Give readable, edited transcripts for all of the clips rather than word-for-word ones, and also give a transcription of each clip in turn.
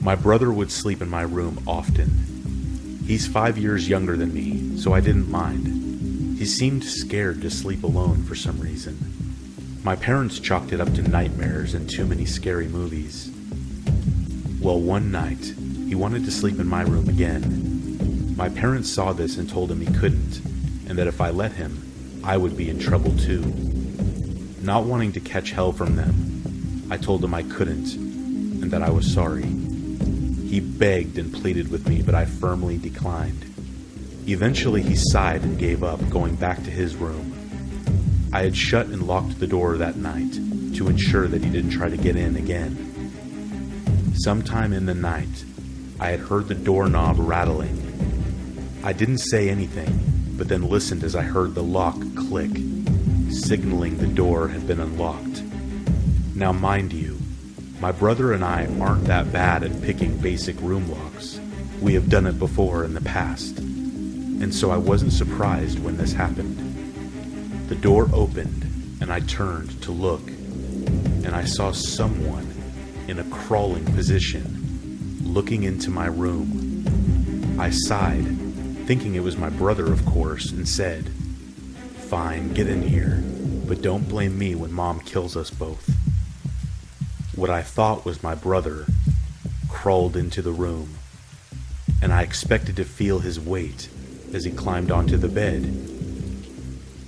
My brother would sleep in my room often. He's 5 years younger than me, so I didn't mind. He seemed scared to sleep alone for some reason. My parents chalked it up to nightmares and too many scary movies. Well, one night, he wanted to sleep in my room again. My parents saw this and told him he couldn't, and that if I let him, I would be in trouble too. Not wanting to catch hell from them, I told him I couldn't, and that I was sorry. He begged and pleaded with me, but I firmly declined. Eventually he sighed and gave up, going back to his room. I had shut and locked the door that night to ensure that he didn't try to get in again. Sometime in the night, I had heard the doorknob rattling. I didn't say anything, but then listened as I heard the lock click, signaling the door had been unlocked. Now mind you, my brother and I aren't that bad at picking basic room locks. We have done it before in the past, and so I wasn't surprised when this happened. The door opened, and I turned to look, and I saw someone in a crawling position, looking into my room. I sighed, thinking it was my brother, of course, and said, "Fine, get in here, but don't blame me when Mom kills us both." What I thought was my brother crawled into the room, and I expected to feel his weight as he climbed onto the bed,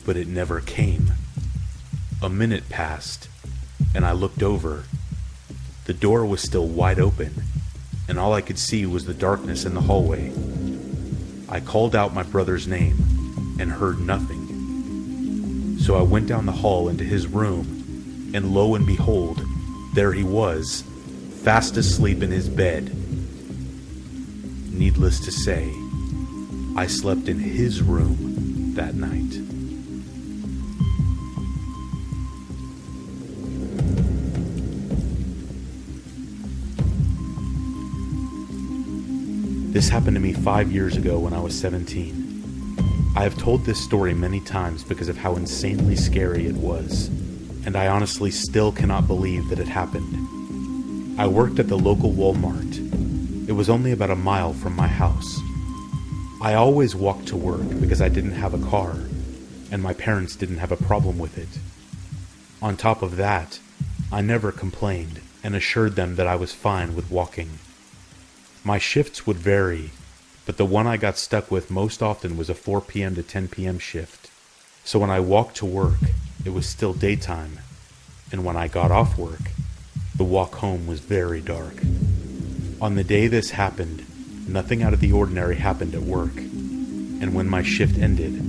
but it never came. A minute passed, and I looked over. The door was still wide open, and all I could see was the darkness in the hallway. I called out my brother's name and heard nothing. So I went down the hall into his room, and lo and behold, there he was, fast asleep in his bed. Needless to say, I slept in his room that night. This happened to me 5 years ago when I was 17. I have told this story many times because of how insanely scary it was, and I honestly still cannot believe that it happened. I worked at the local Walmart. It was only about a mile from my house. I always walked to work because I didn't have a car, and my parents didn't have a problem with it. On top of that, I never complained and assured them that I was fine with walking. My shifts would vary, but the one I got stuck with most often was a 4 p.m. to 10 p.m. shift. So when I walked to work, it was still daytime, and when I got off work, the walk home was very dark. On the day this happened, nothing out of the ordinary happened at work, and when my shift ended,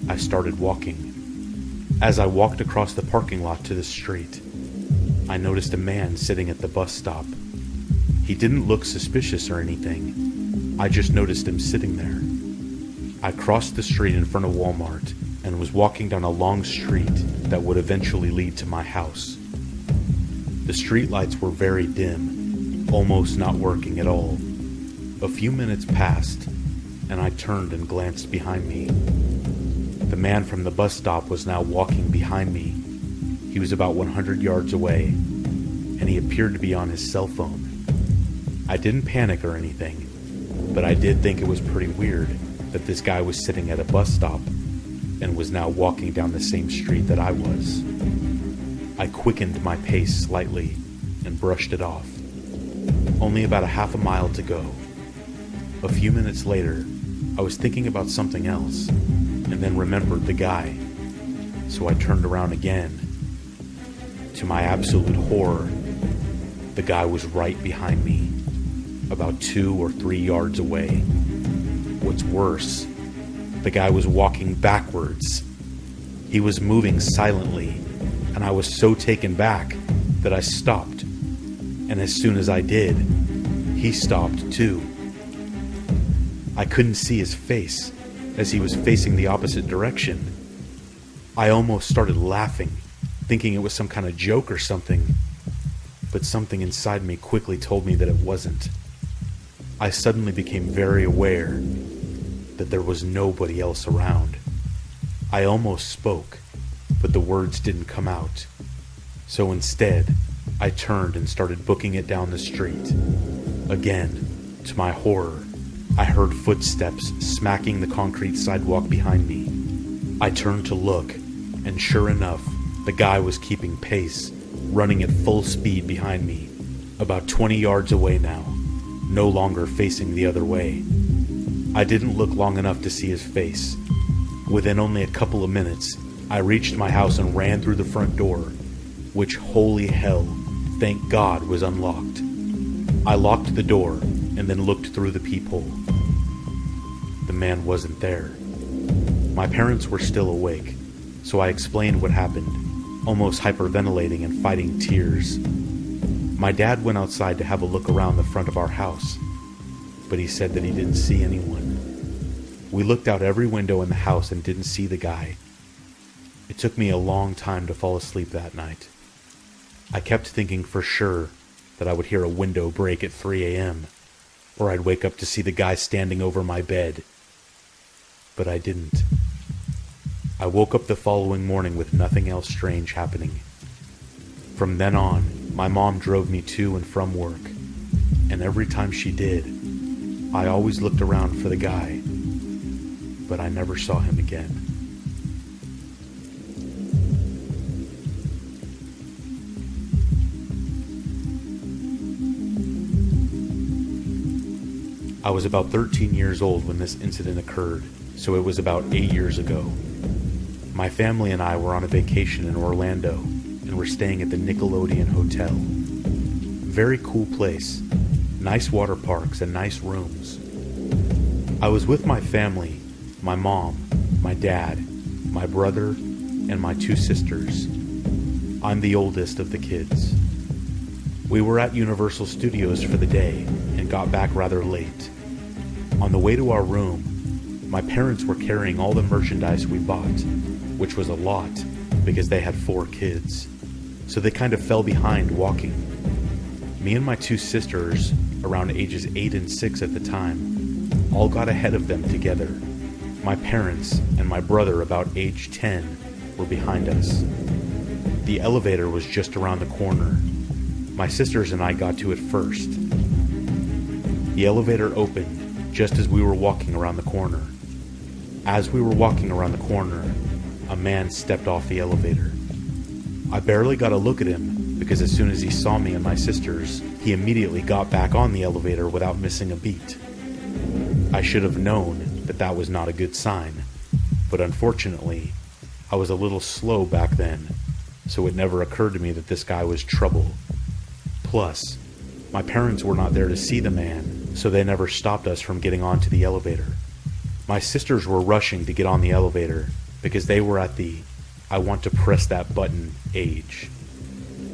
I started walking. As I walked across the parking lot to the street, I noticed a man sitting at the bus stop. He didn't look suspicious or anything. I just noticed him sitting there. I crossed the street in front of Walmart and was walking down a long street that would eventually lead to my house. The street lights were very dim, almost not working at all. A few minutes passed, and I turned and glanced behind me. The man from the bus stop was now walking behind me. He was about 100 yards away, and he appeared to be on his cell phone. I didn't panic or anything, but I did think it was pretty weird that this guy was sitting at a bus stop and was now walking down the same street that I was. I quickened my pace slightly and brushed it off. Only about a half a mile to go. A few minutes later, I was thinking about something else and then remembered the guy, so I turned around again. To my absolute horror, the guy was right behind me, about 2 or 3 yards away. What's worse, the guy was walking backwards. He was moving silently, and I was so taken back that I stopped. And as soon as I did, he stopped too. I couldn't see his face, as he was facing the opposite direction. I almost started laughing, thinking it was some kind of joke or something, but something inside me quickly told me that it wasn't. I suddenly became very aware that there was nobody else around. I almost spoke, but the words didn't come out. So instead, I turned and started booking it down the street. Again, to my horror, I heard footsteps smacking the concrete sidewalk behind me. I turned to look, and sure enough, the guy was keeping pace, running at full speed behind me, about 20 yards away now, no longer facing the other way. I didn't look long enough to see his face. Within only a couple of minutes, I reached my house and ran through the front door, which, holy hell, thank God, was unlocked. I locked the door and then looked through the peephole. The man wasn't there. My parents were still awake, so I explained what happened, almost hyperventilating and fighting tears. My dad went outside to have a look around the front of our house, but he said that he didn't see anyone. We looked out every window in the house and didn't see the guy. It took me a long time to fall asleep that night. I kept thinking for sure that I would hear a window break at 3 a.m., or I'd wake up to see the guy standing over my bed. But I didn't. I woke up the following morning with nothing else strange happening. From then on, my mom drove me to and from work, and every time she did, I always looked around for the guy, but I never saw him again. I was about 13 years old when this incident occurred, so it was about 8 years ago. My family and I were on a vacation in Orlando, and were staying at the Nickelodeon Hotel. Very cool place, nice water parks and nice rooms. I was with my family, my mom, my dad, my brother, and my 2 sisters. I'm the oldest of the kids. We were at Universal Studios for the day and got back rather late. On the way to our room, my parents were carrying all the merchandise we bought, which was a lot because they had 4 kids, so they kind of fell behind walking. Me and my 2 sisters, around ages 8 and 6 at the time, all got ahead of them together. My parents and my brother, about age 10, were behind us. The elevator was just around the corner. My sisters and I got to it first. The elevator opened just as we were walking around the corner. As we were walking around the corner, a man stepped off the elevator. I barely got a look at him because as soon as he saw me and my sisters, he immediately got back on the elevator without missing a beat. I should have known that that was not a good sign, but unfortunately, I was a little slow back then, so it never occurred to me that this guy was trouble. Plus, my parents were not there to see the man, so they never stopped us from getting onto the elevator. My sisters were rushing to get on the elevator because they were at the "I want to press that button" age.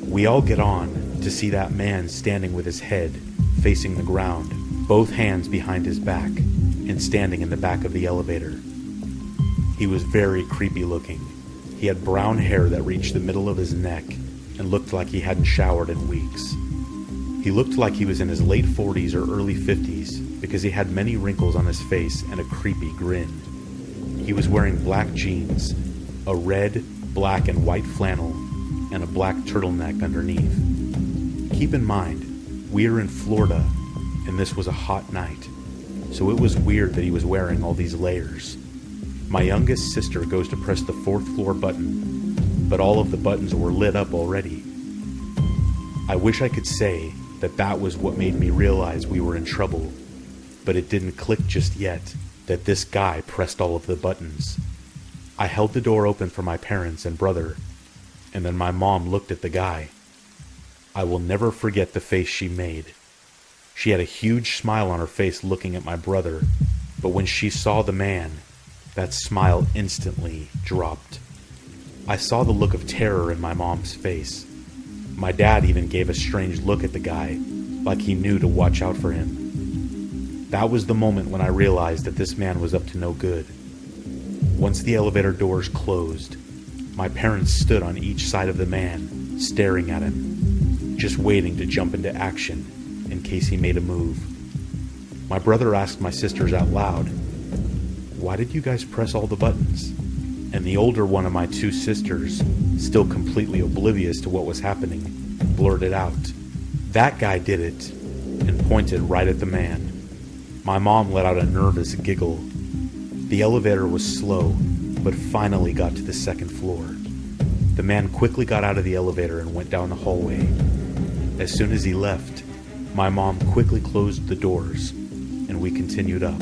We all get on to see that man standing with his head facing the ground, both hands behind his back, and standing in the back of the elevator. He was very creepy looking. He had brown hair that reached the middle of his neck and looked like he hadn't showered in weeks. He looked like he was in his late 40s or early 50s because he had many wrinkles on his face and a creepy grin. He was wearing black jeans, a red, black, and white flannel, and a black turtleneck underneath. Keep in mind, we are in Florida, and this was a hot night, so it was weird that he was wearing all these layers. My youngest sister goes to press the 4th floor button, but all of the buttons were lit up already. I wish I could say that that was what made me realize we were in trouble, but it didn't click just yet that this guy pressed all of the buttons. I held the door open for my parents and brother, and then my mom looked at the guy. I will never forget the face she made. She had a huge smile on her face looking at my brother, but when she saw the man, that smile instantly dropped. I saw the look of terror in my mom's face. My dad even gave a strange look at the guy, like he knew to watch out for him. That was the moment when I realized that this man was up to no good. Once the elevator doors closed, my parents stood on each side of the man, staring at him, just waiting to jump into action in case he made a move. My brother asked my sisters out loud, "Why did you guys press all the buttons?" And the older one of my 2 sisters, still completely oblivious to what was happening, blurted out, "That guy did it. and pointed right at the man. My mom let out a nervous giggle. The elevator was slow, but finally got to the second floor. The man quickly got out of the elevator and went down the hallway. As soon as he left, my mom quickly closed the doors, and we continued up.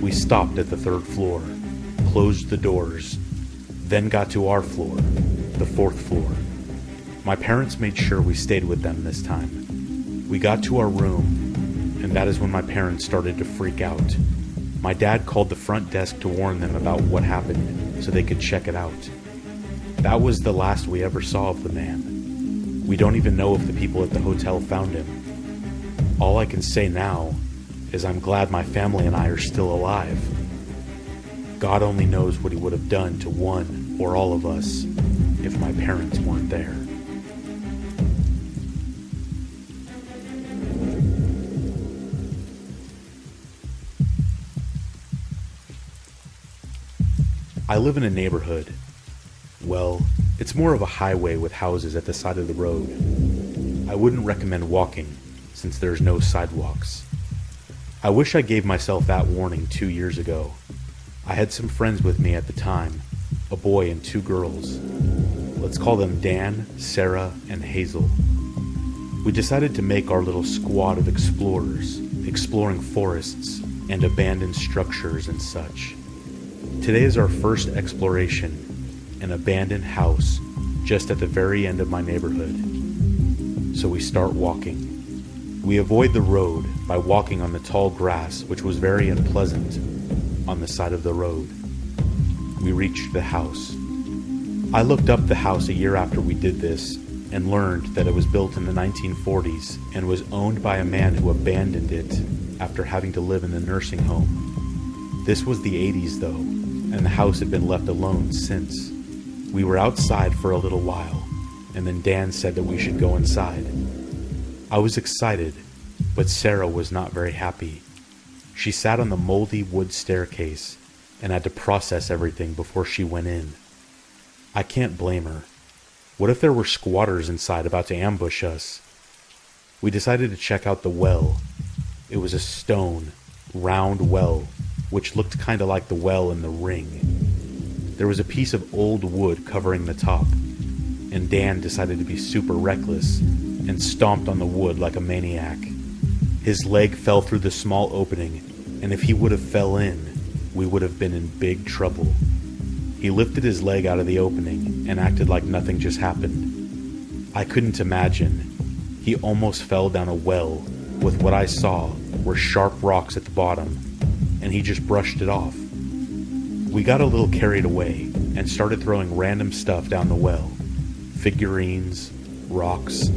We stopped at the third floor, closed the doors, then got to our floor, the fourth floor. My parents made sure we stayed with them this time. We got to our room, and that is when my parents started to freak out. My dad called the front desk to warn them about what happened so they could check it out. That was the last we ever saw of the man. We don't even know if the people at the hotel found him. All I can say now is I'm glad my family and I are still alive. God only knows what he would have done to one or all of us if my parents weren't there. I live in a neighborhood. Well, it's more of a highway with houses at the side of the road. I wouldn't recommend walking since there's no sidewalks. I wish I gave myself that warning 2 years ago. I had some friends with me at the time, a boy and 2 girls. Let's call them Dan, Sarah, and Hazel. We decided to make our little squad of explorers, exploring forests and abandoned structures and such. Today is our first exploration, an abandoned house just at the very end of my neighborhood. So we start walking. We avoid the road by walking on the tall grass, which was very unpleasant, on the side of the road. We reached the house. I looked up the house a year after we did this and learned that it was built in the 1940s and was owned by a man who abandoned it after having to live in the nursing home. This was the 80s though, and the house had been left alone since. We were outside for a little while, and then Dan said that we should go inside. I was excited, but Sarah was not very happy. She sat on the moldy wood staircase and had to process everything before she went in. I can't blame her. What if there were squatters inside about to ambush us? We decided to check out the well. It was a stone, round well, which looked kind of like the well in The Ring. There was a piece of old wood covering the top, and Dan decided to be super reckless and stomped on the wood like a maniac. His leg fell through the small opening, and if he would have fell in, we would have been in big trouble. He lifted his leg out of the opening and acted like nothing just happened. I couldn't imagine. He almost fell down a well with what I saw were sharp rocks at the bottom, and he just brushed it off. We got a little carried away and started throwing random stuff down the well. Figurines, rocks,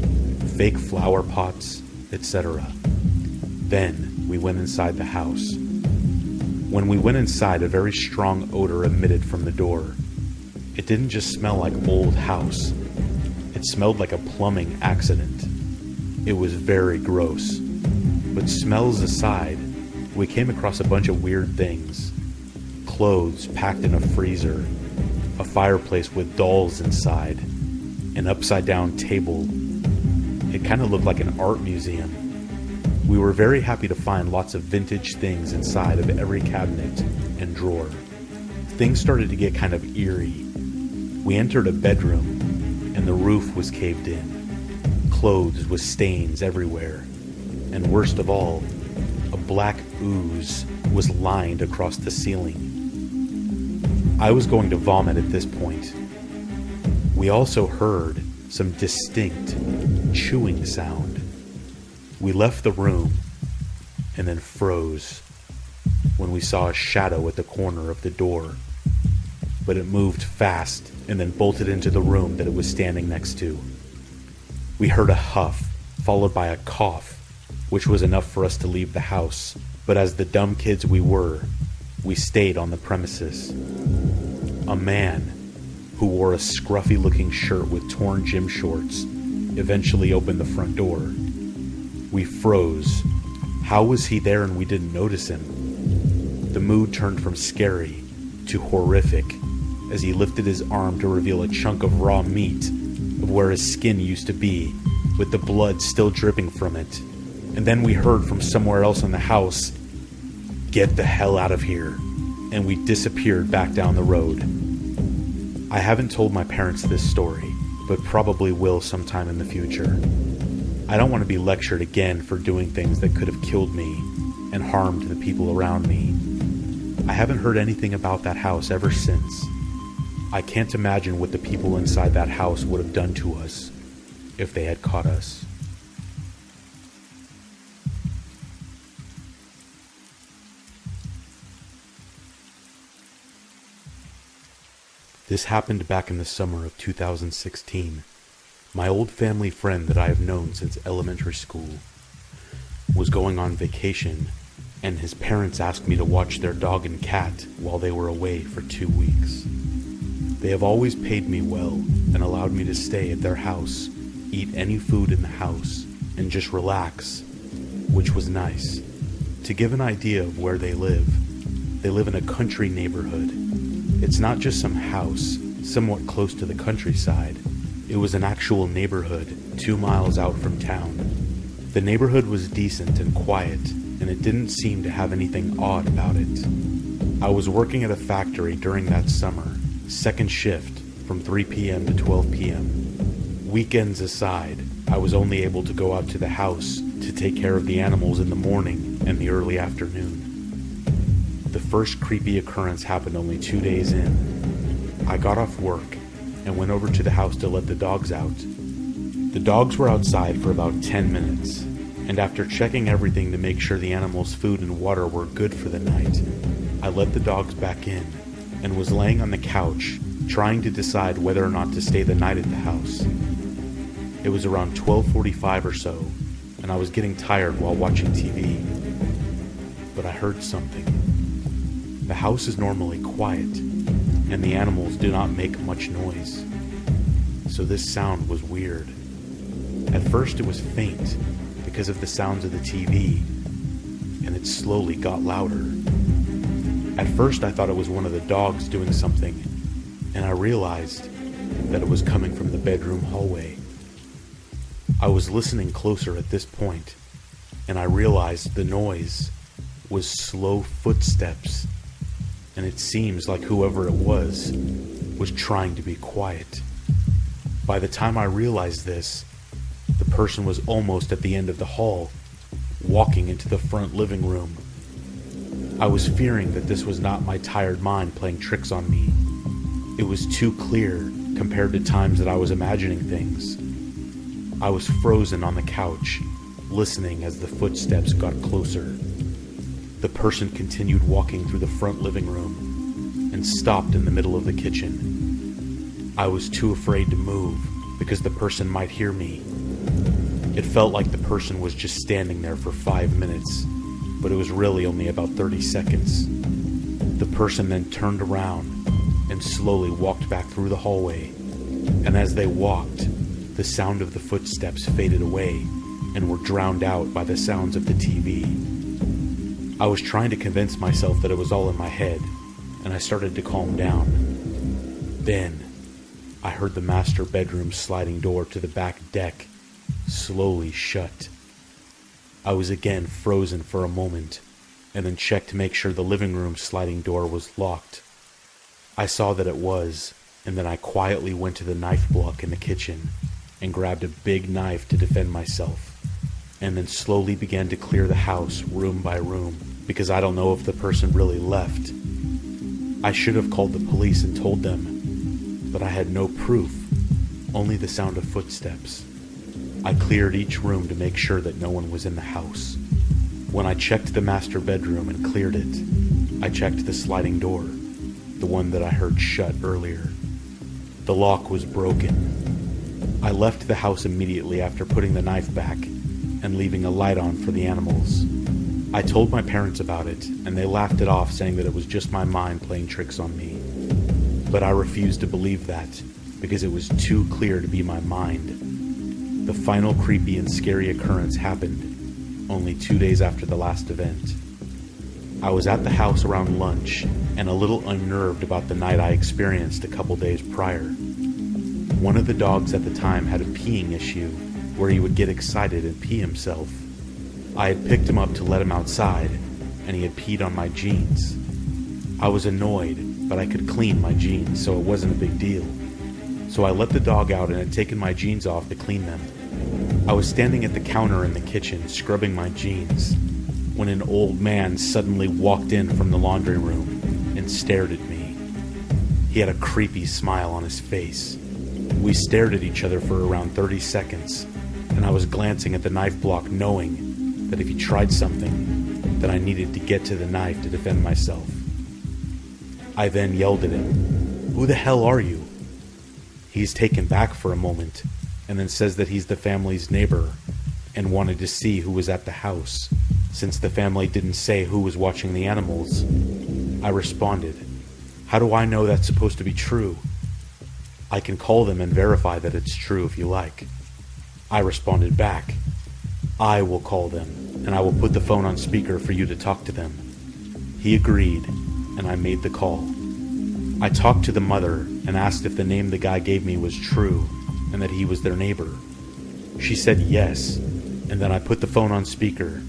fake flower pots, etc. Then we went inside the house. When we went inside, a very strong odor emitted from the door. It didn't just smell like old house. It smelled like a plumbing accident. It was very gross. But smells aside, we came across a bunch of weird things. Clothes packed in a freezer, a fireplace with dolls inside, an upside-down table. It kind of looked like an art museum. We were very happy to find lots of vintage things inside of every cabinet and drawer. Things started to get kind of eerie. We entered a bedroom, and the roof was caved in. Clothes with stains everywhere. And worst of all, a black ooze was lined across the ceiling. I was going to vomit at this point. We also heard some distinct chewing sound. We left the room and then froze when we saw a shadow at the corner of the door. But it moved fast and then bolted into the room that it was standing next to. We heard a huff, followed by a cough, which was enough for us to leave the house. But as the dumb kids we were, we stayed on the premises. A man who wore a scruffy-looking shirt with torn gym shorts eventually opened the front door. We froze. How was he there and we didn't notice him? The mood turned from scary to horrific as he lifted his arm to reveal a chunk of raw meat of where his skin used to be, with the blood still dripping from it. And then we heard from somewhere else in the house, "Get the hell out of here." And we disappeared back down the road. I haven't told my parents this story, but probably will sometime in the future. I don't want to be lectured again for doing things that could have killed me and harmed the people around me. I haven't heard anything about that house ever since. I can't imagine what the people inside that house would have done to us if they had caught us. This happened back in the summer of 2016. My old family friend that I have known since elementary school was going on vacation, and his parents asked me to watch their dog and cat while they were away for 2 weeks. They have always paid me well and allowed me to stay at their house, eat any food in the house, and just relax, which was nice. To give an idea of where they live in a country neighborhood. It's not just some house, somewhat close to the countryside. It was an actual neighborhood 2 miles out from town. The neighborhood was decent and quiet, and it didn't seem to have anything odd about it. I was working at a factory during that summer, second shift, from 3 p.m. to 12 p.m. Weekends aside, I was only able to go out to the house to take care of the animals in the morning and the early afternoon. The first creepy occurrence happened only 2 days in. I got off work and went over to the house to let the dogs out. The dogs were outside for about 10 minutes, and after checking everything to make sure the animals' food and water were good for the night, I let the dogs back in and was laying on the couch trying to decide whether or not to stay the night at the house. It was around 12:45 or so, and I was getting tired while watching TV. But I heard something. The house is normally quiet, and the animals do not make much noise, so this sound was weird. At first it was faint because of the sounds of the TV, and it slowly got louder. At first I thought it was one of the dogs doing something, and I realized that it was coming from the bedroom hallway. I was listening closer at this point, and I realized the noise was slow footsteps, and it seems like whoever it was trying to be quiet. By the time I realized this, the person was almost at the end of the hall, walking into the front living room. I was fearing that this was not my tired mind playing tricks on me. It was too clear compared to times that I was imagining things. I was frozen on the couch, listening as the footsteps got closer. The person continued walking through the front living room and stopped in the middle of the kitchen. I was too afraid to move because the person might hear me. It felt like the person was just standing there for 5 minutes, but it was really only about 30 seconds. The person then turned around and slowly walked back through the hallway, and as they walked, the sound of the footsteps faded away and were drowned out by the sounds of the TV. I was trying to convince myself that it was all in my head, and I started to calm down. Then, I heard the master bedroom sliding door to the back deck slowly shut. I was again frozen for a moment, and then checked to make sure the living room sliding door was locked. I saw that it was, and then I quietly went to the knife block in the kitchen and grabbed a big knife to defend myself, and then slowly began to clear the house room by room, because I don't know if the person really left. I should have called the police and told them, but I had no proof, only the sound of footsteps. I cleared each room to make sure that no one was in the house. When I checked the master bedroom and cleared it, I checked the sliding door, the one that I heard shut earlier. The lock was broken. I left the house immediately after putting the knife back and leaving a light on for the animals. I told my parents about it, and they laughed it off, saying that it was just my mind playing tricks on me. But I refused to believe that, because it was too clear to be my mind. The final creepy and scary occurrence happened only 2 days after the last event. I was at the house around lunch, and a little unnerved about the night I experienced a couple days prior. One of the dogs at the time had a peeing issue, where he would get excited and pee himself. I had picked him up to let him outside, and he had peed on my jeans. I was annoyed, but I could clean my jeans, so it wasn't a big deal. So I let the dog out and had taken my jeans off to clean them. I was standing at the counter in the kitchen, scrubbing my jeans, when an old man suddenly walked in from the laundry room and stared at me. He had a creepy smile on his face. We stared at each other for around 30 seconds, and I was glancing at the knife block, knowing that if he tried something, that I needed to get to the knife to defend myself. I then yelled at him, "Who the hell are you?" He's taken back for a moment, and then says that he's the family's neighbor and wanted to see who was at the house, since the family didn't say who was watching the animals. I responded, "How do I know that's supposed to be true? I can call them and verify that it's true if you like." I responded back, "I will call them, and I will put the phone on speaker for you to talk to them." He agreed, and I made the call. I talked to the mother and asked if the name the guy gave me was true and that he was their neighbor. She said yes, and then I put the phone on speaker.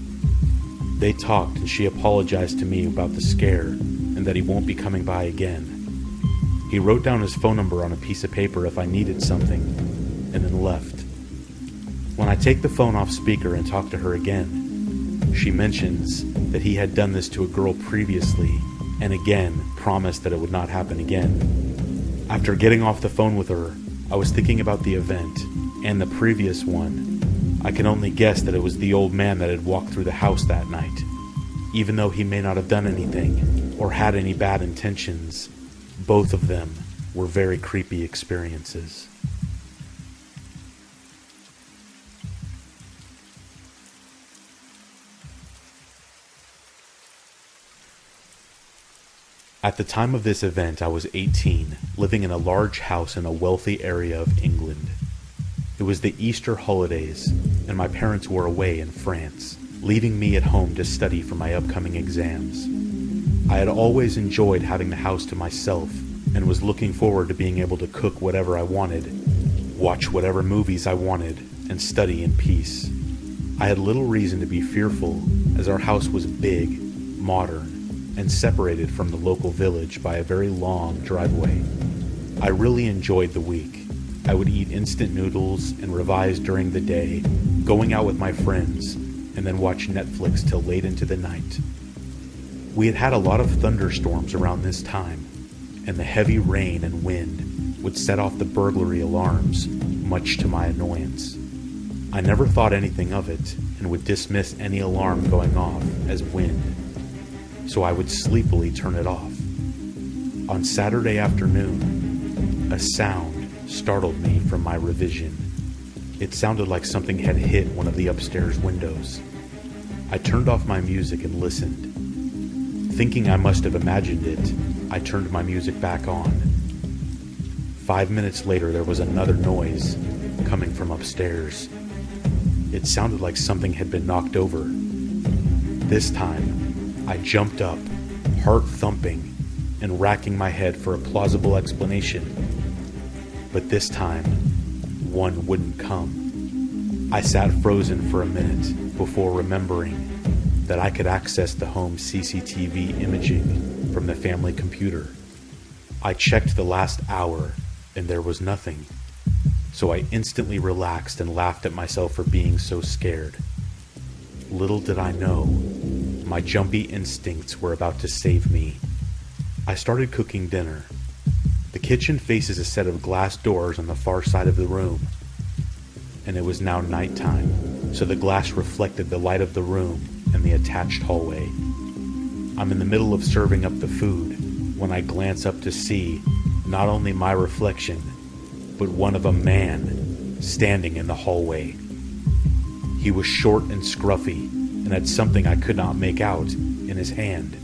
They talked, and she apologized to me about the scare and that he won't be coming by again. He wrote down his phone number on a piece of paper if I needed something, and then left. When I take the phone off speaker and talk to her again, she mentions that he had done this to a girl previously, and again promised that it would not happen again. After getting off the phone with her, I was thinking about the event and the previous one. I can only guess that it was the old man that had walked through the house that night. Even though he may not have done anything or had any bad intentions, both of them were very creepy experiences. At the time of this event, I was 18, living in a large house in a wealthy area of England. It was the Easter holidays, and my parents were away in France, leaving me at home to study for my upcoming exams. I had always enjoyed having the house to myself, and was looking forward to being able to cook whatever I wanted, watch whatever movies I wanted, and study in peace. I had little reason to be fearful, as our house was big, modern, and separated from the local village by a very long driveway. I really enjoyed the week. I would eat instant noodles and revise during the day, going out with my friends, and then watch Netflix till late into the night. We had had a lot of thunderstorms around this time, and the heavy rain and wind would set off the burglary alarms, much to my annoyance. I never thought anything of it, and would dismiss any alarm going off as wind, so I would sleepily turn it off. On Saturday afternoon, a sound startled me from my revision. It sounded like something had hit one of the upstairs windows. I turned off my music and listened. Thinking I must have imagined it, I turned my music back on. 5 minutes later, there was another noise coming from upstairs. It sounded like something had been knocked over. This time, I jumped up, heart thumping, and racking my head for a plausible explanation. But this time, one wouldn't come. I sat frozen for a minute before remembering that I could access the home CCTV imaging from the family computer. I checked the last hour, and there was nothing. So I instantly relaxed and laughed at myself for being so scared. Little did I know, my jumpy instincts were about to save me. I started cooking dinner. The kitchen faces a set of glass doors on the far side of the room, and it was now nighttime, so the glass reflected the light of the room and the attached hallway. I'm in the middle of serving up the food when I glance up to see not only my reflection, but one of a man standing in the hallway. He was short and scruffy, and had something I could not make out in his hand.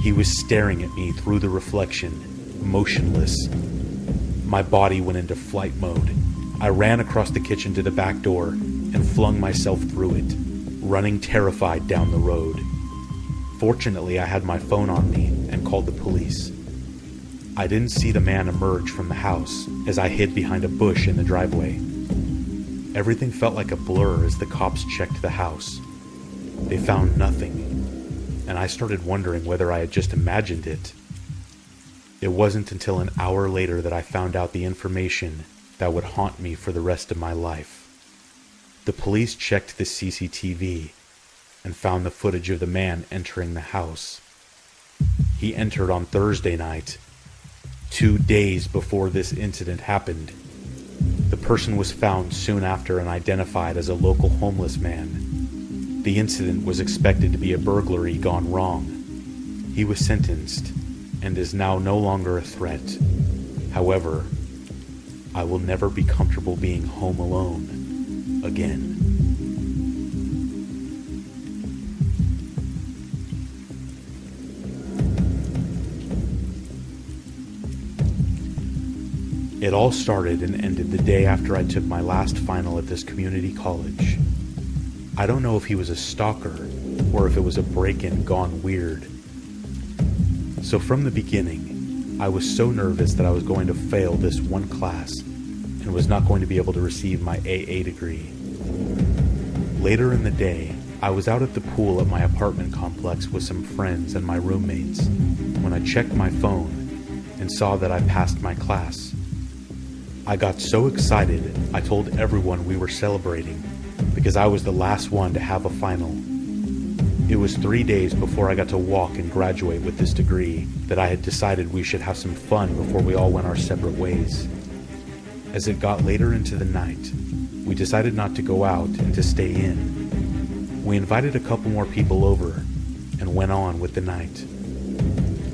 He was staring at me through the reflection, motionless. My body went into flight mode. I ran across the kitchen to the back door and flung myself through it, running terrified down the road. Fortunately, I had my phone on me and called the police. I didn't see the man emerge from the house as I hid behind a bush in the driveway. Everything felt like a blur as the cops checked the house. They found nothing, and I started wondering whether I had just imagined it. It wasn't until an hour later that I found out the information that would haunt me for the rest of my life. The police checked the CCTV and found the footage of the man entering the house. He entered on Thursday night, 2 days before this incident happened. The person was found soon after and identified as a local homeless man. The incident was expected to be a burglary gone wrong. He was sentenced and is now no longer a threat. However, I will never be comfortable being home alone again. It all started and ended the day after I took my last final at this community college. I don't know if he was a stalker or if it was a break-in gone weird. So from the beginning, I was so nervous that I was going to fail this one class and was not going to be able to receive my AA degree. Later in the day, I was out at the pool at my apartment complex with some friends and my roommates when I checked my phone and saw that I passed my class. I got so excited, I told everyone we were celebrating because I was the last one to have a final. It was 3 days before I got to walk and graduate with this degree that I had decided we should have some fun before we all went our separate ways. As it got later into the night, we decided not to go out and to stay in. We invited a couple more people over and went on with the night.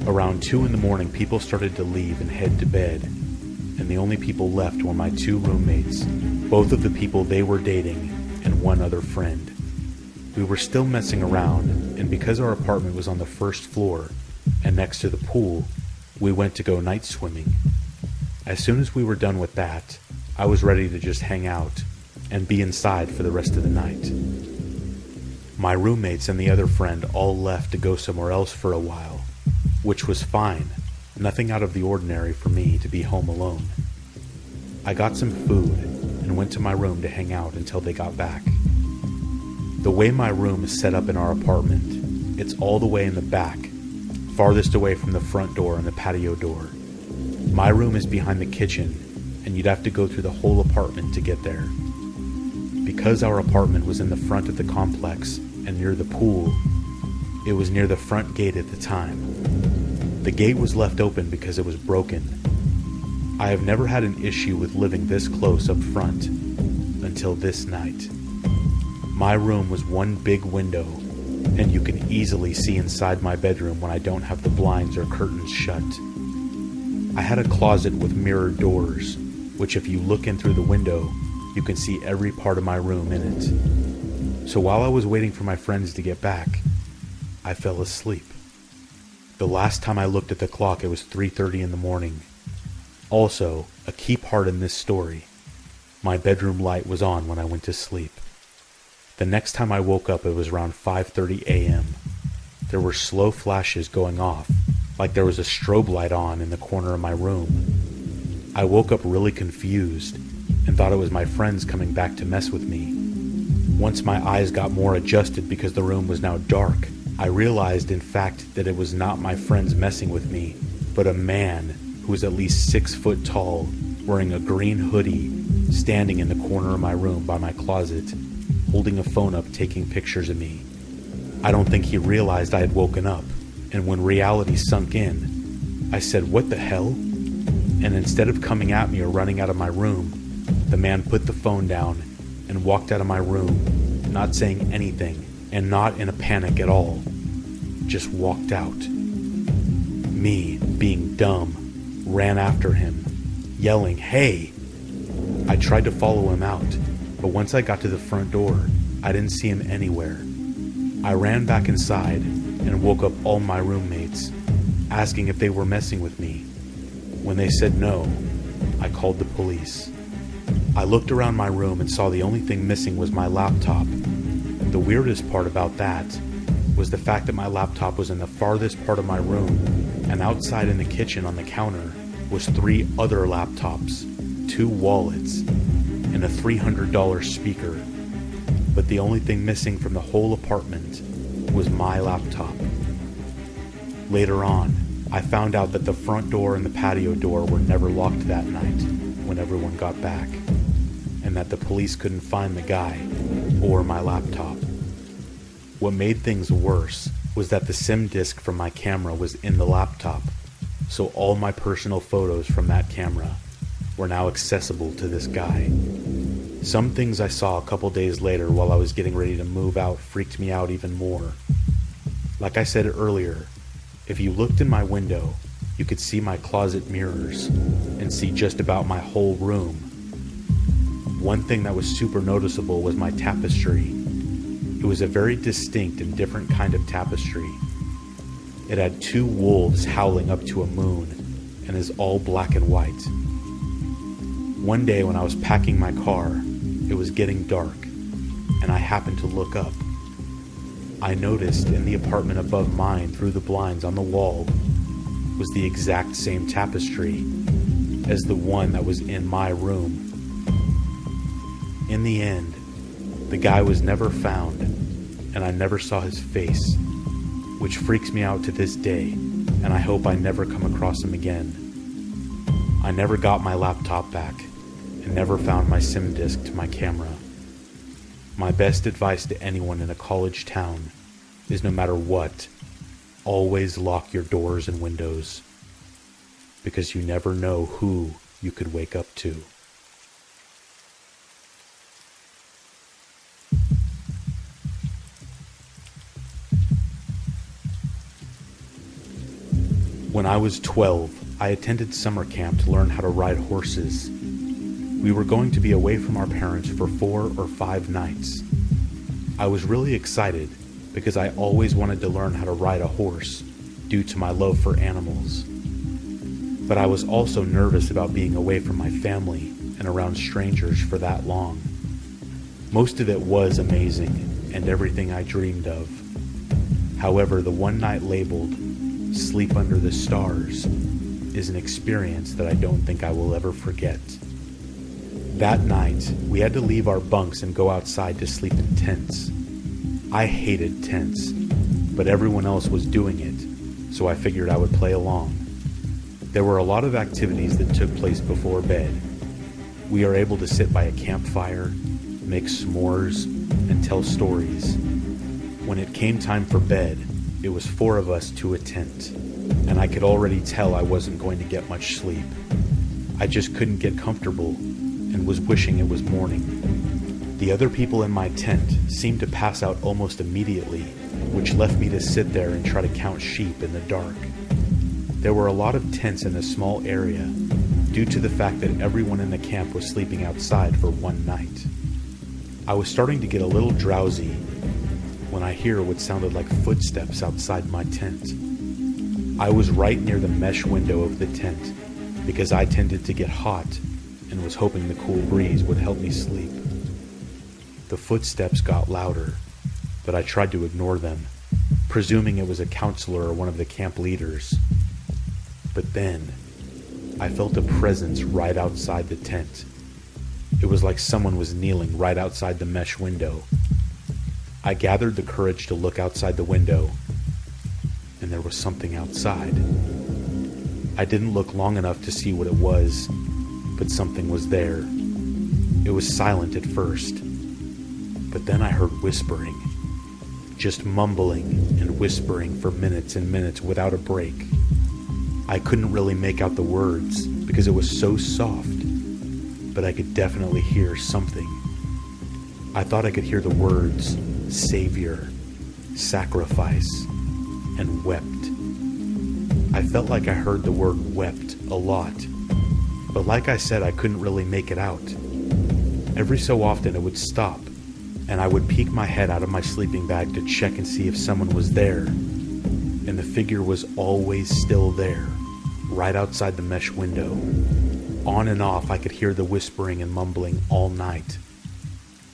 Around 2 in the morning, people started to leave and head to bed, and the only people left were my 2 roommates, both of the people they were dating, and one other friend. We were still messing around, and because our apartment was on the first floor and next to the pool, we went to go night swimming. As soon as we were done with that, I was ready to just hang out and be inside for the rest of the night. My roommates and the other friend all left to go somewhere else for a while, which was fine. Nothing out of the ordinary for me to be home alone. I got some food and went to my room to hang out until they got back. The way my room is set up in our apartment, it's all the way in the back, farthest away from the front door and the patio door. My room is behind the kitchen, and you'd have to go through the whole apartment to get there. Because our apartment was in the front of the complex and near the pool, it was near the front gate at the time. The gate was left open because it was broken. I have never had an issue with living this close up front until this night. My room was one big window, and you can easily see inside my bedroom when I don't have the blinds or curtains shut. I had a closet with mirrored doors, which if you look in through the window, you can see every part of my room in it. So while I was waiting for my friends to get back, I fell asleep. The last time I looked at the clock, it was 3:30 in the morning. Also, a key part in this story, my bedroom light was on when I went to sleep. The next time I woke up, it was around 5:30 a.m. There were slow flashes going off, like there was a strobe light on in the corner of my room. I woke up really confused and thought it was my friends coming back to mess with me. Once my eyes got more adjusted because the room was now dark, I realized in fact that it was not my friends messing with me, but a man who was at least 6 foot tall, wearing a green hoodie, standing in the corner of my room by my closet, holding a phone up taking pictures of me. I don't think he realized I had woken up, and when reality sunk in, I said, "What the hell?" And instead of coming at me or running out of my room, the man put the phone down and walked out of my room, not saying anything and not in a panic at all. Just walked out. Me, being dumb, ran after him, yelling, "Hey!" I tried to follow him out, but once I got to the front door, I didn't see him anywhere. I ran back inside and woke up all my roommates, asking if they were messing with me. When they said no, I called the police. I looked around my room and saw the only thing missing was my laptop. The weirdest part about that was the fact that my laptop was in the farthest part of my room, and outside in the kitchen on the counter was 3 other laptops, 2 wallets, and a $300 speaker. but the only thing missing from the whole apartment was my laptop. Later on, I found out that the front door and the patio door were never locked that night when everyone got back, and that the police couldn't find the guy or my laptop. What made things worse was that the SIM disk from my camera was in the laptop, so all my personal photos from that camera were now accessible to this guy. Some things I saw a couple days later while I was getting ready to move out freaked me out even more. Like I said earlier, if you looked in my window, you could see my closet mirrors and see just about my whole room. One thing that was super noticeable was my tapestry. It was a very distinct and different kind of tapestry. It had two wolves howling up to a moon and is all black and white. One day when I was packing my car, it was getting dark, and I happened to look up. I noticed in the apartment above mine through the blinds on the wall was the exact same tapestry as the one that was in my room. In the end, the guy was never found, and I never saw his face, which freaks me out to this day, and I hope I never come across him again. I never got my laptop back, and never found my SIM disk to my camera. My best advice to anyone in a college town is, no matter what, always lock your doors and windows, because you never know who you could wake up to. When I was 12, I attended summer camp to learn how to ride horses. We were going to be away from our parents for 4 or 5 nights. I was really excited because I always wanted to learn how to ride a horse due to my love for animals. But I was also nervous about being away from my family and around strangers for that long. Most of it was amazing and everything I dreamed of. However, the one night labeled Sleep Under the Stars is an experience that I don't think I will ever forget. That night, we had to leave our bunks and go outside to sleep in tents. I hated tents, but everyone else was doing it, so I figured I would play along. There were a lot of activities that took place before bed. We are able to sit by a campfire, make s'mores, and tell stories. When it came time for bed, it was 4 of us to a tent, and I could already tell I wasn't going to get much sleep. I just couldn't get comfortable and was wishing it was morning. The other people in my tent seemed to pass out almost immediately, which left me to sit there and try to count sheep in the dark. There were a lot of tents in a small area due to the fact that everyone in the camp was sleeping outside for one night. I was starting to get a little drowsy when I hear what sounded like footsteps outside my tent. I was right near the mesh window of the tent because I tended to get hot and was hoping the cool breeze would help me sleep. The footsteps got louder, but I tried to ignore them, presuming it was a counselor or one of the camp leaders. But then, I felt a presence right outside the tent. It was like someone was kneeling right outside the mesh window. I gathered the courage to look outside the window, and there was something outside. I didn't look long enough to see what it was, but something was there. It was silent at first, but then I heard whispering, just mumbling and whispering for minutes and minutes without a break. I couldn't really make out the words because it was so soft, but I could definitely hear something. I thought I could hear the words Savior, Sacrifice, and Wept. I felt like I heard the word wept a lot, but like I said, I couldn't really make it out. Every so often it would stop, and I would peek my head out of my sleeping bag to check and see if someone was there, and the figure was always still there, right outside the mesh window. On and off, I could hear the whispering and mumbling all night.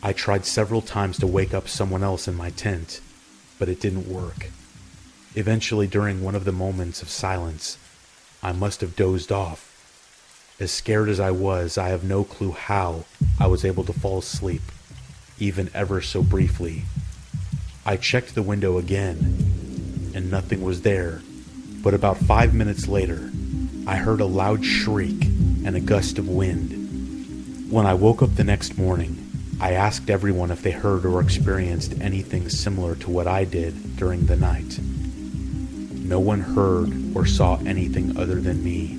I tried several times to wake up someone else in my tent, but it didn't work. Eventually, during one of the moments of silence, I must have dozed off. As scared as I was, I have no clue how I was able to fall asleep. even ever so briefly. I checked the window again, and nothing was there, but about 5 minutes later, I heard a loud shriek and a gust of wind. When I woke up the next morning, I asked everyone if they heard or experienced anything similar to what I did during the night. No one heard or saw anything other than me.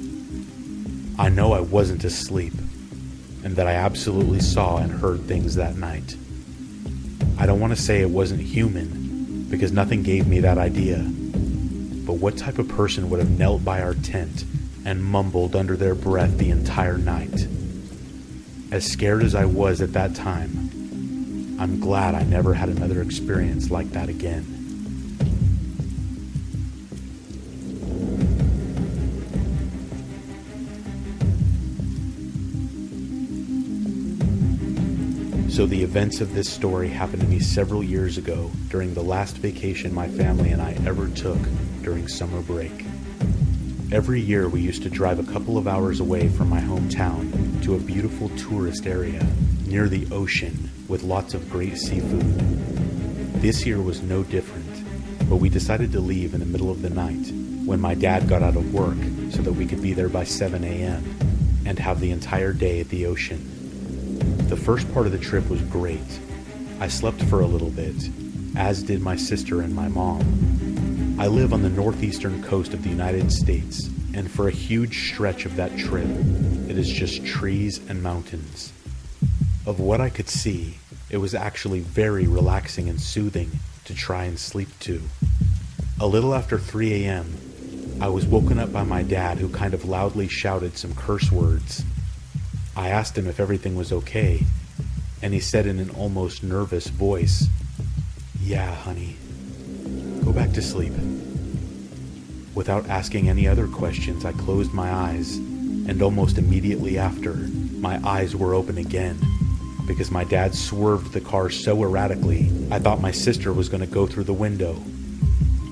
I know I wasn't asleep, and that I absolutely saw and heard things that night. I don't want to say it wasn't human, because nothing gave me that idea. But what type of person would have knelt by our tent and mumbled under their breath the entire night? As scared as I was at that time, I'm glad I never had another experience like that again. So the events of this story happened to me several years ago during the last vacation my family and I ever took during summer break. Every year we used to drive a couple of hours away from my hometown to a beautiful tourist area near the ocean with lots of great seafood. This year was no different, but we decided to leave in the middle of the night when my dad got out of work so that we could be there by 7 a.m. and have the entire day at the ocean. The first part of the trip was great. I slept for a little bit, as did my sister and my mom. I live on the northeastern coast of the United States, and for a huge stretch of that trip, it is just trees and mountains. Of what I could see, it was actually very relaxing and soothing to try and sleep to. A little after 3 a.m., I was woken up by my dad, who kind of loudly shouted some curse words. I asked him if everything was okay, and he said in an almost nervous voice, "Yeah, honey, go back to sleep." Without asking any other questions, I closed my eyes, and almost immediately after, my eyes were open again, because my dad swerved the car so erratically, I thought my sister was going to go through the window.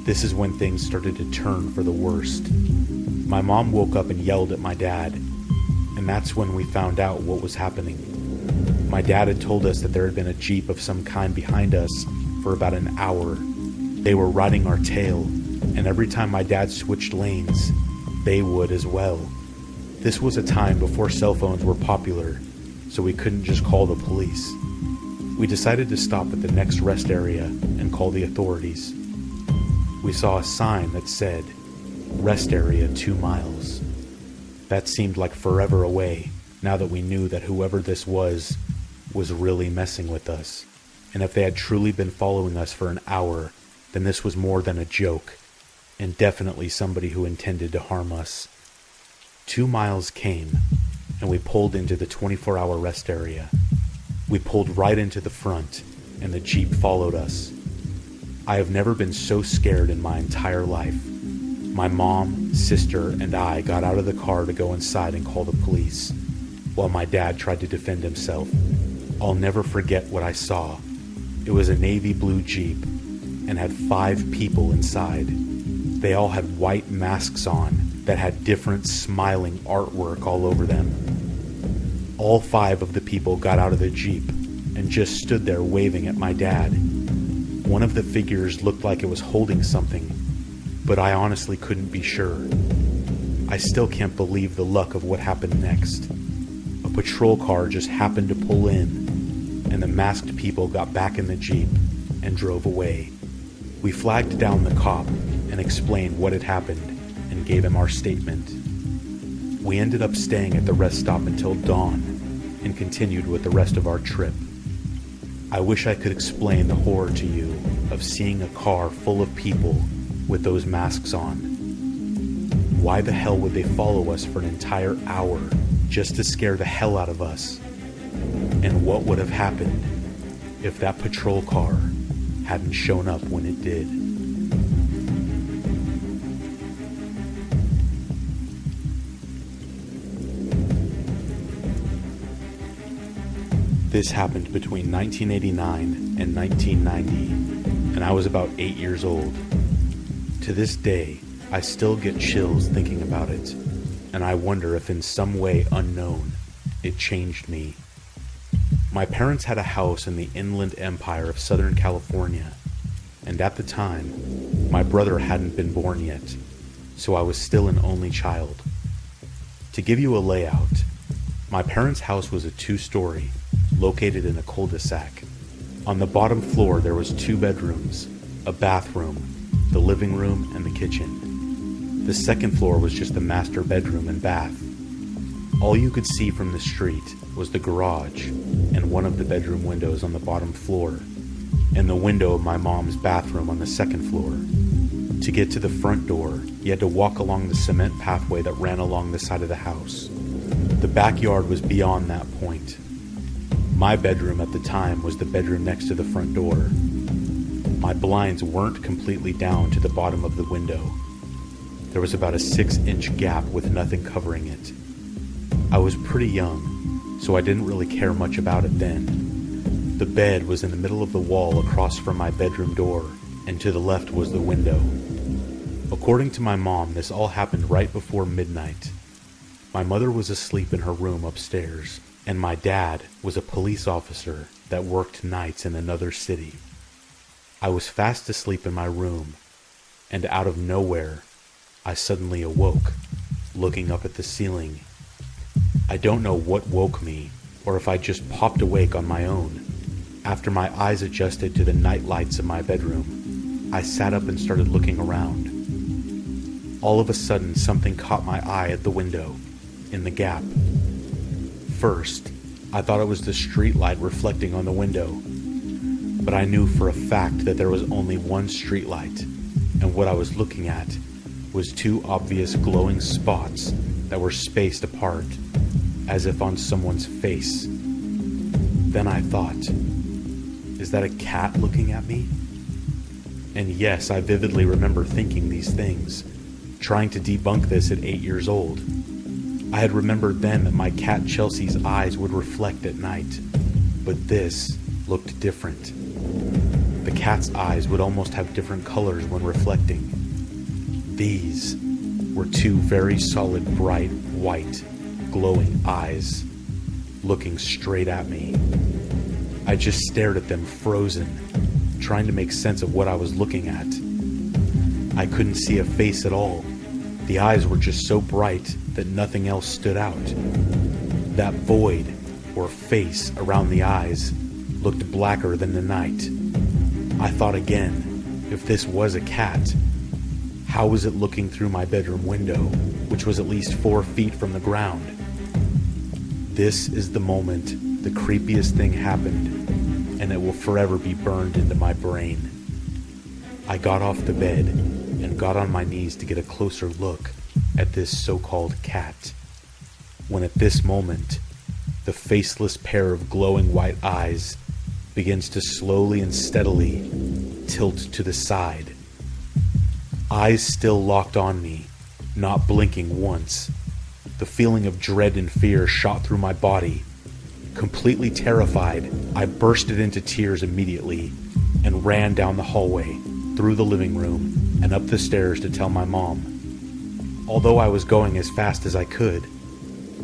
This is when things started to turn for the worst. My mom woke up and yelled at my dad, and that's when we found out what was happening. My dad had told us that there had been a Jeep of some kind behind us for about an hour. They were riding our tail, and every time my dad switched lanes, they would as well. This was a time before cell phones were popular, so we couldn't just call the police. We decided to stop at the next rest area and call the authorities. We saw a sign that said, "Rest area 2 miles." That seemed like forever away, now that we knew that whoever this was really messing with us. And if they had truly been following us for an hour, then this was more than a joke, and definitely somebody who intended to harm us. 2 miles came, and we pulled into the 24-hour rest area. We pulled right into the front, and the Jeep followed us. I have never been so scared in my entire life. My mom, sister, and I got out of the car to go inside and call the police, while my dad tried to defend himself. I'll never forget what I saw. It was a navy blue Jeep, and had 5 people inside. They all had white masks on that had different smiling artwork all over them. All 5 of the people got out of the Jeep and just stood there waving at my dad. One of the figures looked like it was holding something, but I honestly couldn't be sure. I still can't believe the luck of what happened next. A patrol car just happened to pull in, and the masked people got back in the Jeep and drove away. We flagged down the cop and explained what had happened and gave him our statement. We ended up staying at the rest stop until dawn and continued with the rest of our trip. I wish I could explain the horror to you of seeing a car full of people with those masks on. Why the hell would they follow us for an entire hour just to scare the hell out of us? And what would have happened if that patrol car hadn't shown up when it did? This happened between 1989 and 1990, and I was about 8 years old. To this day, I still get chills thinking about it, and I wonder if in some way unknown, it changed me. My parents had a house in the Inland Empire of Southern California, and at the time, my brother hadn't been born yet, so I was still an only child. To give you a layout, my parents' house was a 2-story, located in a cul-de-sac. On the bottom floor there was 2 bedrooms, a bathroom, the living room, and the kitchen. The second floor was just the master bedroom and bath. All you could see from the street was the garage and one of the bedroom windows on the bottom floor, and the window of my mom's bathroom on the second floor. To get to the front door, you had to walk along the cement pathway that ran along the side of the house. The backyard was beyond that point. My bedroom at the time was the bedroom next to the front door. My blinds weren't completely down to the bottom of the window. There was about a 6-inch gap with nothing covering it. I was pretty young, so I didn't really care much about it then. The bed was in the middle of the wall across from my bedroom door, and to the left was the window. According to my mom, this all happened right before midnight. My mother was asleep in her room upstairs, and my dad was a police officer that worked nights in another city. I was fast asleep in my room, and out of nowhere, I suddenly awoke, looking up at the ceiling. I don't know what woke me, or if I just popped awake on my own. After my eyes adjusted to the night lights of my bedroom, I sat up and started looking around. All of a sudden, something caught my eye at the window, in the gap. First, I thought it was the street light reflecting on the window, but I knew for a fact that there was only one street light, and what I was looking at was 2 obvious glowing spots that were spaced apart, as if on someone's face. Then I thought, is that a cat looking at me? And yes, I vividly remember thinking these things, trying to debunk this at 8 years old. I had remembered then that my cat Chelsea's eyes would reflect at night, but this looked different. The cat's eyes would almost have different colors when reflecting. These were 2 very solid, bright, white, glowing eyes, looking straight at me. I just stared at them frozen, trying to make sense of what I was looking at. I couldn't see a face at all. The eyes were just so bright that nothing else stood out. That void, or face, around the eyes looked blacker than the night. I thought again, if this was a cat, how was it looking through my bedroom window, which was at least 4 feet from the ground? This is the moment the creepiest thing happened, and it will forever be burned into my brain. I got off the bed and got on my knees to get a closer look at this so-called cat, when at this moment, the faceless pair of glowing white eyes begins to slowly and steadily tilt to the side. Eyes still locked on me, not blinking once. The feeling of dread and fear shot through my body. Completely terrified, I bursted into tears immediately and ran down the hallway, through the living room, and up the stairs to tell my mom. Although I was going as fast as I could,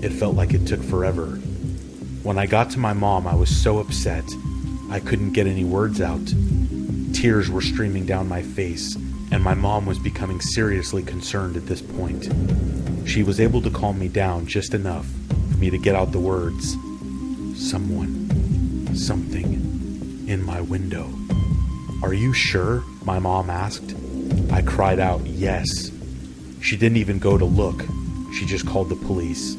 it felt like it took forever. When I got to my mom, I was so upset, I couldn't get any words out. Tears were streaming down my face, and my mom was becoming seriously concerned at this point. She was able to calm me down just enough for me to get out the words, "Someone, something, in my window." "Are you sure?" my mom asked. I cried out, "Yes." She didn't even go to look. She just called the police.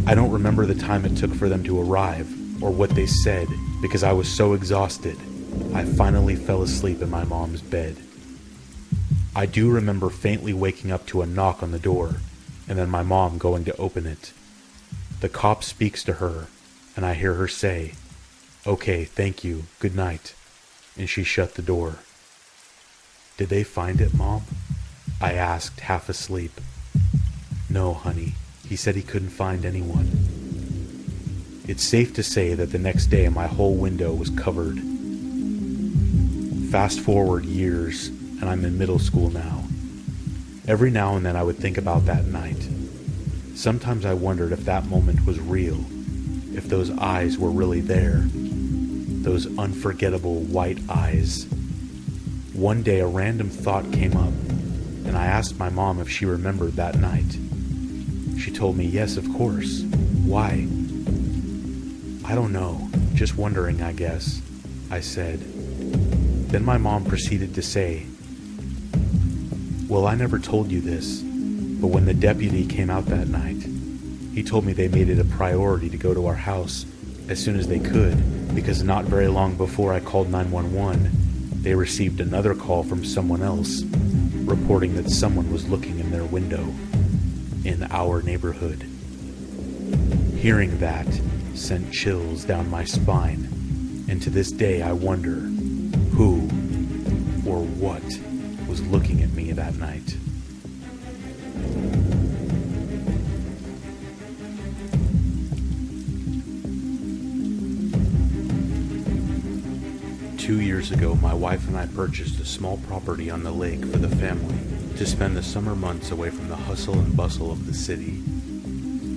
I don't remember the time it took for them to arrive, or what they said, because I was so exhausted. I finally fell asleep in my mom's bed. I do remember faintly waking up to a knock on the door, and then my mom going to open it. The cop speaks to her, and I hear her say, "Okay, thank you, good night," and she shut the door. "Did they find it, Mom?" I asked, half asleep. "No, honey. He said he couldn't find anyone." It's safe to say that the next day my whole window was covered. Fast forward years, and I'm in middle school now. Every now and then I would think about that night. Sometimes I wondered if that moment was real, if those eyes were really there. Those unforgettable white eyes. One day a random thought came up, and I asked my mom if she remembered that night. She told me, yes, of course. Why? I don't know, just wondering, I guess, I said. Then my mom proceeded to say, well, I never told you this, but when the deputy came out that night, he told me they made it a priority to go to our house as soon as they could, because not very long before I called 911, they received another call from someone else reporting that someone was looking in their window in our neighborhood. Hearing that sent chills down my spine, and to this day I wonder who or what was looking at me that night. Two years ago, my wife and I purchased a small property on the lake for the family to spend the summer months away from the hustle and bustle of the city.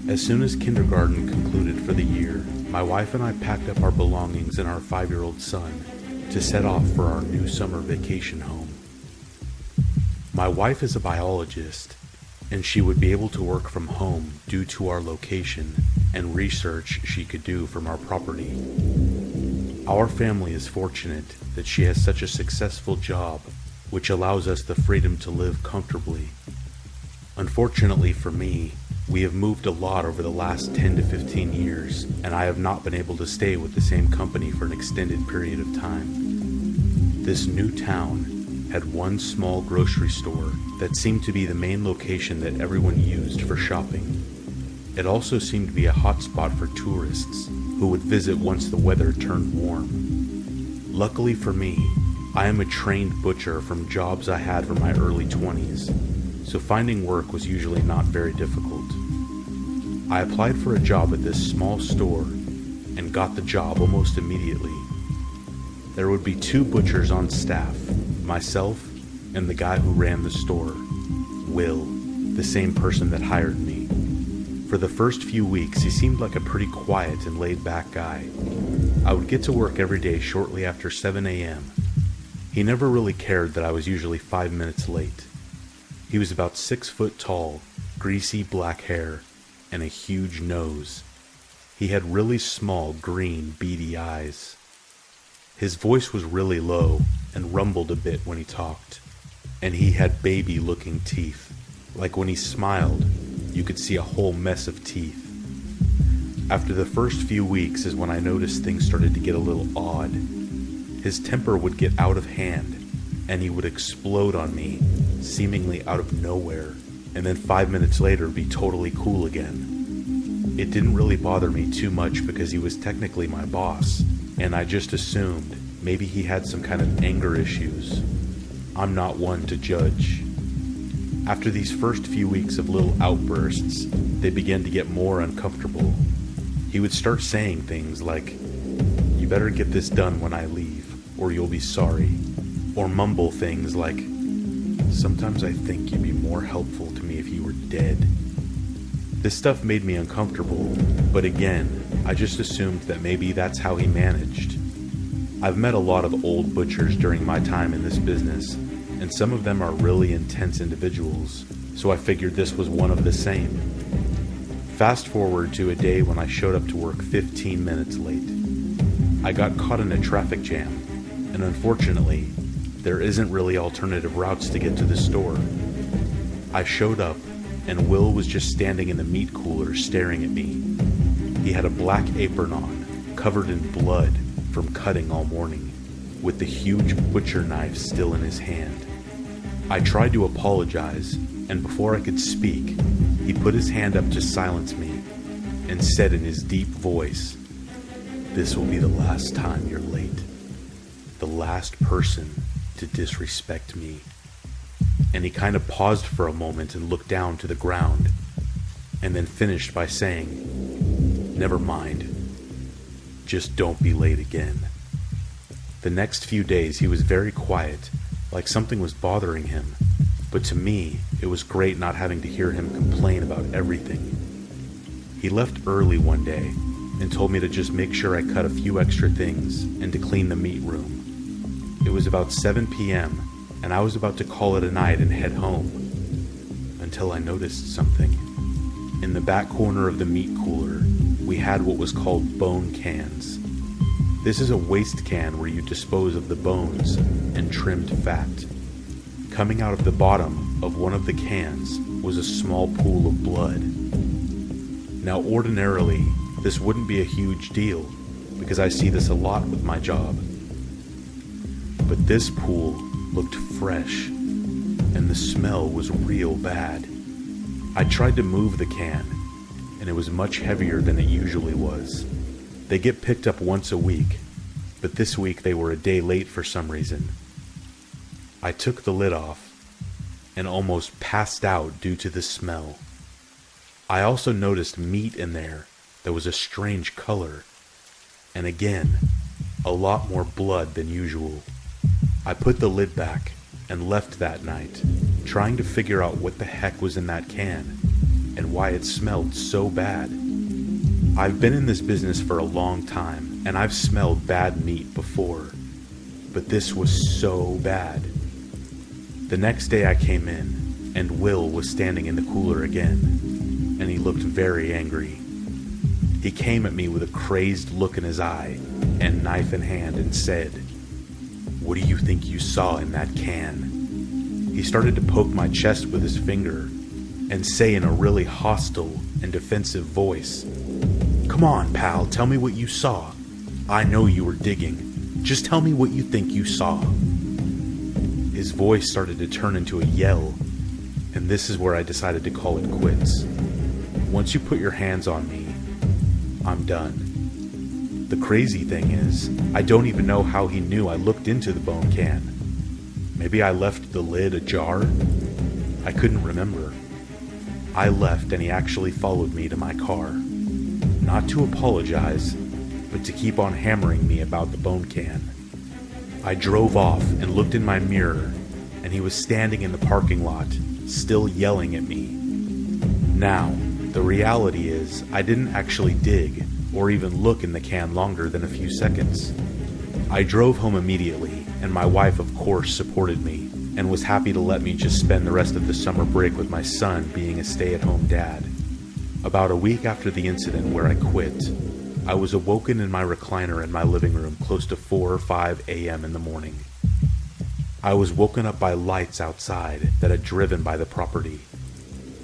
As soon as kindergarten concluded for the year, my wife and I packed up our belongings and our 5-year-old son to set off for our new summer vacation home. My wife is a biologist, and she would be able to work from home due to our location and research she could do from our property. Our family is fortunate that she has such a successful job, which allows us the freedom to live comfortably. Unfortunately for me, we have moved a lot over the last 10 to 15 years, and I have not been able to stay with the same company for an extended period of time. This new town had one small grocery store that seemed to be the main location that everyone used for shopping. It also seemed to be a hotspot for tourists who would visit once the weather turned warm. Luckily for me, I am a trained butcher from jobs I had from my early 20s, so finding work was usually not very difficult. I applied for a job at this small store and got the job almost immediately. There would be 2 butchers on staff, myself and the guy who ran the store, Will, the same person that hired me. For the first few weeks, he seemed like a pretty quiet and laid-back guy. I would get to work every day shortly after 7 a.m. He never really cared that I was usually 5 minutes late. He was about 6 foot tall, greasy black hair, and a huge nose. He had really small, green, beady eyes. His voice was really low and rumbled a bit when he talked, and he had baby-looking teeth. Like when he smiled, you could see a whole mess of teeth. After the first few weeks is when I noticed things started to get a little odd. His temper would get out of hand, and he would explode on me, seemingly out of nowhere, and then 5 minutes later be totally cool again. It didn't really bother me too much because he was technically my boss, and I just assumed maybe he had some kind of anger issues. I'm not one to judge. After these first few weeks of little outbursts, they began to get more uncomfortable. He would start saying things like, "You better get this done when I leave, or you'll be sorry," or mumble things like, "Sometimes I think you'd be more helpful to me if you were dead." This stuff made me uncomfortable, but again, I just assumed that maybe that's how he managed. I've met a lot of old butchers during my time in this business, and some of them are really intense individuals, so I figured this was one of the same. Fast forward to a day when I showed up to work 15 minutes late. I got caught in a traffic jam, and unfortunately, there isn't really alternative routes to get to the store. I showed up, and Will was just standing in the meat cooler staring at me. He had a black apron on, covered in blood from cutting all morning, with the huge butcher knife still in his hand. I tried to apologize, and before I could speak, he put his hand up to silence me, and said in his deep voice, "This will be the last time you're late. The last person to disrespect me." And he kind of paused for a moment and looked down to the ground, and then finished by saying, "Never mind. Just don't be late again." The next few days he was very quiet, like something was bothering him, but to me, it was great not having to hear him complain about everything. He left early one day, and told me to just make sure I cut a few extra things and to clean the meat room. It was about 7 p.m. and I was about to call it a night and head home until I noticed something. In the back corner of the meat cooler, we had what was called bone cans. This is a waste can where you dispose of the bones and trimmed fat. Coming out of the bottom of one of the cans was a small pool of blood. Now, ordinarily, this wouldn't be a huge deal because I see this a lot with my job. But this pool looked fresh and the smell was real bad. I tried to move the can and it was much heavier than it usually was. They get picked up once a week, but this week they were a day late for some reason. I took the lid off and almost passed out due to the smell. I also noticed meat in there that was a strange color, and again, a lot more blood than usual. I put the lid back and left that night, trying to figure out what the heck was in that can and why it smelled so bad. I've been in this business for a long time, and I've smelled bad meat before, but this was so bad. The next day I came in, and Will was standing in the cooler again, and he looked very angry. He came at me with a crazed look in his eye and knife in hand and said, "What do you think you saw in that can?" He started to poke my chest with his finger and say in a really hostile and defensive voice, "Come on, pal, tell me what you saw. I know you were digging. Just tell me what you think you saw." His voice started to turn into a yell, and this is where I decided to call it quits. Once you put your hands on me, I'm done. The crazy thing is, I don't even know how he knew I looked into the bone can. Maybe I left the lid ajar? I couldn't remember. I left and he actually followed me to my car. Not to apologize, but to keep on hammering me about the bone can. I drove off and looked in my mirror, and he was standing in the parking lot, still yelling at me. Now, the reality is, I didn't actually dig or even look in the can longer than a few seconds. I drove home immediately, and my wife, of course, supported me and was happy to let me just spend the rest of the summer break with my son being a stay-at-home dad. About a week after the incident where I quit, I was awoken in my recliner in my living room close to 4 or 5 a.m. in the morning. I was woken up by lights outside that had driven by the property.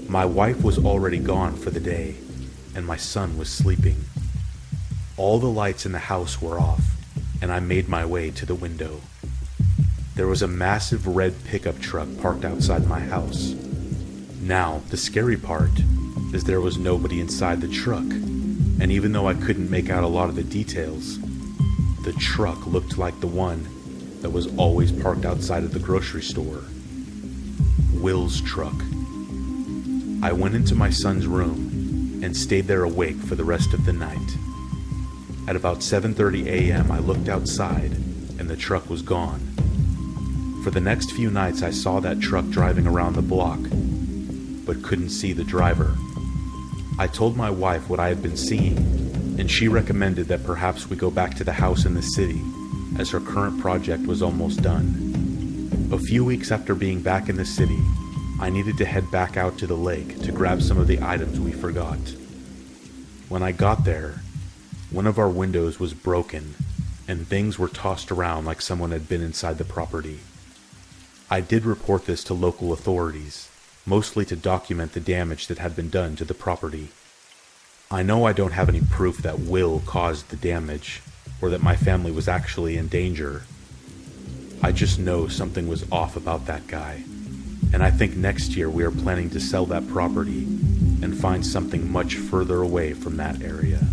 My wife was already gone for the day, and my son was sleeping. All the lights in the house were off, and I made my way to the window. There was a massive red pickup truck parked outside my house. Now, the scary part is there was nobody inside the truck, and even though I couldn't make out a lot of the details, the truck looked like the one that was always parked outside of the grocery store. Will's truck. I went into my son's room and stayed there awake for the rest of the night. At about 7:30 a.m. I looked outside and the truck was gone. For the next few nights I saw that truck driving around the block, but couldn't see the driver. I told my wife what I had been seeing, and she recommended that perhaps we go back to the house in the city, as her current project was almost done. A few weeks after being back in the city, I needed to head back out to the lake to grab some of the items we forgot. When I got there, one of our windows was broken, and things were tossed around like someone had been inside the property. I did report this to local authorities, mostly to document the damage that had been done to the property. I know I don't have any proof that Will caused the damage, or that my family was actually in danger. I just know something was off about that guy, and I think next year we are planning to sell that property and find something much further away from that area.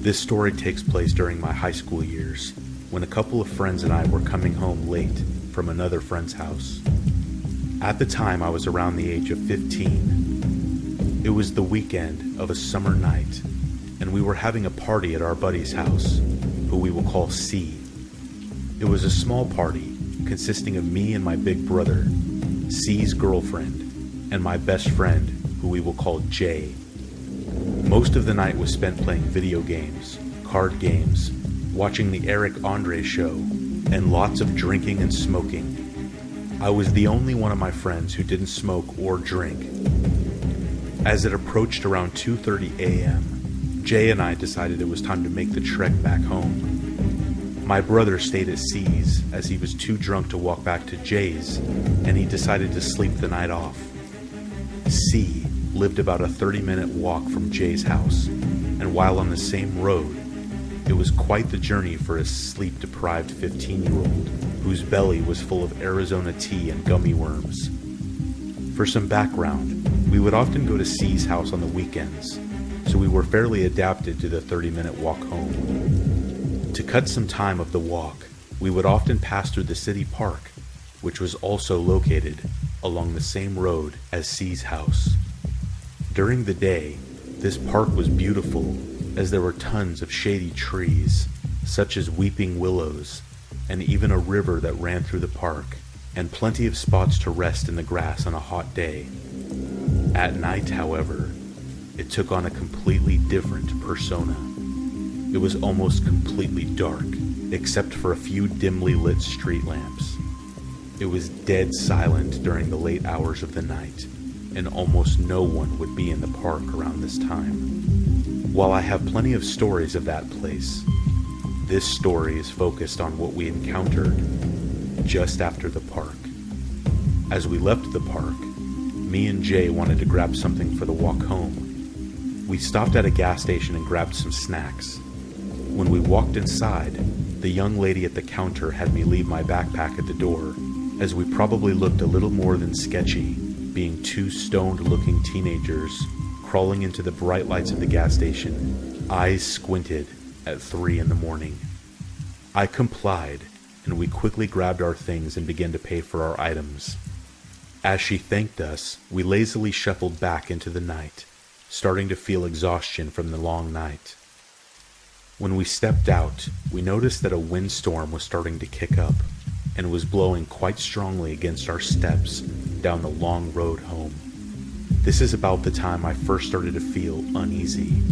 This story takes place during my high school years, when a couple of friends and I were coming home late from another friend's house. At the time, I was around the age of 15. It was the weekend of a summer night, and we were having a party at our buddy's house, who we will call C. It was a small party consisting of me and my big brother, C's girlfriend, and my best friend, who we will call Jay. Most of the night was spent playing video games, card games, watching the Eric Andre show, and lots of drinking and smoking. I was the only one of my friends who didn't smoke or drink. As it approached around 2:30 a.m., Jay and I decided it was time to make the trek back home. My brother stayed at C's as he was too drunk to walk back to Jay's, and he decided to sleep the night off. C lived about a 30-minute walk from Jay's house, and while on the same road, it was quite the journey for a sleep-deprived 15-year-old whose belly was full of Arizona tea and gummy worms. For some background, we would often go to C's house on the weekends, so we were fairly adapted to the 30-minute walk home. To cut some time of the walk, we would often pass through the city park, which was also located along the same road as C's house. During the day, this park was beautiful as there were tons of shady trees, such as weeping willows, and even a river that ran through the park, and plenty of spots to rest in the grass on a hot day. At night, however, it took on a completely different persona. It was almost completely dark, except for a few dimly lit street lamps. It was dead silent during the late hours of the night, and almost no one would be in the park around this time. While I have plenty of stories of that place, this story is focused on what we encountered just after the park. As we left the park, me and Jay wanted to grab something for the walk home. We stopped at a gas station and grabbed some snacks. When we walked inside, the young lady at the counter had me leave my backpack at the door, as we probably looked a little more than sketchy, being two stoned-looking teenagers crawling into the bright lights of the gas station, eyes squinted at 3 a.m. I complied, and we quickly grabbed our things and began to pay for our items. As she thanked us, we lazily shuffled back into the night, starting to feel exhaustion from the long night. When we stepped out, we noticed that a windstorm was starting to kick up, and was blowing quite strongly against our steps down the long road home. This is about the time I first started to feel uneasy.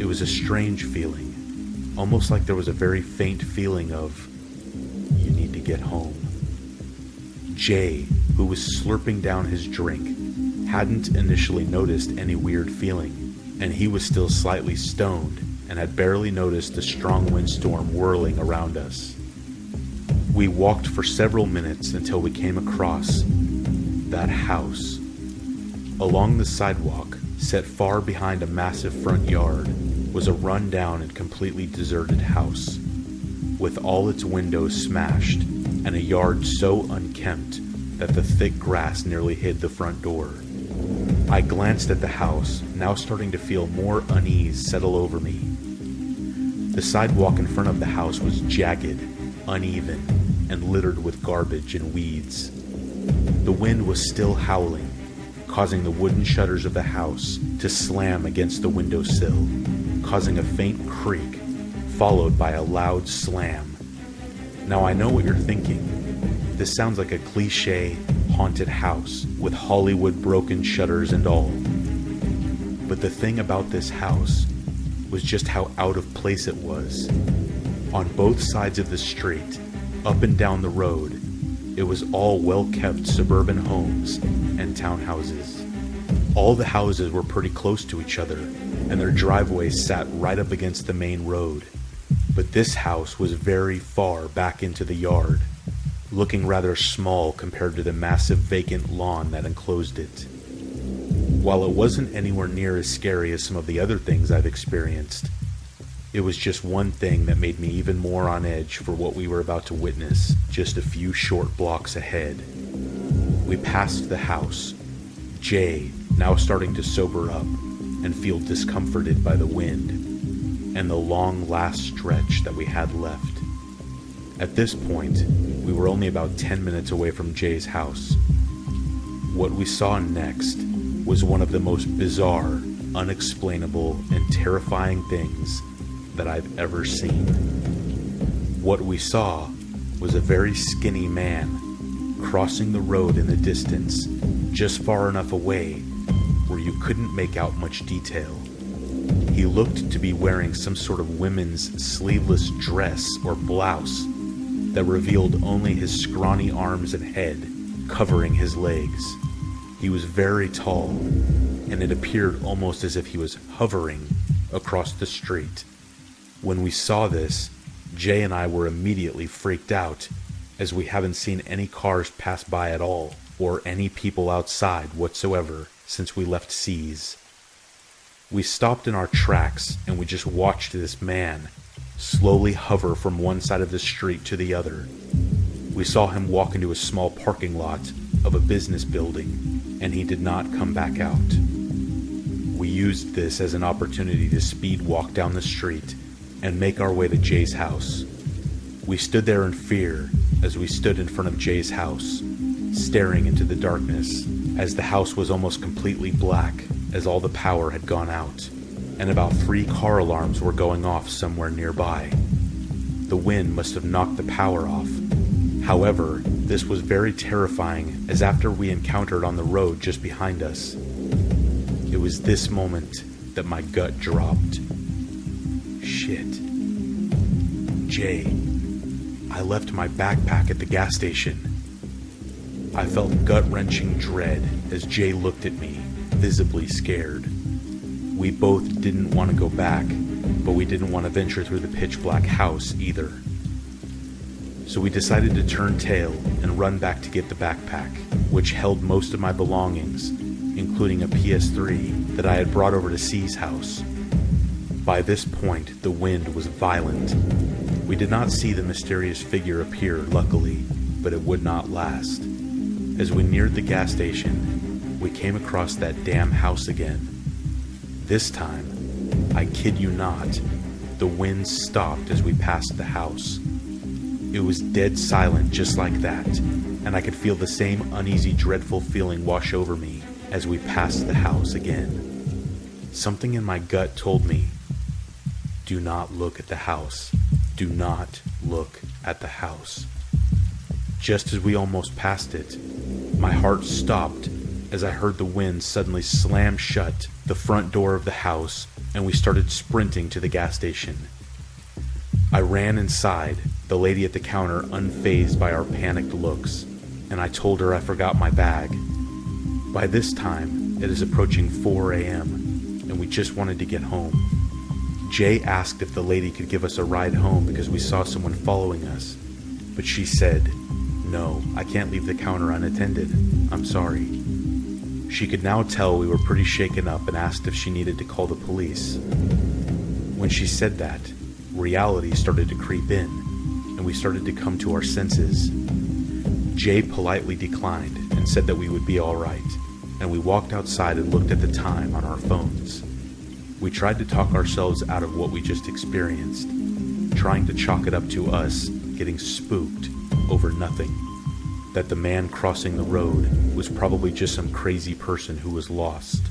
It was a strange feeling, almost like there was a very faint feeling of, you need to get home. Jay, who was slurping down his drink, hadn't initially noticed any weird feeling, and he was still slightly stoned and had barely noticed the strong windstorm whirling around us. We walked for several minutes until we came across that house. Along the sidewalk, set far behind a massive front yard, was a run-down and completely deserted house, with all its windows smashed and a yard so unkempt that the thick grass nearly hid the front door. I glanced at the house, now starting to feel more unease settle over me. The sidewalk in front of the house was jagged, uneven, and littered with garbage and weeds. The wind was still howling, causing the wooden shutters of the house to slam against the windowsill, causing a faint creak, followed by a loud slam. Now I know what you're thinking. This sounds like a cliché haunted house with Hollywood broken shutters and all. But the thing about this house was just how out of place it was. On both sides of the street, up and down the road, it was all well-kept suburban homes and townhouses. All the houses were pretty close to each other, and their driveways sat right up against the main road. But this house was very far back into the yard, looking rather small compared to the massive vacant lawn that enclosed it. While it wasn't anywhere near as scary as some of the other things I've experienced, it was just one thing that made me even more on edge for what we were about to witness just a few short blocks ahead. We passed the house, Jay now starting to sober up and feel discomforted by the wind, and the long last stretch that we had left. At this point, we were only about 10 minutes away from Jay's house. What we saw next was one of the most bizarre, unexplainable, and terrifying things that I've ever seen. What we saw was a very skinny man crossing the road in the distance, just far enough away where you couldn't make out much detail. He looked to be wearing some sort of women's sleeveless dress or blouse that revealed only his scrawny arms and head covering his legs. He was very tall, and it appeared almost as if he was hovering across the street. When we saw this, Jay and I were immediately freaked out, as we haven't seen any cars pass by at all, or any people outside whatsoever since we left C's. We stopped in our tracks and we just watched this man slowly hover from one side of the street to the other. We saw him walk into a small parking lot of a business building, and he did not come back out. We used this as an opportunity to speed walk down the street and make our way to Jay's house. We stood there in fear as we stood in front of Jay's house, staring into the darkness, as the house was almost completely black as all the power had gone out, and about 3 car alarms were going off somewhere nearby. The wind must have knocked the power off. However, this was very terrifying, as after we encountered on the road just behind us, it was this moment that my gut dropped. Shit. Jay, I left my backpack at the gas station. I felt gut-wrenching dread as Jay looked at me, visibly scared. We both didn't want to go back, but we didn't want to venture through the pitch-black house either. So we decided to turn tail and run back to get the backpack, which held most of my belongings, including a PS3 that I had brought over to C's house. By this point, the wind was violent. We did not see the mysterious figure appear, luckily, but it would not last. As we neared the gas station, we came across that damn house again. This time, I kid you not, the wind stopped as we passed the house. It was dead silent just like that, and I could feel the same uneasy, dreadful feeling wash over me as we passed the house again. Something in my gut told me, do not look at the house. Do not look at the house. Just as we almost passed it, my heart stopped as I heard the wind suddenly slam shut the front door of the house, and we started sprinting to the gas station. I ran inside, the lady at the counter unfazed by our panicked looks, and I told her I forgot my bag. By this time, it is approaching 4 a.m., and we just wanted to get home. Jay asked if the lady could give us a ride home because we saw someone following us, but she said, "No, I can't leave the counter unattended. I'm sorry." She could now tell we were pretty shaken up and asked if she needed to call the police. When she said that, reality started to creep in, and we started to come to our senses. Jay politely declined and said that we would be all right, and we walked outside and looked at the time on our phones. We tried to talk ourselves out of what we just experienced, trying to chalk it up to us getting spooked over nothing. That the man crossing the road was probably just some crazy person who was lost.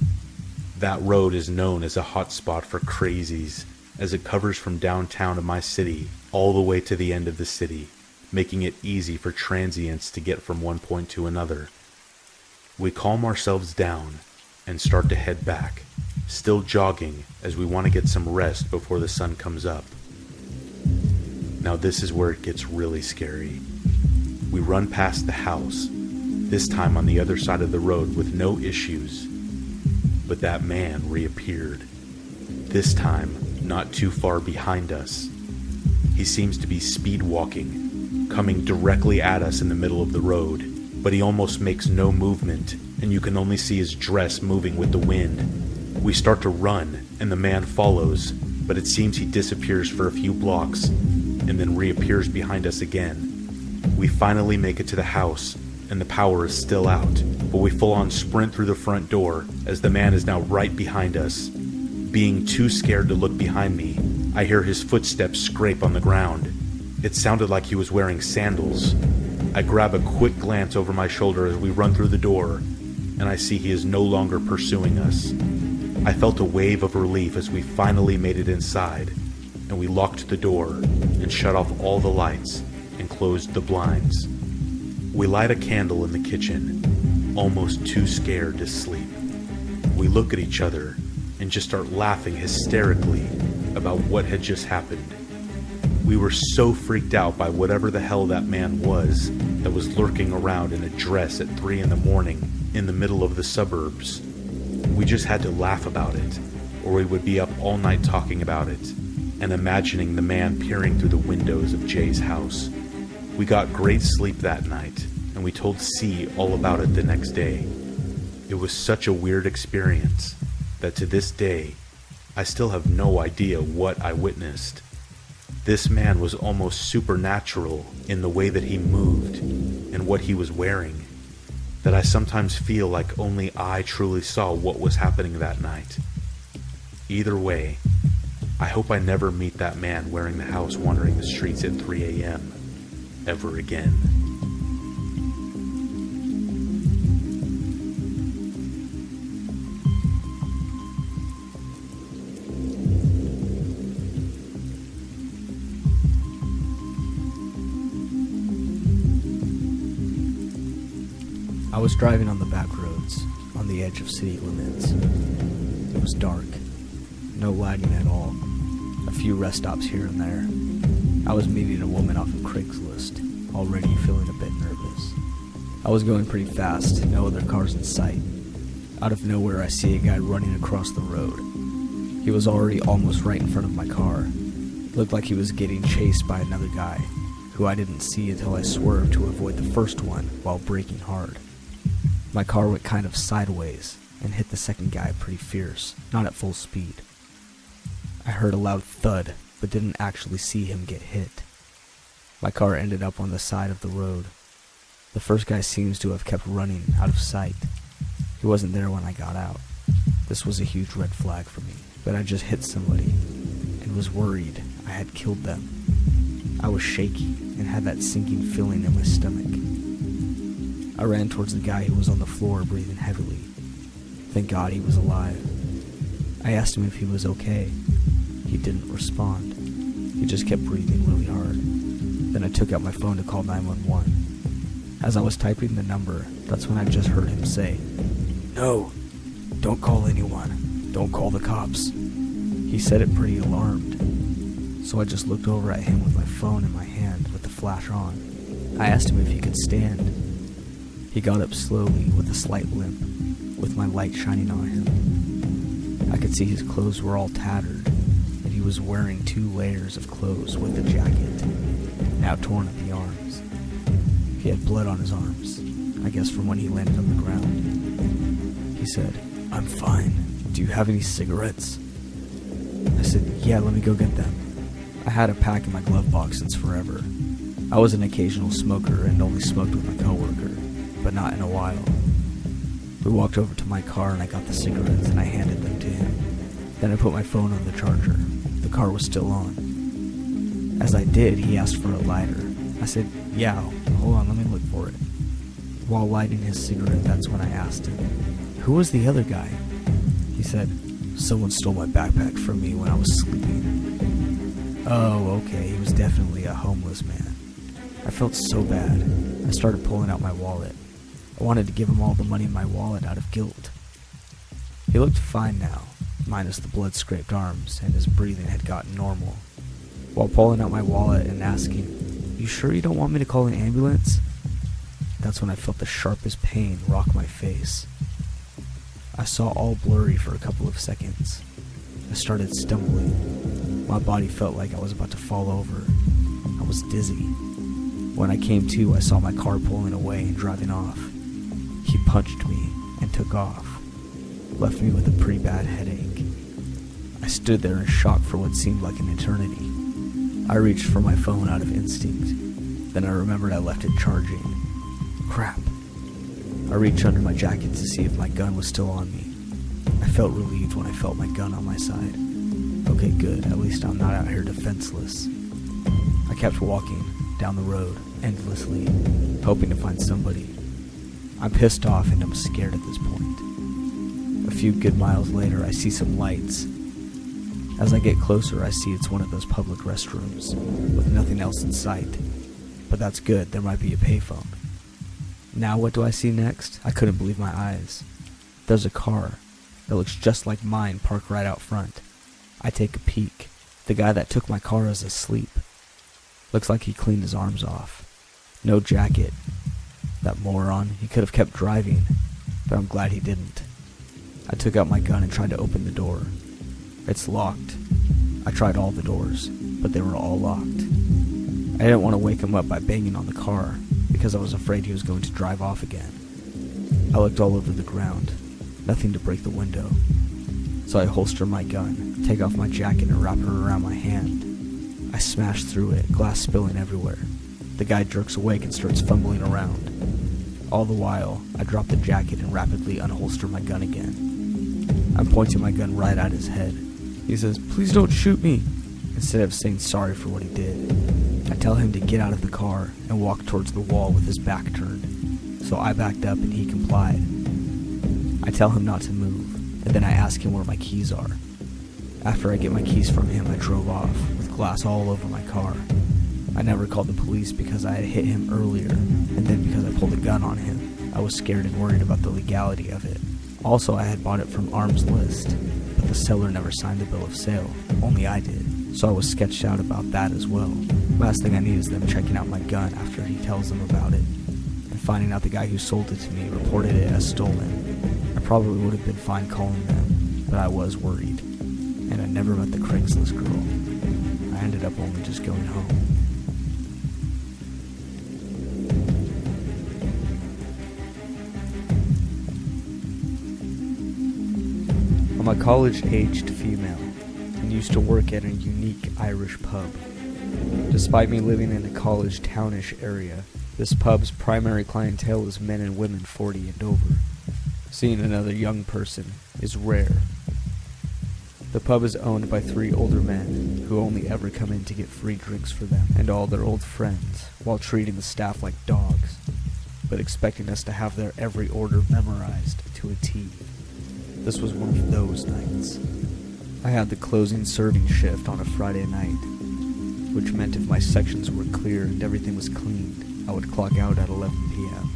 That road is known as a hotspot for crazies, as it covers from downtown of my city all the way to the end of the city, making it easy for transients to get from one point to another. We calm ourselves down and start to head back, still jogging as we want to get some rest before the sun comes up. Now this is where it gets really scary. We run past the house, this time on the other side of the road with no issues, but that man reappeared, this time not too far behind us. He seems to be speed walking, coming directly at us in the middle of the road, but he almost makes no movement, and you can only see his dress moving with the wind. We start to run, and the man follows, but it seems he disappears for a few blocks, and then reappears behind us again. We finally make it to the house, and the power is still out, but we full-on sprint through the front door as the man is now right behind us. Being too scared to look behind me, I hear his footsteps scrape on the ground. It sounded like he was wearing sandals. I grab a quick glance over my shoulder as we run through the door, and I see he is no longer pursuing us. I felt a wave of relief as we finally made it inside, and we locked the door and shut off all the lights and closed the blinds. We light a candle in the kitchen, almost too scared to sleep. We look at each other and just start laughing hysterically about what had just happened. We were so freaked out by whatever the hell that man was that was lurking around in a dress at 3 a.m. in the middle of the suburbs. We just had to laugh about it, or we would be up all night talking about it and imagining the man peering through the windows of Jay's house. We got great sleep that night, and we told C all about it the next day. It was such a weird experience that to this day, I still have no idea what I witnessed. This man was almost supernatural in the way that he moved and what he was wearing, that I sometimes feel like only I truly saw what was happening that night. Either way, I hope I never meet that man wearing the house wandering the streets at 3 a.m. ever again. I was driving on the back roads, on the edge of city limits. It was dark, no lighting at all, a few rest stops here and there. I was meeting a woman off of Craigslist, already feeling a bit nervous. I was going pretty fast, no other cars in sight. Out of nowhere, I see a guy running across the road. He was already almost right in front of my car. It looked like he was getting chased by another guy, who I didn't see until I swerved to avoid the first one while braking hard. My car went kind of sideways and hit the second guy pretty fierce, not at full speed. I heard a loud thud, but didn't actually see him get hit. My car ended up on the side of the road. The first guy seems to have kept running out of sight. He wasn't there when I got out. This was a huge red flag for me, but I just hit somebody and was worried I had killed them. I was shaky and had that sinking feeling in my stomach. I ran towards the guy who was on the floor breathing heavily. Thank God he was alive. I asked him if he was okay. He didn't respond. He just kept breathing really hard. Then I took out my phone to call 911. As I was typing the number, that's when I just heard him say, "No, don't call anyone. Don't call the cops." He said it pretty alarmed. So I just looked over at him with my phone in my hand with the flash on. I asked him if he could stand. He got up slowly with a slight limp, with my light shining on him. I could see his clothes were all tattered, and he was wearing 2 layers of clothes with a jacket, now torn at the arms. He had blood on his arms, I guess from when he landed on the ground. He said, "I'm fine. Do you have any cigarettes?" I said, "Yeah, let me go get them." I had a pack in my glove box since forever. I was an occasional smoker and only smoked with my coworker, but not in a while. We walked over to my car and I got the cigarettes and I handed them to him. Then I put my phone on the charger. The car was still on. As I did, he asked for a lighter. I said, "Yeah, hold on, let me look for it." While lighting his cigarette, that's when I asked him, "Who was the other guy?" He said, "Someone stole my backpack from me when I was sleeping." Oh, okay, he was definitely a homeless man. I felt so bad. I started pulling out my wallet. I wanted to give him all the money in my wallet out of guilt. He looked fine now, minus the blood-scraped arms, and his breathing had gotten normal. While pulling out my wallet and asking, "You sure you don't want me to call an ambulance?" That's when I felt the sharpest pain rock my face. I saw all blurry for a couple of seconds. I started stumbling. My body felt like I was about to fall over. I was dizzy. When I came to, I saw my car pulling away and driving off. He punched me and took off, left me with a pretty bad headache. I stood there in shock for what seemed like an eternity. I reached for my phone out of instinct. Then I remembered I left it charging. Crap. I reached under my jacket to see if my gun was still on me. I felt relieved when I felt my gun on my side. Okay, good. At least I'm not out here defenseless. I kept walking down the road endlessly, hoping to find somebody. I'm pissed off and I'm scared at this point. A few good miles later, I see some lights. As I get closer, I see it's one of those public restrooms, with nothing else in sight. but that's good, there might be a payphone. Now what do I see next? I couldn't believe my eyes. There's a car that looks just like mine parked right out front. I take a peek. The guy that took my car is asleep. Looks like he cleaned his arms off. No jacket. That moron, he could have kept driving, but I'm glad he didn't. I took out my gun and tried to open the door. It's locked. I tried all the doors, but they were all locked. I didn't want to wake him up by banging on the car, because I was afraid he was going to drive off again. I looked all over the ground. Nothing to break the window. So I holster my gun, take off my jacket and wrap it around my hand. I smash through it, glass spilling everywhere. The guy jerks awake and starts fumbling around. All the while, I drop the jacket and rapidly unholster my gun again. I'm pointing my gun right at his head. He says, "Please don't shoot me," instead of saying sorry for what he did. I tell him to get out of the car and walk towards the wall with his back turned. So I backed up and he complied. I tell him not to move, and then I ask him where my keys are. After I get my keys from him, I drove off, with glass all over my car. I never called the police because I had hit him earlier, and then because I pulled a gun on him. I was scared and worried about the legality of it. Also, I had bought it from Arms List, but the seller never signed the bill of sale. Only I did, so I was sketched out about that as well. Last thing I need is them checking out my gun after he tells them about it, and finding out the guy who sold it to me reported it as stolen. I probably would have been fine calling them, but I was worried, and I never met the Craigslist girl. I ended up only just going home. I'm a college-aged female and used to work at a unique Irish pub. Despite me living in a college townish area, this pub's primary clientele is men and women 40 and over. Seeing another young person is rare. The pub is owned by 3 older men who only ever come in to get free drinks for them and all their old friends, while treating the staff like dogs, but expecting us to have their every order memorized to a T. This was one of those nights. I had the closing serving shift on a Friday night, which meant if my sections were clear and everything was cleaned, I would clock out at 11 p.m.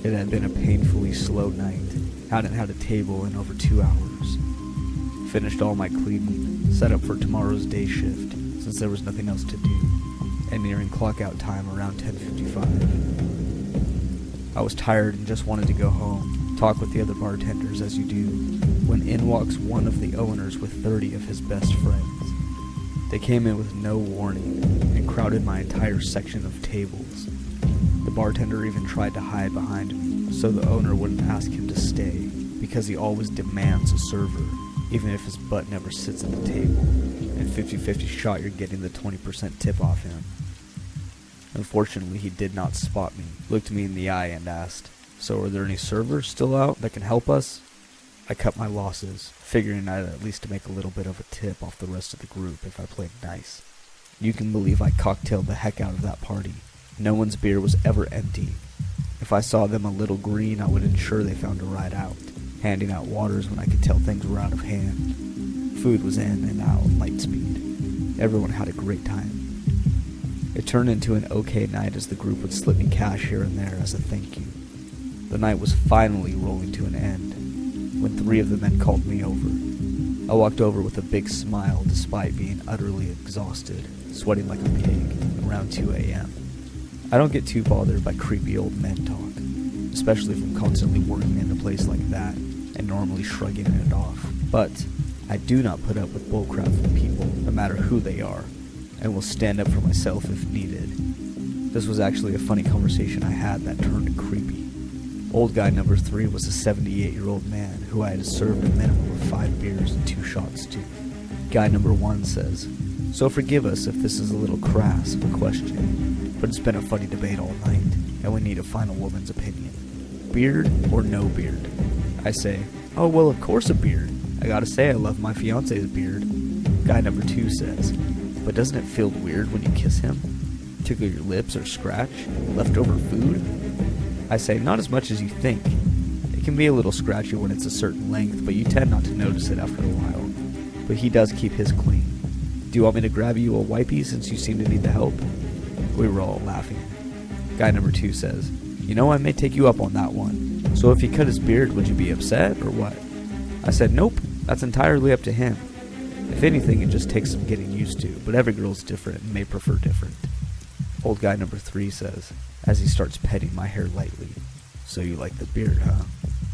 It had been a painfully slow night. Hadn't had a table in over 2 hours. Finished all my cleaning, set up for tomorrow's day shift, since there was nothing else to do, and nearing clock out time around 10:55. I was tired and just wanted to go home, talk with the other bartenders as you do, when in walks one of the owners with 30 of his best friends. They came in with no warning and crowded my entire section of tables. The bartender even tried to hide behind me so the owner wouldn't ask him to stay, because he always demands a server, even if his butt never sits at the table, and 50-50 shot you're getting the 20% tip off him. Unfortunately, he did not spot me, looked me in the eye and asked, "So are there any servers still out that can help us?" I cut my losses, figuring I'd at least make a little bit of a tip off the rest of the group if I played nice. You can believe I cocktailed the heck out of that party. No one's beer was ever empty. If I saw them a little green, I would ensure they found a ride out, handing out waters when I could tell things were out of hand. Food was in and out light speed. Everyone had a great time. It turned into an okay night as the group would slip me cash here and there as a thank you. The night was finally rolling to an end, when 3 of the men called me over. I walked over with a big smile despite being utterly exhausted, sweating like a pig, around 2 a.m. I don't get too bothered by creepy old men talk, especially if I'm constantly working in a place like that and normally shrugging it off. But I do not put up with bullcrap from people, no matter who they are, and will stand up for myself if needed. This was actually a funny conversation I had that turned creepy. Old guy number 3 was a 78-year-old man who I had served a minimum of 5 beers and 2 shots to. Guy number 1 says, "So forgive us if this is a little crass of a question, but it's been a funny debate all night, and we need a final woman's opinion. Beard or no beard?" I say, "Oh, well, of course a beard. I gotta say I love my fiance's beard." Guy number 2 says, "But doesn't it feel weird when you kiss him? Tickle your lips or scratch? Leftover food?" I say, "Not as much as you think. It can be a little scratchy when it's a certain length, but you tend not to notice it after a while. But he does keep his clean. Do you want me to grab you a wipey since you seem to need the help?" We were all laughing. Guy number 2 says, "You know, I may take you up on that one. So if he cut his beard, would you be upset, or what?" I said, "Nope, that's entirely up to him. If anything, it just takes some getting used to, but every girl's different and may prefer different." Old guy number 3 says, as he starts petting my hair lightly, "So you like the beard, huh?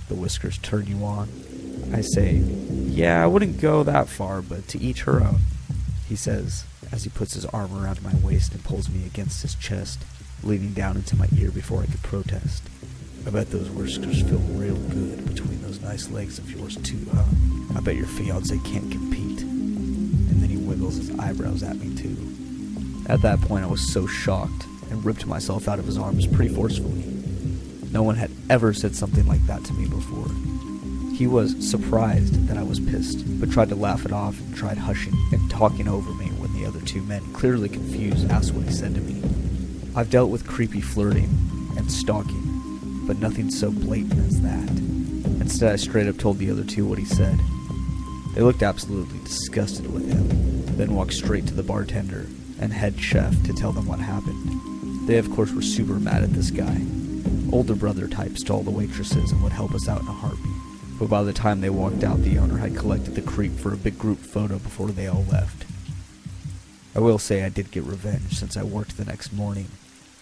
The whiskers turn you on?" I say, "Yeah, I wouldn't go that far, but to each her own." He says, as he puts his arm around my waist and pulls me against his chest, leaning down into my ear before I could protest, "I bet those whiskers feel real good between those nice legs of yours too, huh? I bet your fiancé can't compete." And then he wiggles his eyebrows at me too. At that point I was so shocked and ripped myself out of his arms pretty forcefully. No one had ever said something like that to me before. He was surprised that I was pissed, but tried to laugh it off and tried hushing and talking over me when the other 2 men, clearly confused, asked what he said to me. I've dealt with creepy flirting and stalking, but nothing so blatant as that. Instead, I straight up told the other 2 what he said. They looked absolutely disgusted with him, then walked straight to the bartender and head chef to tell them what happened. They, of course, were super mad at this guy. Older brother types to all the waitresses and would help us out in a heartbeat. But by the time they walked out, the owner had collected the creep for a big group photo before they all left. I will say I did get revenge since I worked the next morning.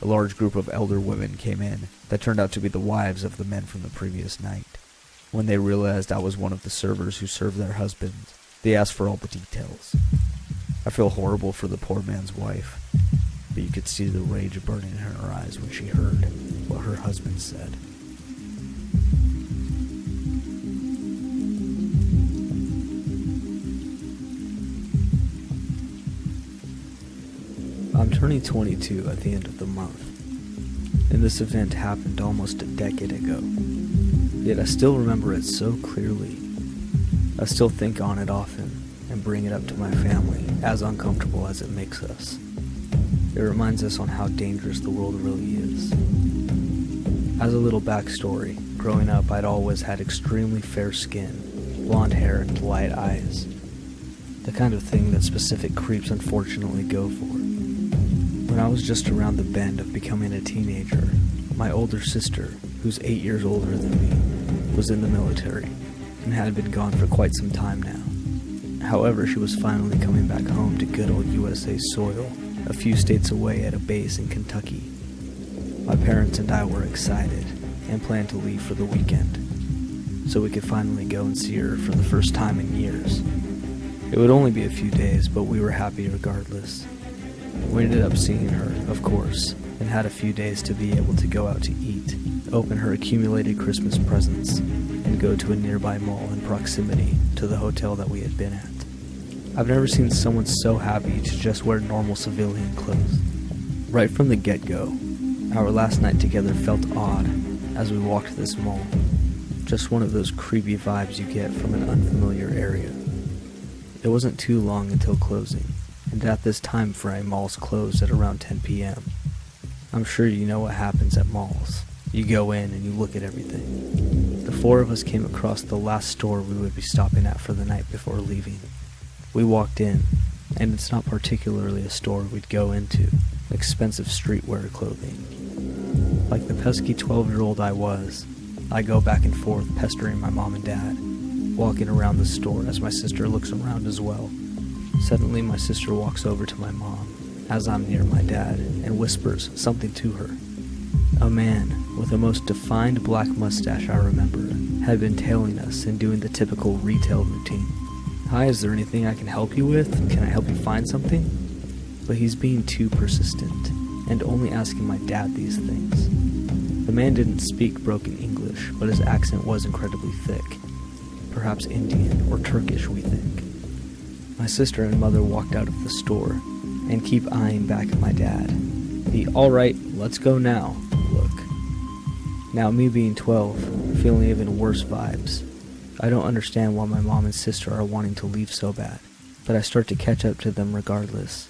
A large group of elder women came in that turned out to be the wives of the men from the previous night. When they realized I was one of the servers who served their husbands, they asked for all the details. I feel horrible for the poor man's wife, but you could see the rage burning in her eyes when she heard what her husband said. I'm turning 22 at the end of the month, and this event happened almost a decade ago. Yet I still remember it so clearly. I still think on it often and bring it up to my family, as uncomfortable as it makes us. It reminds us on how dangerous the world really is. As a little backstory, growing up I'd always had extremely fair skin, blonde hair, and light eyes. The kind of thing that specific creeps unfortunately go for. When I was just around the bend of becoming a teenager, my older sister, who's 8 years older than me, was in the military and had been gone for quite some time now. However, she was finally coming back home to good old USA soil, a few states away at a base in Kentucky. My parents and I were excited and planned to leave for the weekend, so we could finally go and see her for the first time in years. It would only be a few days, but we were happy regardless. We ended up seeing her, of course, and had a few days to be able to go out to eat, open her accumulated Christmas presents, and go to a nearby mall in proximity to the hotel that we had been at. I've never seen someone so happy to just wear normal civilian clothes. Right from the get-go, our last night together felt odd as we walked this mall. Just one of those creepy vibes you get from an unfamiliar area. It wasn't too long until closing, and at this time frame malls closed at around 10 p.m. I'm sure you know what happens at malls. You go in and you look at everything. The 4 of us came across the last store we would be stopping at for the night before leaving. We walked in, and it's not particularly a store we'd go into, expensive streetwear clothing. Like the pesky 12-year-old I was, I go back and forth pestering my mom and dad, walking around the store as my sister looks around as well. Suddenly my sister walks over to my mom, as I'm near my dad, and whispers something to her. A man with a most defined black mustache I remember had been tailing us and doing the typical retail routine. "Hi, is there anything I can help you with? Can I help you find something?" But he's being too persistent, and only asking my dad these things. The man didn't speak broken English, but his accent was incredibly thick. Perhaps Indian or Turkish, we think. My sister and mother walked out of the store, and keep eyeing back at my dad. The "alright, let's go now" look. Now me being 12, feeling even worse vibes. I don't understand why my mom and sister are wanting to leave so bad, but I start to catch up to them regardless.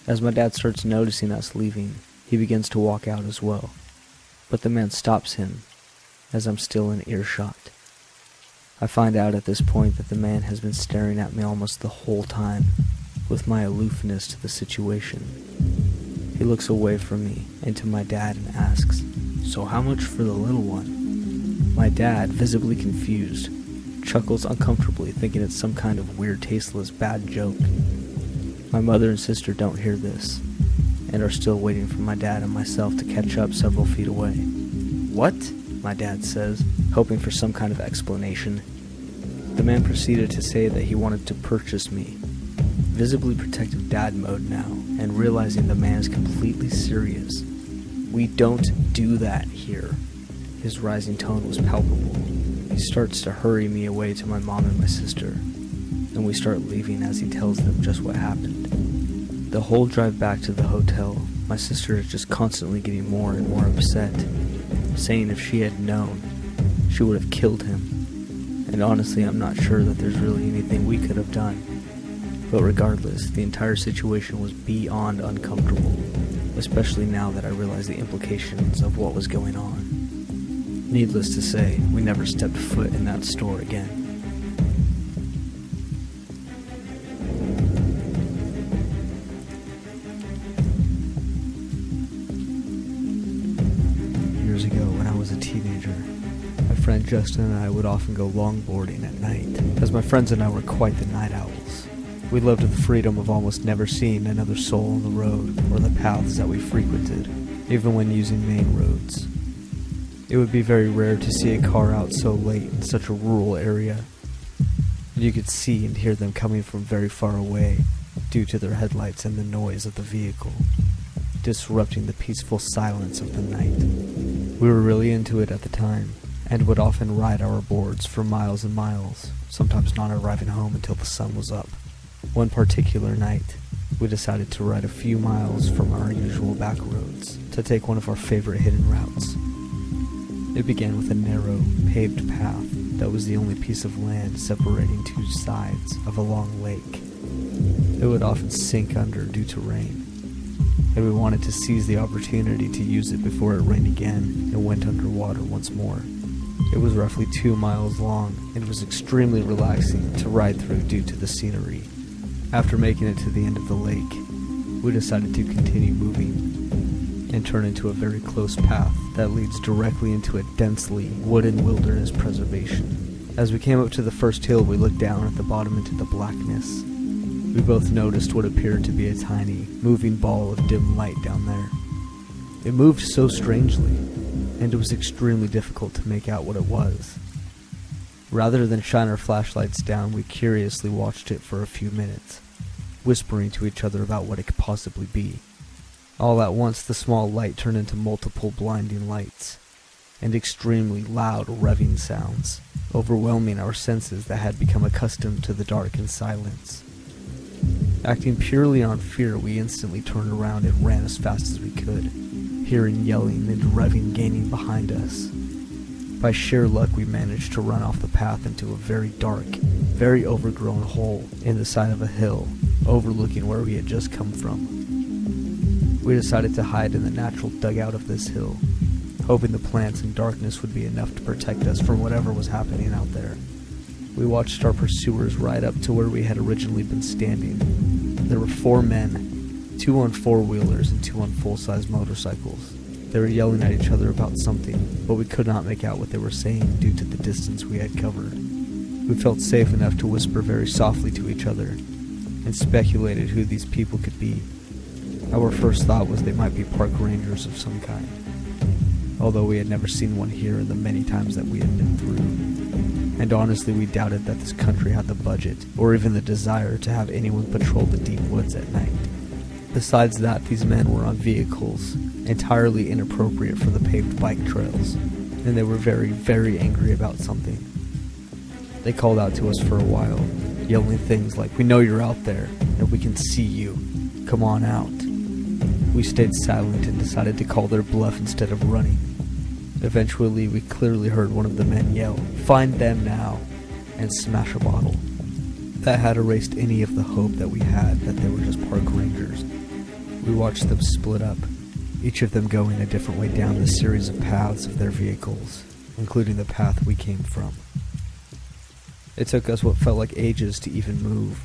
As my dad starts noticing us leaving, he begins to walk out as well. But the man stops him, as I'm still in earshot. I find out at this point that the man has been staring at me almost the whole time, with my aloofness to the situation. looks away from me and to my dad and asks, "So how much for the little one?" My dad, visibly confused, chuckles uncomfortably, thinking it's some kind of weird, tasteless, bad joke. My mother and sister don't hear this, and are still waiting for my dad and myself to catch up several feet away. "What?" my dad says, hoping for some kind of explanation. The man proceeded to say that he wanted to purchase me. Visibly protective dad mode now, and realizing the man is completely serious. "We don't do that here." His rising tone was palpable. He starts to hurry me away to my mom and my sister, and we start leaving as he tells them just what happened. The whole drive back to the hotel, my sister is just constantly getting more and more upset, saying if she had known, she would have killed him. And honestly, I'm not sure that there's really anything we could have done. But regardless, the entire situation was beyond uncomfortable, especially now that I realize the implications of what was going on. Needless to say, we never stepped foot in that store again. Years ago, when I was a teenager, my friend Justin and I would often go longboarding at night, as my friends and I were quite the night owls. We loved the freedom of almost never seeing another soul on the road or the paths that we frequented, even when using main roads. It would be very rare to see a car out so late in such a rural area. You could see and hear them coming from very far away due to their headlights and the noise of the vehicle, disrupting the peaceful silence of the night. We were really into it at the time, and would often ride our boards for miles and miles, sometimes not arriving home until the sun was up. One particular night, we decided to ride a few miles from our usual back roads to take one of our favorite hidden routes. It began with a narrow, paved path that was the only piece of land separating two sides of a long lake. It would often sink under due to rain, and we wanted to seize the opportunity to use it before it rained again and went underwater once more. It was roughly 2 miles long and was extremely relaxing to ride through due to the scenery. After making it to the end of the lake, we decided to continue moving and turn into a very close path that leads directly into a densely wooded wilderness preservation. As we came up to the first hill, we looked down at the bottom into the blackness. We both noticed what appeared to be a tiny, moving ball of dim light down there. It moved so strangely, and it was extremely difficult to make out what it was. Rather than shine our flashlights down, we curiously watched it for a few minutes, whispering to each other about what it could possibly be. All at once, the small light turned into multiple blinding lights, and extremely loud revving sounds, overwhelming our senses that had become accustomed to the dark and silence. Acting purely on fear, we instantly turned around and ran as fast as we could, hearing yelling and revving gaining behind us. By sheer luck, we managed to run off the path into a very dark, very overgrown hole in the side of a hill, overlooking where we had just come from. We decided to hide in the natural dugout of this hill, hoping the plants and darkness would be enough to protect us from whatever was happening out there. We watched our pursuers ride up to where we had originally been standing. There were 4 men, 2 on 4-wheelers and 2 on full-size motorcycles. They were yelling at each other about something, but we could not make out what they were saying due to the distance we had covered. We felt safe enough to whisper very softly to each other, and speculated who these people could be. Our first thought was they might be park rangers of some kind, although we had never seen one here in the many times that we had been through. And honestly, we doubted that this country had the budget, or even the desire to have anyone patrol the deep woods at night. Besides that, these men were on vehicles entirely inappropriate for the paved bike trails, and they were very, very angry about something. They called out to us for a while, yelling things like, "We know you're out there, and we can see you. Come on out." We stayed silent and decided to call their bluff instead of running. Eventually, we clearly heard one of the men yell, "Find them now," and smash a bottle. That had erased any of the hope that we had that they were just park rangers. We watched them split up, each of them going a different way down the series of paths of their vehicles, including the path we came from. It took us what felt like ages to even move.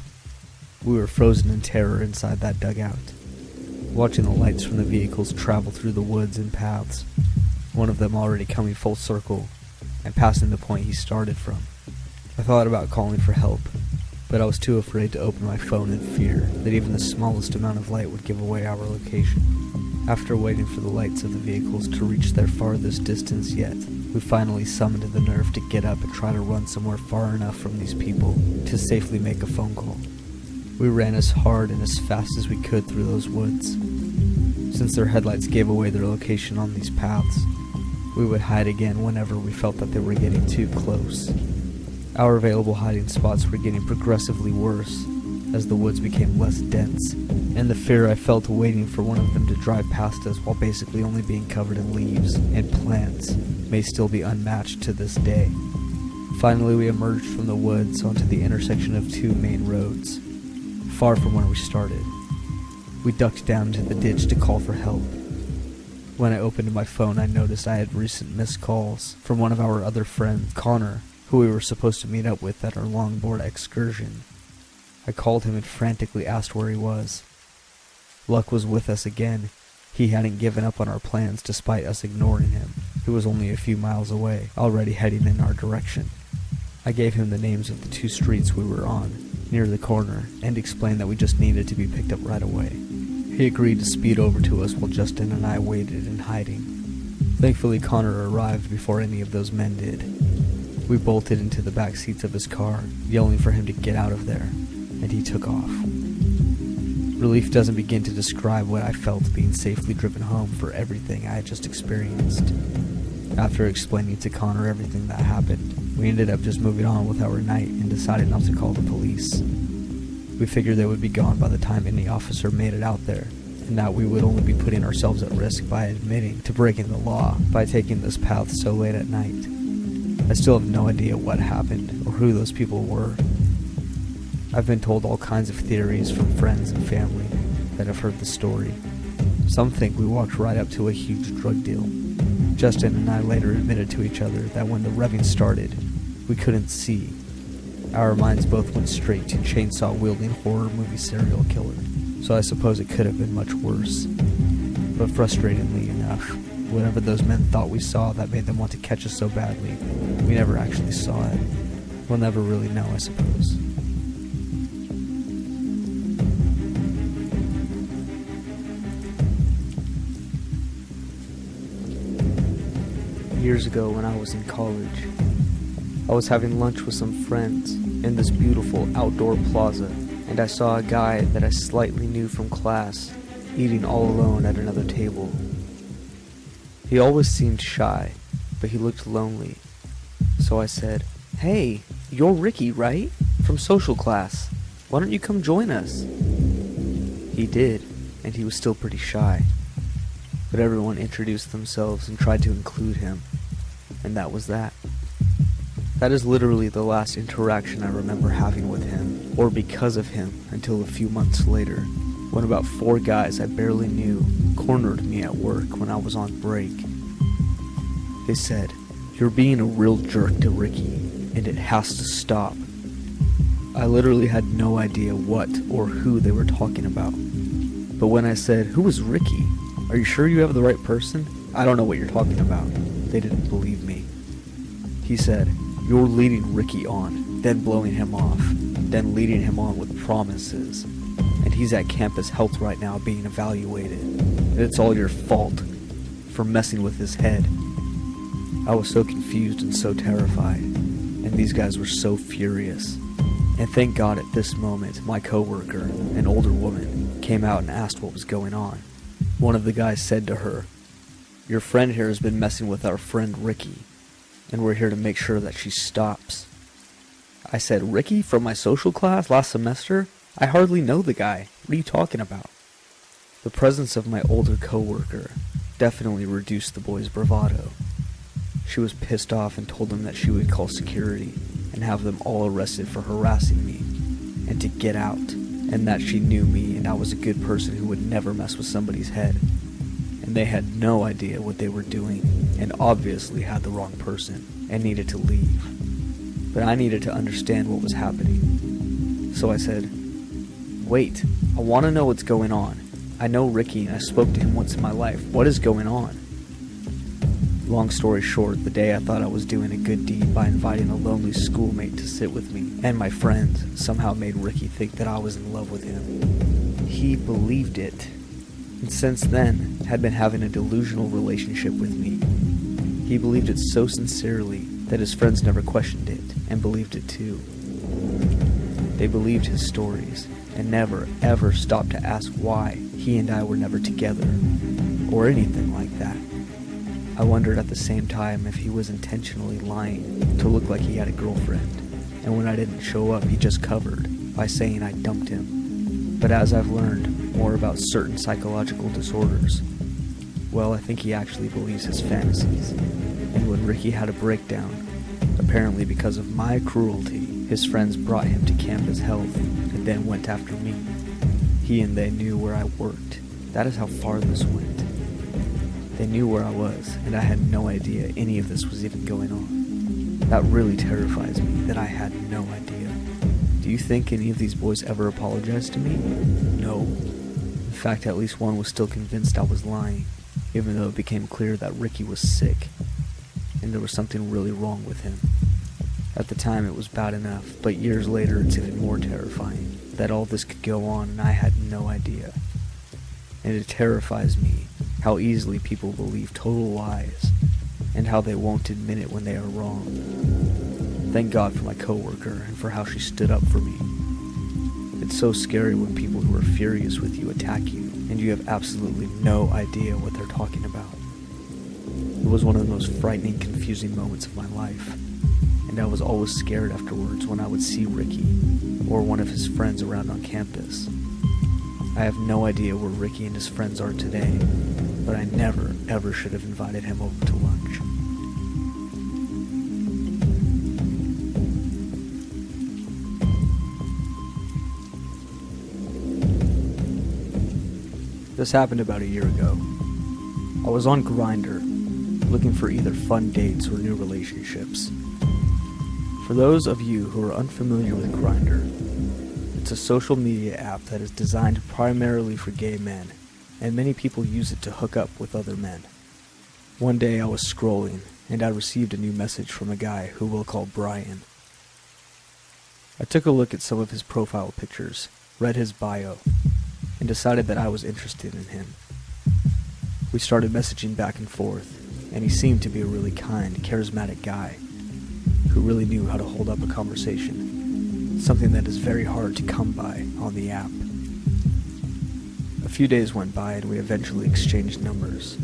We were frozen in terror inside that dugout. watching the lights from the vehicles travel through the woods and paths, one of them already coming full circle and passing the point he started from. I thought about calling for help, but I was too afraid to open my phone in fear that even the smallest amount of light would give away our location. After waiting for the lights of the vehicles to reach their farthest distance yet, we finally summoned the nerve to get up and try to run somewhere far enough from these people to safely make a phone call. We ran as hard and as fast as we could through those woods. Since their headlights gave away their location on these paths, we would hide again whenever we felt that they were getting too close. Our available hiding spots were getting progressively worse as the woods became less dense, and the fear I felt waiting for one of them to drive past us while basically only being covered in leaves and plants may still be unmatched to this day. Finally, we emerged from the woods onto the intersection of two main roads, far from where we started. We ducked down into the ditch to call for help. When I opened my phone, I noticed I had recent missed calls from one of our other friends, Connor, who we were supposed to meet up with at our longboard excursion. I called him and frantically asked where he was. Luck was with us again. He hadn't given up on our plans despite us ignoring him. He was only a few miles away, already heading in our direction. I gave him the names of the two streets we were on, near the corner, and explained that we just needed to be picked up right away. He agreed to speed over to us while Justin and I waited in hiding. Thankfully, Connor arrived before any of those men did. We bolted into the back seats of his car, yelling for him to get out of there, and he took off. Relief doesn't begin to describe what I felt being safely driven home for everything I had just experienced. After explaining to Connor everything that happened, we ended up just moving on with our night and decided not to call the police. We figured they would be gone by the time any officer made it out there, and that we would only be putting ourselves at risk by admitting to breaking the law by taking this path so late at night. I still have no idea what happened or who those people were. I've been told all kinds of theories from friends and family that have heard the story. Some think we walked right up to a huge drug deal. Justin and I later admitted to each other that when the revving started, we couldn't see. Our minds both went straight to chainsaw-wielding horror movie serial killer, so I suppose it could have been much worse. But frustratingly enough, whatever those men thought we saw that made them want to catch us so badly, we never actually saw it. We'll never really know, I suppose. Years ago when I was in college, I was having lunch with some friends in this beautiful outdoor plaza, and I saw a guy that I slightly knew from class eating all alone at another table. He always seemed shy, but he looked lonely. So I said, "Hey, you're Ricky, right? From social class. Why don't you come join us?" He did, and he was still pretty shy. But everyone introduced themselves and tried to include him, and that was that. That is literally the last interaction I remember having with him, or because of him, until a few months later, when about 4 guys I barely knew cornered me at work when I was on break. They said, "You're being a real jerk to Ricky, and it has to stop." I literally had no idea what or who they were talking about. But when I said, "Who is Ricky? Are you sure you have the right person? I don't know what you're talking about," they didn't believe me. He said, "You're leading Ricky on, then blowing him off, then leading him on with promises. And he's at campus health right now being evaluated. And it's all your fault for messing with his head." I was so confused and so terrified, and these guys were so furious. And thank God at this moment, my coworker, an older woman, came out and asked what was going on. One of the guys said to her, "Your friend here has been messing with our friend Ricky, and we're here to make sure that she stops." I said, "Ricky from my social class last semester? I hardly know the guy. What are you talking about?" The presence of my older coworker definitely reduced the boy's bravado. She was pissed off and told him that she would call security and have them all arrested for harassing me, and to get out, and that she knew me and I was a good person who would never mess with somebody's head. And they had no idea what they were doing, and obviously had the wrong person, and needed to leave. But I needed to understand what was happening. So I said, "Wait, I want to know what's going on. I know Ricky and I spoke to him once in my life. What is going on? Long story short, the day I thought I was doing a good deed by inviting a lonely schoolmate to sit with me and my friends somehow made Ricky think that I was in love with him. He believed it, and since then had been having a delusional relationship with me. He believed it so sincerely that his friends never questioned it and believed it too. They believed his stories and never ever stopped to ask why he and I were never together or anything like that. I wondered at the same time if he was intentionally lying to look like he had a girlfriend, and when I didn't show up he just covered by saying I dumped him. But as I've learned more about certain psychological disorders, well, I think he actually believes his fantasies. And when Ricky had a breakdown, apparently because of my cruelty, his friends brought him to Campus Health and then went after me. He and they knew where I worked. That is how far this went. They knew where I was, and I had no idea any of this was even going on. That really terrifies me, that I had no idea. Do you think any of these boys ever apologized to me? No. In fact, at least one was still convinced I was lying, even though it became clear that Ricky was sick, and there was something really wrong with him. At the time it was bad enough, but years later it's even more terrifying that all this could go on and I had no idea. And it terrifies me how easily people believe total lies, and how they won't admit it when they are wrong. Thank God for my coworker and for how she stood up for me. It's so scary when people who are furious with you attack you, and you have absolutely no idea what they're talking about. It was one of the most frightening, confusing moments of my life, and I was always scared afterwards when I would see Ricky or one of his friends around on campus. I have no idea where Ricky and his friends are today, but I never, ever should have invited him over to lunch. This happened about a year ago. I was on Grindr, looking for either fun dates or new relationships. For those of you who are unfamiliar with Grindr, it's a social media app that is designed primarily for gay men, and many people use it to hook up with other men. One day I was scrolling, and I received a new message from a guy who we'll call Brian. I took a look at some of his profile pictures, read his bio, and decided that I was interested in him. We started messaging back and forth, and he seemed to be a really kind, charismatic guy who really knew how to hold up a conversation, something that is very hard to come by on the app. A few days went by and we eventually exchanged numbers.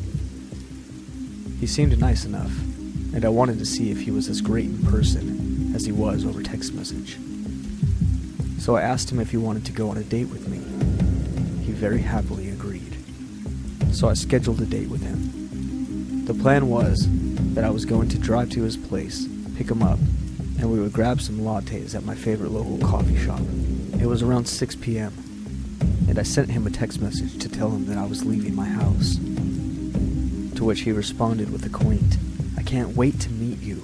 He seemed nice enough, and I wanted to see if he was as great in person as he was over text message. So I asked him if he wanted to go on a date with me. He very happily agreed. So I scheduled a date with him. The plan was that I was going to drive to his place, pick him up, and we would grab some lattes at my favorite local coffee shop. It was around 6 p.m., and I sent him a text message to tell him that I was leaving my house. To which he responded with a quaint, "I can't wait to meet you."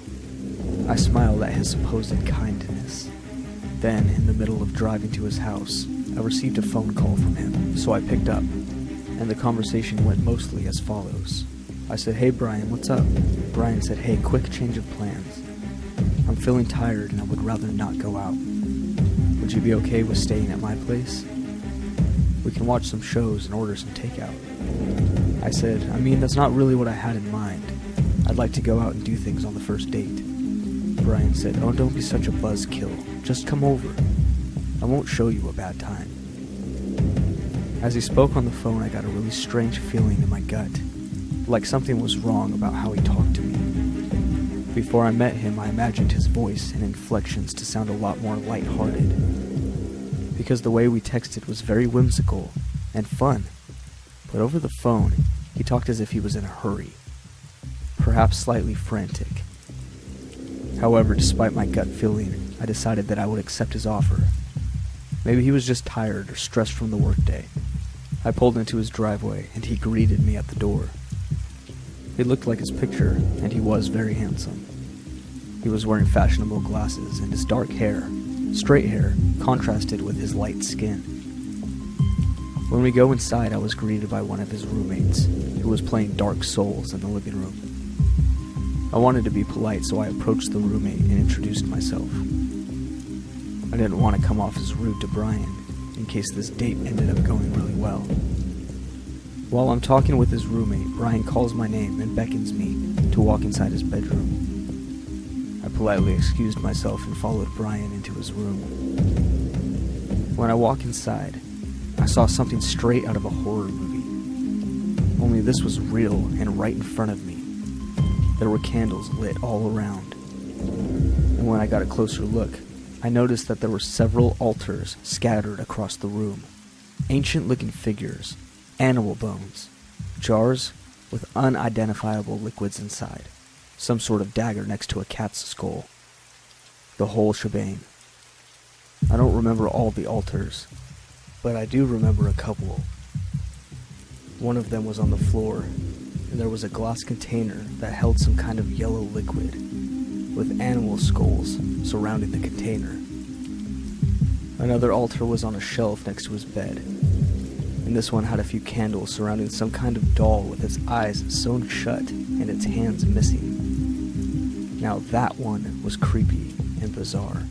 I smiled at his supposed kindness. Then, in the middle of driving to his house, I received a phone call from him, so I picked up, and the conversation went mostly as follows. I said, "Hey Brian, what's up?" Brian said, "Hey, quick change of plans. I'm feeling tired and I would rather not go out. Would you be okay with staying at my place? We can watch some shows and order some takeout." I said, that's not really what I had in mind. I'd like to go out and do things on the first date." Brian said, "Oh, don't be such a buzzkill. Just come over. I won't show you a bad time." As he spoke on the phone, I got a really strange feeling in my gut, like something was wrong about how he talked to me. Before I met him, I imagined his voice and inflections to sound a lot more lighthearted, because the way we texted was very whimsical and fun. But over the phone, he talked as if he was in a hurry, perhaps slightly frantic. However, despite my gut feeling, I decided that I would accept his offer. Maybe he was just tired or stressed from the workday. I pulled into his driveway, and he greeted me at the door. He looked like his picture, and he was very handsome. He was wearing fashionable glasses, and his dark hair, straight hair, contrasted with his light skin. When we go inside, I was greeted by one of his roommates, who was playing Dark Souls in the living room. I wanted to be polite, so I approached the roommate and introduced myself. I didn't want to come off as rude to Brian, in case this date ended up going really well. While I'm talking with his roommate, Brian calls my name and beckons me to walk inside his bedroom. I politely excused myself and followed Brian into his room. When I walk inside, I saw something straight out of a horror movie. Only this was real and right in front of me. There were candles lit all around. And when I got a closer look, I noticed that there were several altars scattered across the room. Ancient-looking figures, animal bones, jars with unidentifiable liquids inside, some sort of dagger next to a cat's skull. The whole shebang. I don't remember all the altars, but I do remember a couple. One of them was on the floor, and there was a glass container that held some kind of yellow liquid, with animal skulls surrounding the container. Another altar was on a shelf next to his bed, and this one had a few candles surrounding some kind of doll with its eyes sewn shut and its hands missing. Now that one was creepy and bizarre.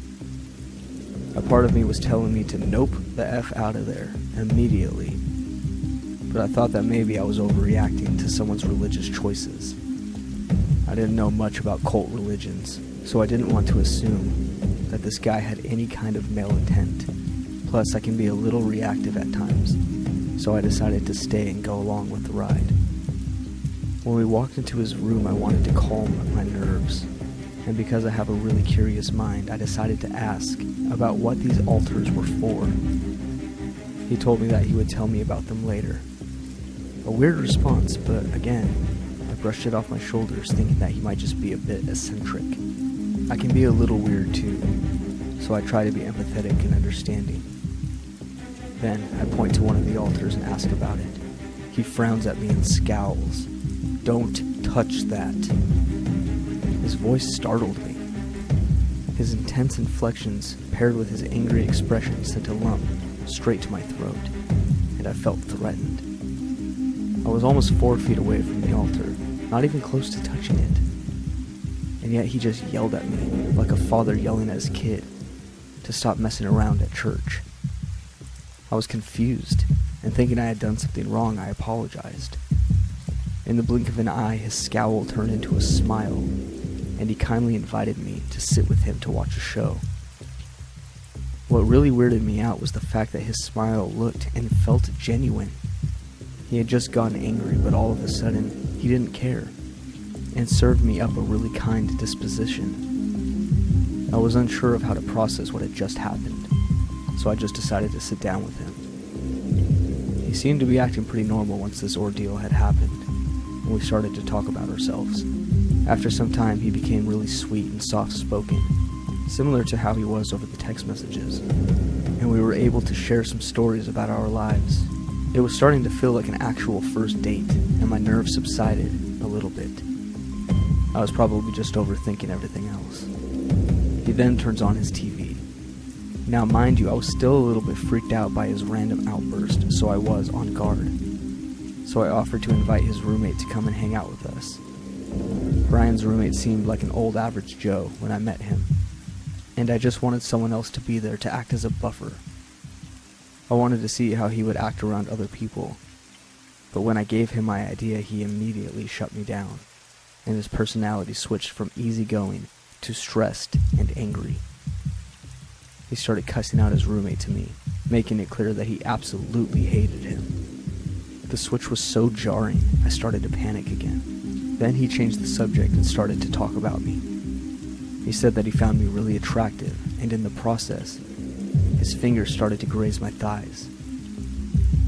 A part of me was telling me to nope the F out of there immediately, but I thought that maybe I was overreacting to someone's religious choices. I didn't know much about cult religions, so I didn't want to assume that this guy had any kind of male intent. Plus, I can be a little reactive at times, so I decided to stay and go along with the ride. When we walked into his room, I wanted to calm my nerves, and because I have a really curious mind, I decided to ask about what these altars were for. He told me that he would tell me about them later. A weird response, but again, I brushed it off my shoulders, thinking that he might just be a bit eccentric. I can be a little weird too, so I try to be empathetic and understanding. Then I point to one of the altars and ask about it. He frowns at me and scowls. "Don't touch that." His voice startled me. His intense inflections paired with his angry expression sent a lump straight to my throat, and I felt threatened. I was almost 4 feet away from the altar, not even close to touching it. And yet he just yelled at me, like a father yelling at his kid, to stop messing around at church. I was confused, and thinking I had done something wrong, I apologized. In the blink of an eye, his scowl turned into a smile, and he kindly invited me to sit with him to watch a show. What really weirded me out was the fact that his smile looked and felt genuine. He had just gotten angry, but all of a sudden, he didn't care, and served me up a really kind disposition. I was unsure of how to process what had just happened, so I just decided to sit down with him. He seemed to be acting pretty normal once this ordeal had happened, and we started to talk about ourselves. After some time, he became really sweet and soft-spoken, similar to how he was over the text messages, and we were able to share some stories about our lives. It was starting to feel like an actual first date, and my nerves subsided a little bit. I was probably just overthinking everything else. He then turns on his TV. Now, mind you, I was still a little bit freaked out by his random outburst, so I was on guard. So I offered to invite his roommate to come and hang out with us. Brian's roommate seemed like an old average Joe when I met him, and I just wanted someone else to be there to act as a buffer. I wanted to see how he would act around other people, but when I gave him my idea, he immediately shut me down, and his personality switched from easygoing to stressed and angry. He started cussing out his roommate to me, making it clear that he absolutely hated him. The switch was so jarring, I started to panic again. Then he changed the subject and started to talk about me. He said that he found me really attractive, and in the process, his fingers started to graze my thighs.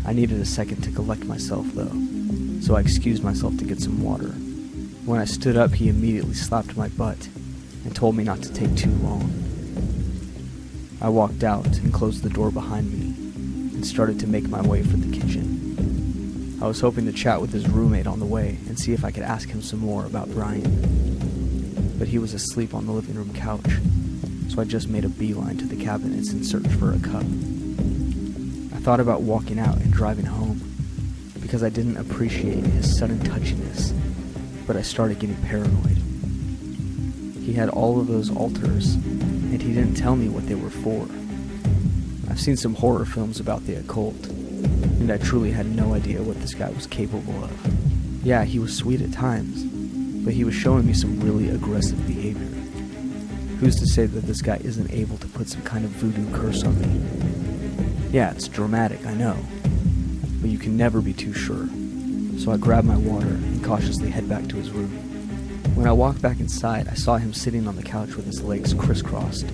I needed a second to collect myself, though, so I excused myself to get some water. When I stood up, he immediately slapped my butt and told me not to take too long. I walked out and closed the door behind me and started to make my way for the kitchen. I was hoping to chat with his roommate on the way and see if I could ask him some more about Brian. But he was asleep on the living room couch, so I just made a beeline to the cabinets in search for a cup. I thought about walking out and driving home because I didn't appreciate his sudden touchiness, but I started getting paranoid. He had all of those altars, and he didn't tell me what they were for. I've seen some horror films about the occult, and I truly had no idea what this guy was capable of. Yeah, he was sweet at times, but he was showing me some really aggressive behavior. Who's to say that this guy isn't able to put some kind of voodoo curse on me? Yeah, it's dramatic, I know, but you can never be too sure. So I grabbed my water and cautiously head back to his room. When I walked back inside, I saw him sitting on the couch with his legs crisscrossed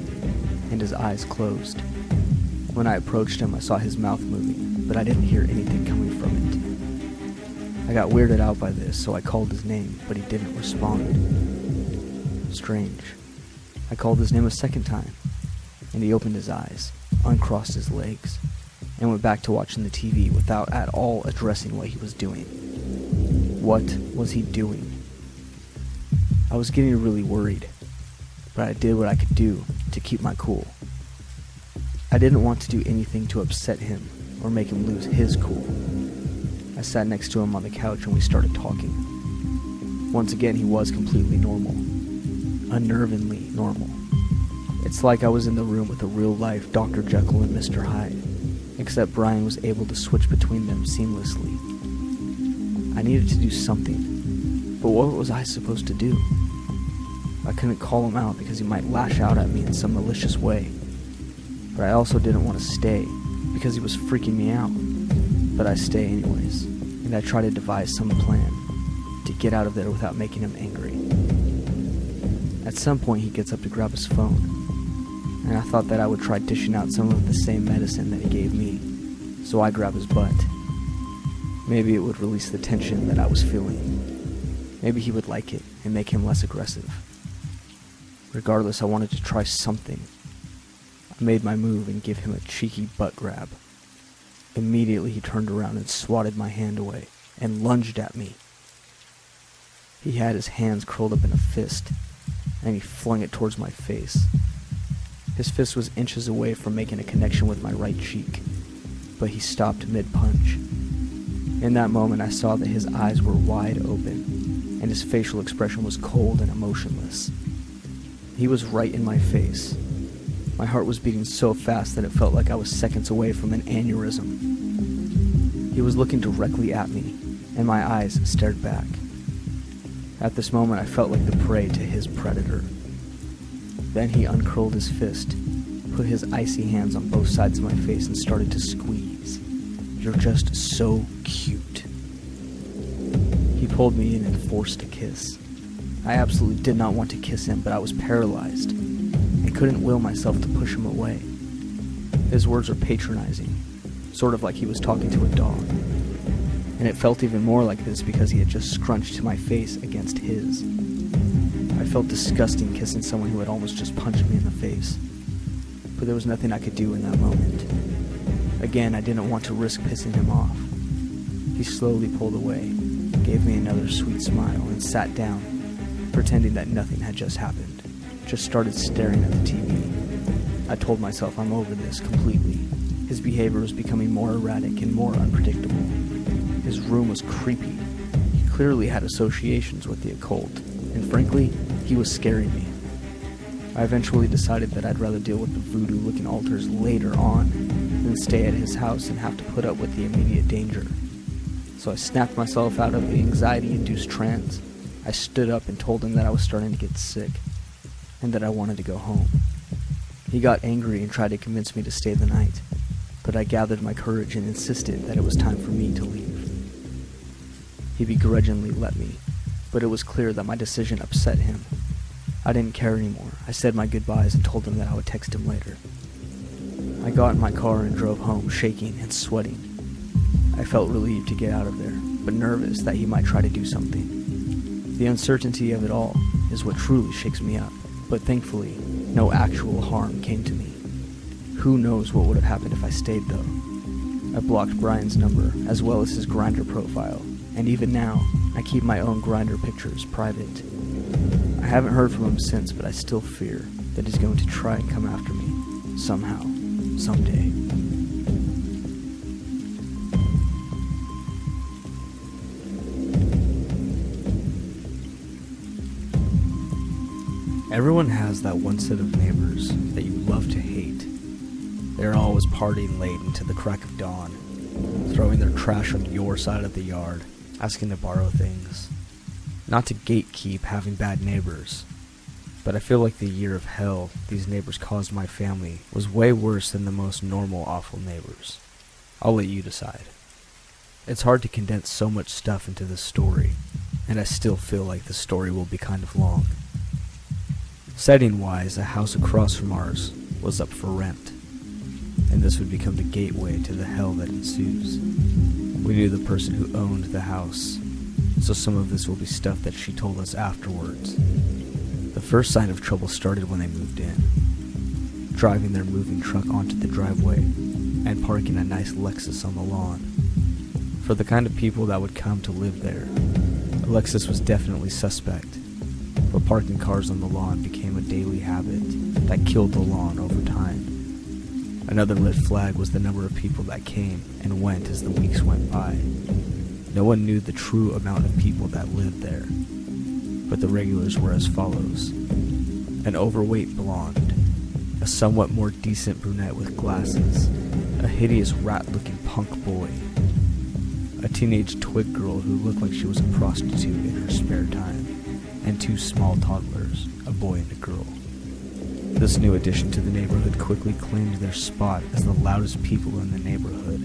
and his eyes closed. When I approached him, I saw his mouth moving, but I didn't hear anything coming from it. I got weirded out by this, so I called his name, but he didn't respond. Strange. I called his name a second time, and he opened his eyes, uncrossed his legs, and went back to watching the TV without at all addressing what he was doing. What was he doing? I was getting really worried, but I did what I could do to keep my cool. I didn't want to do anything to upset him or make him lose his cool. I sat next to him on the couch and we started talking. Once again, he was completely normal. Unnervingly normal. It's like I was in the room with a real-life Dr. Jekyll and Mr. Hyde, except Brian was able to switch between them seamlessly. I needed to do something, but what was I supposed to do? I couldn't call him out because he might lash out at me in some malicious way, but I also didn't want to stay because he was freaking me out. But I stay anyways, and I try to devise some plan to get out of there without making him angry. At some point he gets up to grab his phone, and I thought that I would try dishing out some of the same medicine that he gave me, so I grab his butt. Maybe it would release the tension that I was feeling. Maybe he would like it and make him less aggressive. Regardless, I wanted to try something. I made my move and gave him a cheeky butt grab. Immediately he turned around and swatted my hand away and lunged at me. He had his hands curled up in a fist, and he flung it towards my face. His fist was inches away from making a connection with my right cheek, but he stopped mid-punch. In that moment, I saw that his eyes were wide open, and his facial expression was cold and emotionless. He was right in my face. My heart was beating so fast that it felt like I was seconds away from an aneurysm. He was looking directly at me, and my eyes stared back. At this moment, I felt like the prey to his predator. Then he uncurled his fist, put his icy hands on both sides of my face, and started to squeeze. "You're just so cute." He pulled me in and forced a kiss. I absolutely did not want to kiss him, but I was paralyzed and couldn't will myself to push him away. His words were patronizing, sort of like he was talking to a dog. And it felt even more like this because he had just scrunched my face against his. I felt disgusting kissing someone who had almost just punched me in the face. But there was nothing I could do in that moment. Again, I didn't want to risk pissing him off. He slowly pulled away, gave me another sweet smile, and sat down, pretending that nothing had just happened. Just started staring at the TV. I told myself I'm over this completely. His behavior was becoming more erratic and more unpredictable. His room was creepy. He clearly had associations with the occult, and frankly, he was scaring me. I eventually decided that I'd rather deal with the voodoo-looking altars later on than stay at his house and have to put up with the immediate danger. So I snapped myself out of the anxiety-induced trance. I stood up and told him that I was starting to get sick, and that I wanted to go home. He got angry and tried to convince me to stay the night, but I gathered my courage and insisted that it was time for me to leave. He begrudgingly let me, but it was clear that my decision upset him. I didn't care anymore. I said my goodbyes and told him that I would text him later. I got in my car and drove home, shaking and sweating. I felt relieved to get out of there, but nervous that he might try to do something. The uncertainty of it all is what truly shakes me up, but thankfully, no actual harm came to me. Who knows what would have happened if I stayed, though. I blocked Brian's number, as well as his Grindr profile, and even now, I keep my own Grindr pictures private. I haven't heard from him since, but I still fear that he's going to try and come after me, somehow, someday. Everyone has that one set of neighbors that you love to hate. They're always partying late into the crack of dawn, throwing their trash on your side of the yard, asking to borrow things. Not to gatekeep having bad neighbors, but I feel like the year of hell these neighbors caused my family was way worse than the most normal awful neighbors. I'll let you decide. It's hard to condense so much stuff into this story, and I still feel like the story will be kind of long. Setting-wise, a house across from ours was up for rent, and this would become the gateway to the hell that ensues. We knew the person who owned the house, so some of this will be stuff that she told us afterwards. The first sign of trouble started when they moved in, driving their moving truck onto the driveway and parking a nice Lexus on the lawn. For the kind of people that would come to live there, a Lexus was definitely suspect, but parking cars on the lawn became a daily habit that killed the lawn over time. Another red flag was the number of people that came and went as the weeks went by. No one knew the true amount of people that lived there, but the regulars were as follows: an overweight blonde, a somewhat more decent brunette with glasses, a hideous rat-looking punk boy, a teenage twig girl who looked like she was a prostitute in her spare time, and two small toddlers, a boy and a girl. This new addition to the neighborhood quickly claimed their spot as the loudest people in the neighborhood,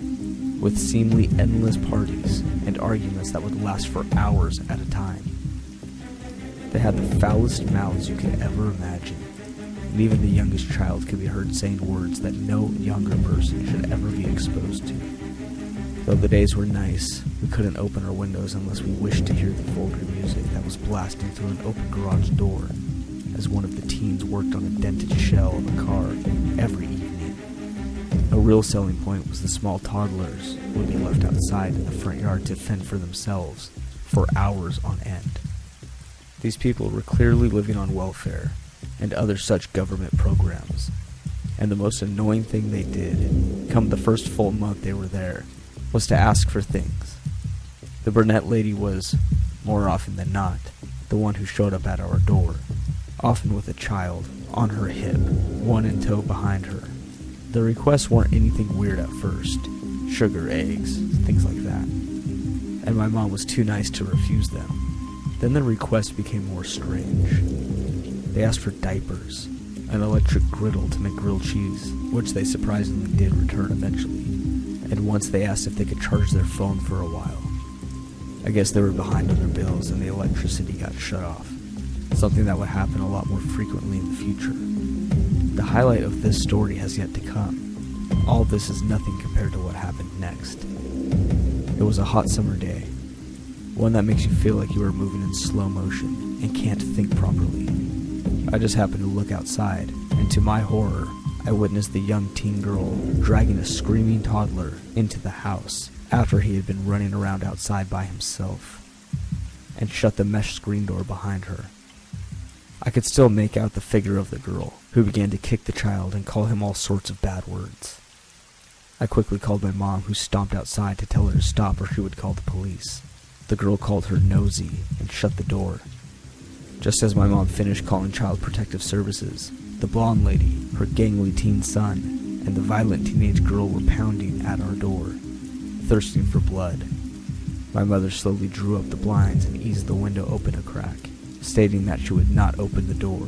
with seemingly endless parties and arguments that would last for hours at a time. They had the foulest mouths you could ever imagine, and even the youngest child could be heard saying words that no younger person should ever be exposed to. Though the days were nice, we couldn't open our windows unless we wished to hear the vulgar music that was blasting through an open garage door, as one of the teens worked on a dented shell of a car every evening. A real selling point was the small toddlers who would be left outside in the front yard to fend for themselves for hours on end. These people were clearly living on welfare and other such government programs, and the most annoying thing they did, come the first full month they were there, was to ask for things. The brunette lady was, more often than not, the one who showed up at our door, often with a child on her hip, one in tow behind her. The requests weren't anything weird at first, sugar, eggs, things like that, and my mom was too nice to refuse them. Then the requests became more strange. They asked for diapers, an electric griddle to make grilled cheese, which they surprisingly did return eventually, and once they asked if they could charge their phone for a while. I guess they were behind on their bills and the electricity got shut off, something that would happen a lot more frequently in the future. The highlight of this story has yet to come. All this is nothing compared to what happened next. It was a hot summer day, one that makes you feel like you are moving in slow motion and can't think properly. I just happened to look outside, and to my horror, I witnessed the young teen girl dragging a screaming toddler into the house after he had been running around outside by himself, and shut the mesh screen door behind her. I could still make out the figure of the girl, who began to kick the child and call him all sorts of bad words. I quickly called my mom, who stomped outside to tell her to stop or she would call the police. The girl called her nosy and shut the door. Just as my mom finished calling Child Protective Services, the blonde lady, her gangly teen son, and the violent teenage girl were pounding at our door, thirsting for blood. My mother slowly drew up the blinds and eased the window open a crack, stating that she would not open the door.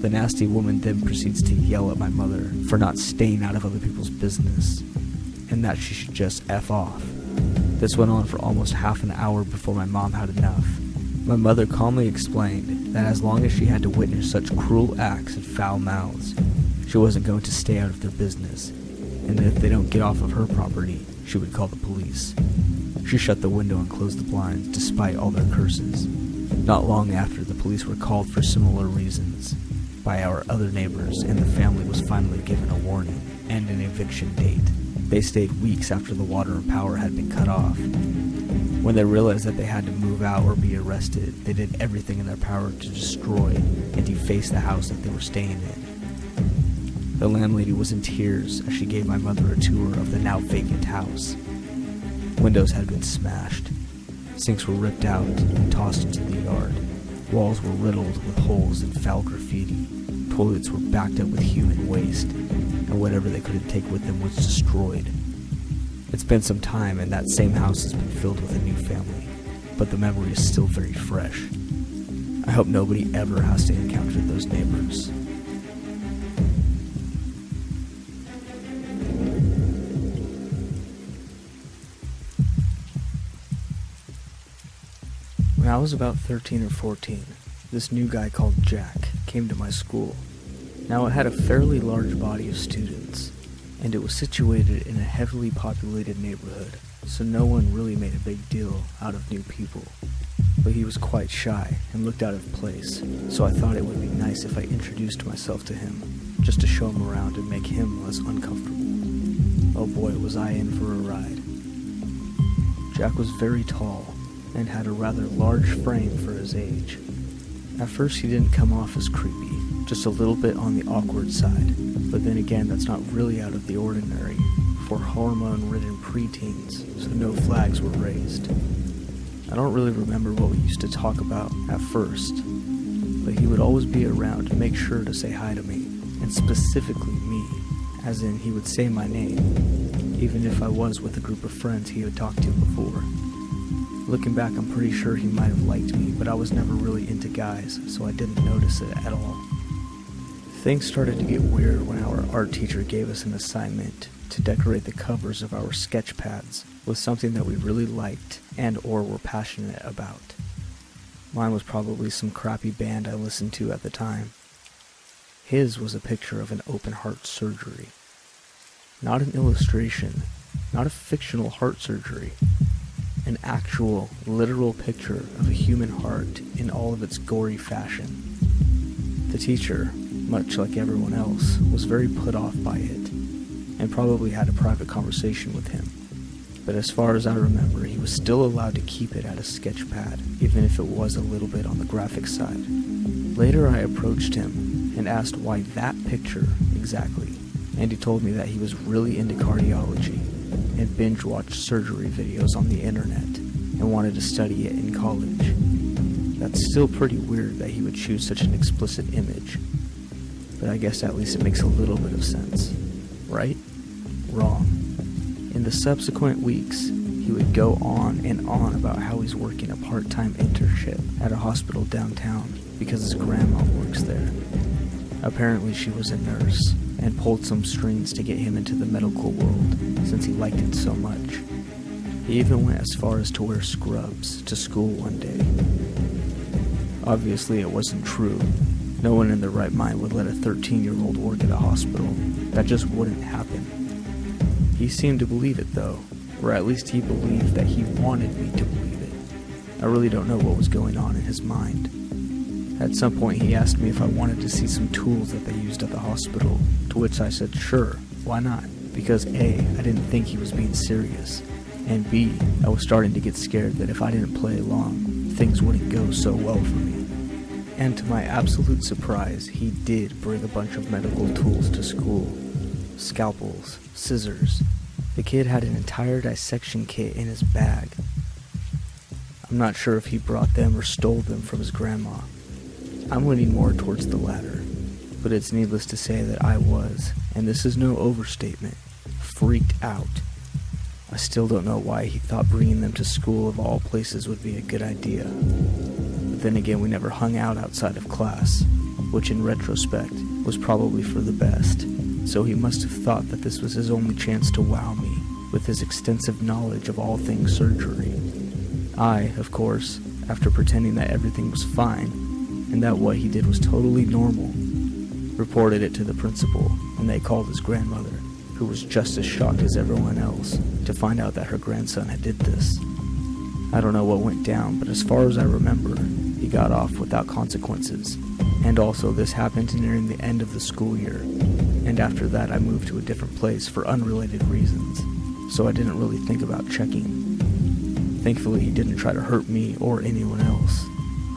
The nasty woman then proceeds to yell at my mother for not staying out of other people's business, and that she should just F off. This went on for almost half an hour before my mom had enough. My mother calmly explained that as long as she had to witness such cruel acts and foul mouths, she wasn't going to stay out of their business, and that if they don't get off of her property, she would call the police. She shut the window and closed the blinds despite all their curses. Not long after, the police were called for similar reasons by our other neighbors, and the family was finally given a warning and an eviction date. They stayed weeks after the water and power had been cut off. When they realized that they had to move out or be arrested, they did everything in their power to destroy and deface the house that they were staying in. The landlady was in tears as she gave my mother a tour of the now vacant house. Windows had been smashed, sinks were ripped out and tossed into the yard, Walls were riddled with holes and foul graffiti. Toilets were backed up with human waste, and whatever they couldn't take with them was destroyed. It's been some time, and that same house has been filled with a new family, but the memory is still very fresh. I hope nobody ever has to encounter those neighbors. When I was about 13 or 14, this new guy called Jack came to my school. Now it had a fairly large body of students, and it was situated in a heavily populated neighborhood, so no one really made a big deal out of new people. But he was quite shy and looked out of place, so I thought it would be nice if I introduced myself to him, just to show him around and make him less uncomfortable. Oh boy, was I in for a ride. Jack was very tall and had a rather large frame for his age. At first he didn't come off as creepy, just a little bit on the awkward side, but then again that's not really out of the ordinary for hormone-ridden preteens, so no flags were raised. I don't really remember what we used to talk about at first, but he would always be around to make sure to say hi to me, and specifically me, as in he would say my name, even if I was with a group of friends he had talked to before. Looking back, I'm pretty sure he might have liked me, but I was never really into guys, so I didn't notice it at all. Things started to get weird when our art teacher gave us an assignment to decorate the covers of our sketch pads with something that we really liked and or were passionate about. Mine was probably some crappy band I listened to at the time. His was a picture of an open heart surgery. Not an illustration, not a fictional heart surgery. An actual, literal picture of a human heart in all of its gory fashion. The teacher, much like everyone else, was very put off by it, and probably had a private conversation with him. But as far as I remember, he was still allowed to keep it at a sketch pad, even if it was a little bit on the graphic side. Later I approached him and asked why that picture exactly, and he told me that he was really into cardiology and binge-watched surgery videos on the internet and wanted to study it in college. That's still pretty weird that he would choose such an explicit image, but I guess at least it makes a little bit of sense. Right? Wrong. In the subsequent weeks, he would go on and on about how he's working a part-time internship at a hospital downtown because his grandma works there. Apparently she was a nurse and pulled some strings to get him into the medical world since he liked it so much. He even went as far as to wear scrubs to school one day. Obviously it wasn't true. No one in their right mind would let a 13-year-old work at a hospital. That just wouldn't happen. He seemed to believe it though, or at least he believed that he wanted me to believe it. I really don't know what was going on in his mind. At some point he asked me if I wanted to see some tools that they used at the hospital, to which I said sure, why not? Because A, I didn't think he was being serious, and B, I was starting to get scared that if I didn't play along, things wouldn't go so well for me. And to my absolute surprise, he did bring a bunch of medical tools to school. Scalpels, scissors. The kid had an entire dissection kit in his bag. I'm not sure if he brought them or stole them from his grandma. I'm leaning more towards the latter, but it's needless to say that I was, and this is no overstatement, freaked out. I still don't know why he thought bringing them to school of all places would be a good idea. But then again, we never hung out outside of class, which in retrospect was probably for the best, so he must have thought that this was his only chance to wow me with his extensive knowledge of all things surgery. I, of course, after pretending that everything was fine, and that what he did was totally normal, reported it to the principal, and they called his grandmother, who was just as shocked as everyone else to find out that her grandson had did this. I don't know what went down, but as far as I remember, he got off without consequences. And also this happened nearing the end of the school year, and after that I moved to a different place for unrelated reasons, so I didn't really think about checking. Thankfully he didn't try to hurt me or anyone else,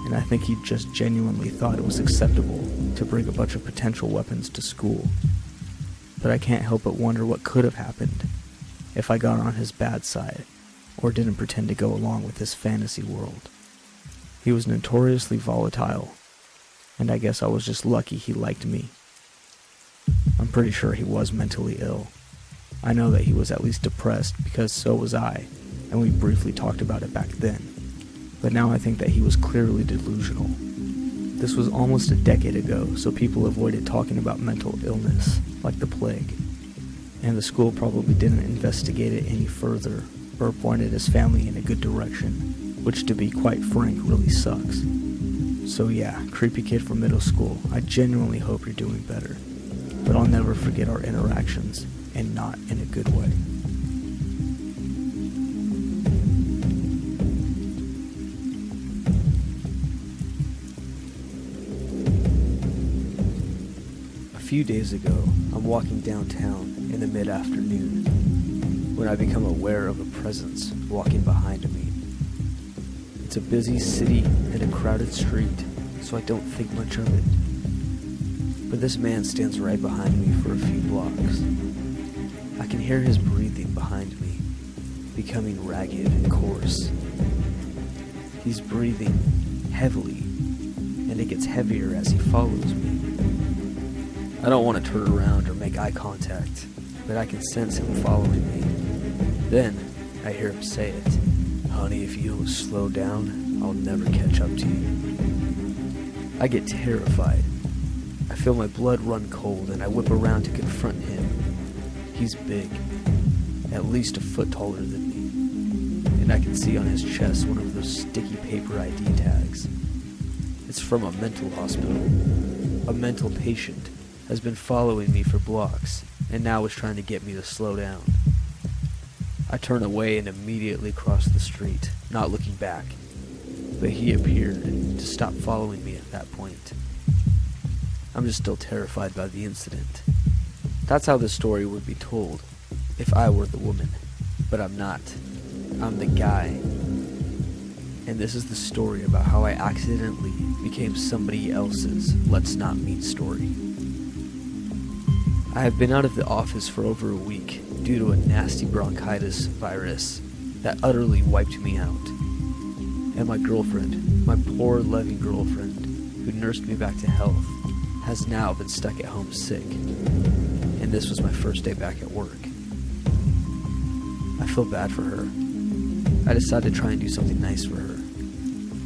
and I think he just genuinely thought it was acceptable to bring a bunch of potential weapons to school. But I can't help but wonder what could have happened if I got on his bad side, or didn't pretend to go along with his fantasy world. He was notoriously volatile, and I guess I was just lucky he liked me. I'm pretty sure he was mentally ill. I know that he was at least depressed because so was I, and we briefly talked about it back then. But now I think that he was clearly delusional. This was almost a decade ago, so people avoided talking about mental illness, like the plague. And the school probably didn't investigate it any further, or pointed his family in a good direction, which to be quite frank really sucks. So yeah, creepy kid from middle school, I genuinely hope you're doing better. But I'll never forget our interactions, and not in a good way. A few days ago, I'm walking downtown in the mid-afternoon when I become aware of a presence walking behind me. It's a busy city and a crowded street, so I don't think much of it. But this man stands right behind me for a few blocks. I can hear his breathing behind me, becoming ragged and coarse. He's breathing heavily, and it gets heavier as he follows me. I don't want to turn around or make eye contact, but I can sense him following me. Then, I hear him say it. "Honey, if you don't slow down, I'll never catch up to you." I get terrified. I feel my blood run cold, and I whip around to confront him. He's big, at least a foot taller than me, and I can see on his chest one of those sticky paper ID tags. It's from a mental hospital. A mental patient has been following me for blocks, and now is trying to get me to slow down. I turn away and immediately cross the street, not looking back, but he appeared to stop following me at that point. I'm just still terrified by the incident. That's how the story would be told if I were the woman, but I'm not. I'm the guy. And this is the story about how I accidentally became somebody else's let's not meet story. I have been out of the office for over a week due to a nasty bronchitis virus that utterly wiped me out. And my girlfriend, my poor loving girlfriend, who nursed me back to health, has now been stuck at home sick. And this was my first day back at work. I feel bad for her. I decided to try and do something nice for her.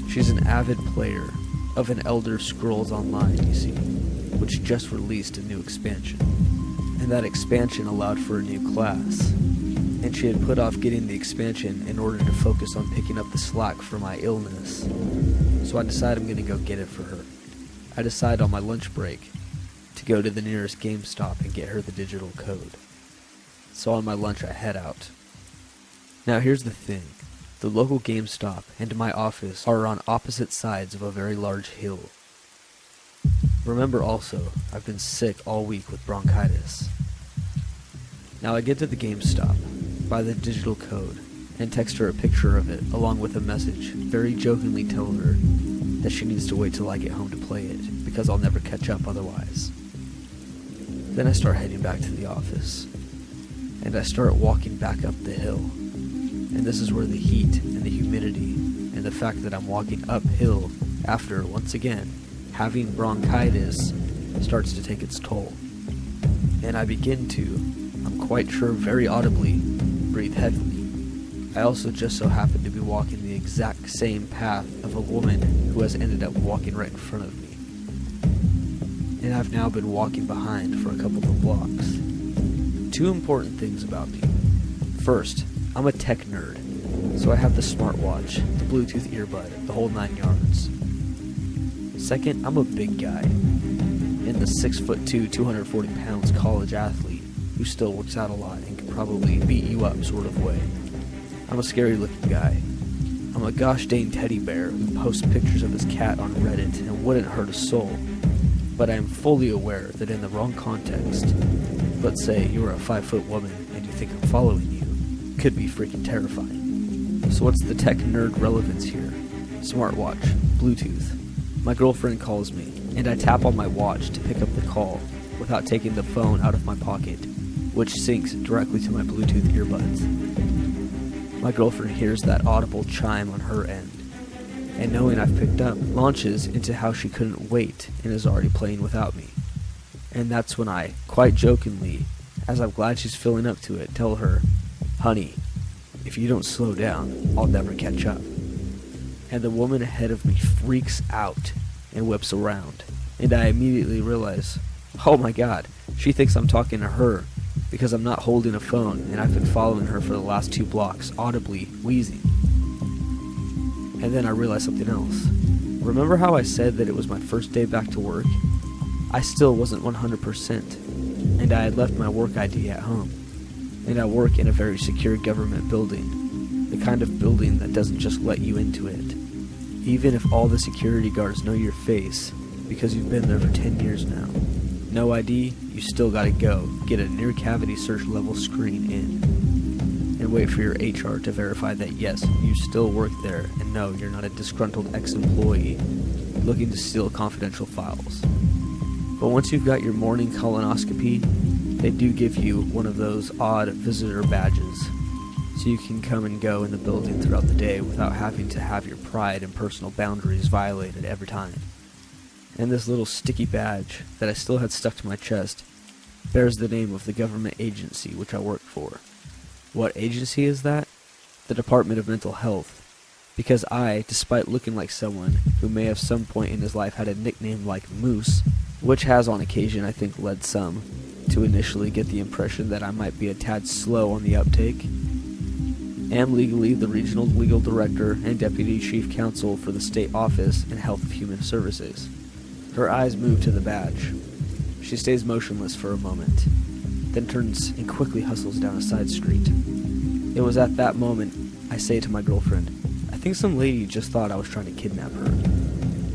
She's an avid player of an Elder Scrolls Online, you see, which just released a new expansion. And that expansion allowed for a new class. And she had put off getting the expansion in order to focus on picking up the slack for my illness. So I decided I'm going to go get it for her. I decide on my lunch break to go to the nearest GameStop and get her the digital code. So on my lunch I head out. Now here's the thing. The local GameStop and my office are on opposite sides of a very large hill. Remember also, I've been sick all week with bronchitis. Now I get to the GameStop, buy the digital code, and text her a picture of it along with a message, very jokingly telling her that she needs to wait till I get home to play it, because I'll never catch up otherwise. Then I start heading back to the office, and I start walking back up the hill. And this is where the heat and the humidity and the fact that I'm walking uphill after, once again, having bronchitis starts to take its toll. And I begin to, I'm quite sure very audibly, breathe heavily. I also just so happen to be walking the exact same path of a woman who has ended up walking right in front of me. And I've now been walking behind for a couple of blocks. Two important things about me. First, I'm a tech nerd, so I have the smartwatch, the Bluetooth earbud, the whole 9 yards. Second, I'm a big guy, in the 6'2", 240 pounds college athlete who still works out a lot and can probably beat you up sort of way. I'm a scary looking guy. I'm a gosh dang teddy bear who posts pictures of his cat on Reddit and wouldn't hurt a soul, but I am fully aware that in the wrong context, let's say you're a 5-foot woman and you think I'm following you, could be freaking terrifying. So what's the tech nerd relevance here? Smartwatch, Bluetooth. My girlfriend calls me, and I tap on my watch to pick up the call without taking the phone out of my pocket, which syncs directly to my Bluetooth earbuds. My girlfriend hears that audible chime on her end, and knowing I've picked up, launches into how she couldn't wait and is already playing without me. And that's when I, quite jokingly, as I'm glad she's filling up to it, tell her, "Honey, if you don't slow down, I'll never catch up." And the woman ahead of me freaks out and whips around, and I immediately realize, oh my god, she thinks I'm talking to her because I'm not holding a phone and I've been following her for the last 2 blocks, audibly wheezing. And then I realize something else. Remember how I said that it was my first day back to work? I still wasn't 100%, and I had left my work ID at home. And I work in a very secure government building, the kind of building that doesn't just let you into it. Even if all the security guards know your face, because you've been there for 10 years now. No ID, you still gotta go, get a near cavity search level screen in, and wait for your HR to verify that yes, you still work there, and no, you're not a disgruntled ex-employee looking to steal confidential files. But once you've got your morning colonoscopy, they do give you one of those odd visitor badges, so you can come and go in the building throughout the day without having to have your pride and personal boundaries violated every time. And this little sticky badge that I still had stuck to my chest bears the name of the government agency which I work for. What agency is that? The Department of Mental Health. Because I, despite looking like someone who may have some point in his life had a nickname like Moose, which has on occasion I think led some to initially get the impression that I might be a tad slow on the uptake, am legally the Regional Legal Director and Deputy Chief Counsel for the State Office and Health of Human Services. Her eyes move to the badge. She stays motionless for a moment, then turns and quickly hustles down a side street. It was at that moment I say to my girlfriend, I think some lady just thought I was trying to kidnap her.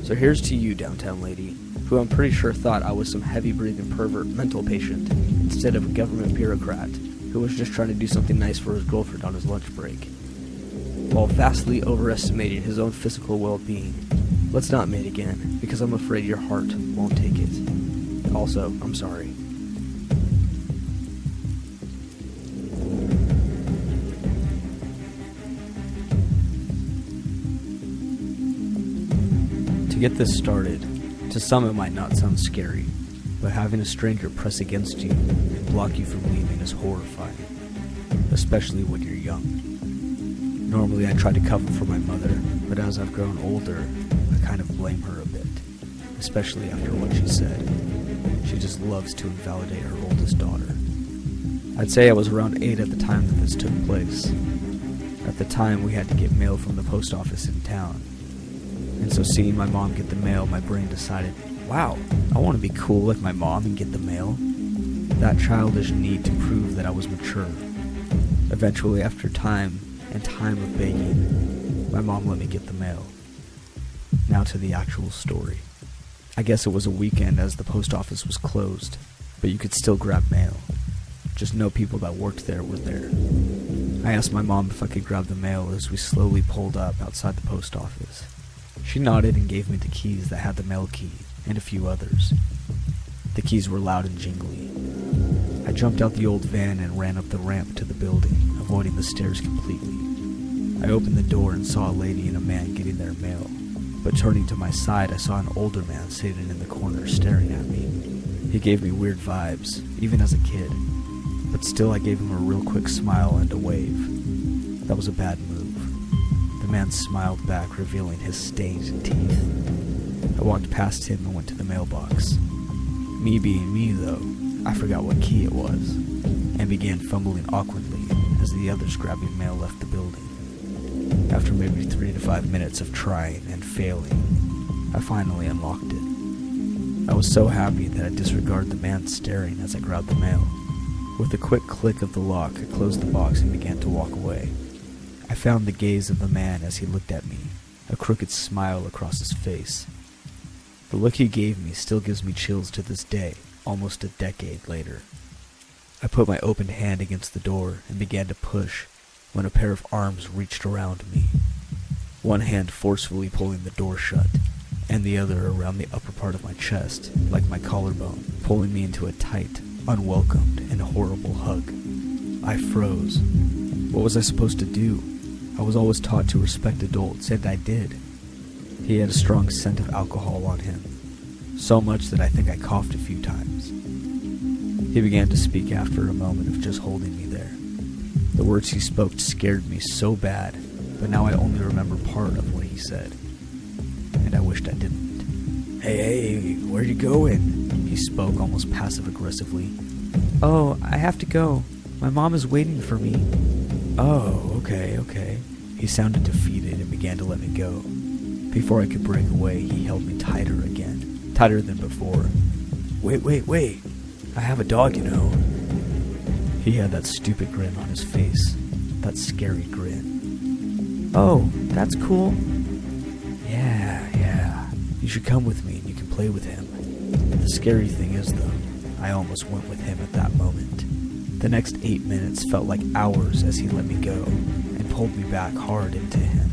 So here's to you, downtown lady, who I'm pretty sure thought I was some heavy-breathing pervert mental patient instead of a government bureaucrat who was just trying to do something nice for his girlfriend on his lunch break, while vastly overestimating his own physical well-being. Let's not mate again, because I'm afraid your heart won't take it. Also, I'm sorry. To get this started, to some it might not sound scary, but having a stranger press against you and block you from leaving is horrifying, especially when you're young. Normally I try to cover for my mother, but as I've grown older, I kind of blame her a bit, especially after what she said. She just loves to invalidate her oldest daughter. I'd say I was around 8 at the time that this took place. At the time we had to get mail from the post office in town, and so seeing my mom get the mail, my brain decided, wow, I want to be cool like my mom and get the mail. That childish need to prove that I was mature. Eventually, after time and time of begging, my mom let me get the mail. Now to the actual story. I guess it was a weekend as the post office was closed, but you could still grab mail. Just no people that worked there were there. I asked my mom if I could grab the mail as we slowly pulled up outside the post office. She nodded and gave me the keys that had the mail key, and a few others. The keys were loud and jingly. I jumped out the old van and ran up the ramp to the building, avoiding the stairs completely. I opened the door and saw a lady and a man getting their mail, but turning to my side I saw an older man sitting in the corner staring at me. He gave me weird vibes, even as a kid, but still I gave him a real quick smile and a wave. That was a bad move. The man smiled back, revealing his stained teeth. I walked past him and went to the mailbox. Me being me, though, I forgot what key it was, and began fumbling awkwardly as the others grabbing mail left the building. After maybe 3 to 5 minutes of trying and failing, I finally unlocked it. I was so happy that I disregarded the man staring as I grabbed the mail. With a quick click of the lock, I closed the box and began to walk away. I found the gaze of the man as he looked at me, a crooked smile across his face. The look he gave me still gives me chills to this day, almost a decade later. I put my open hand against the door and began to push when a pair of arms reached around me, one hand forcefully pulling the door shut, and the other around the upper part of my chest, like my collarbone, pulling me into a tight, unwelcomed, and horrible hug. I froze. What was I supposed to do? I was always taught to respect adults, and I did. He had a strong scent of alcohol on him, so much that I think I coughed a few times. He began to speak after a moment of just holding me there. The words he spoke scared me so bad, but now I only remember part of what he said, and I wished I didn't. Hey, where you going? He spoke almost passive-aggressively. Oh, I have to go. My mom is waiting for me. Oh, okay. He sounded defeated and began to let me go. Before I could break away, he held me tighter again, tighter than before. Wait. I have a dog, you know. He had that stupid grin on his face, that scary grin. Oh, that's cool. Yeah. You should come with me and you can play with him. The scary thing is, though, I almost went with him at that moment. The next 8 minutes felt like hours as he let me go and pulled me back hard into him.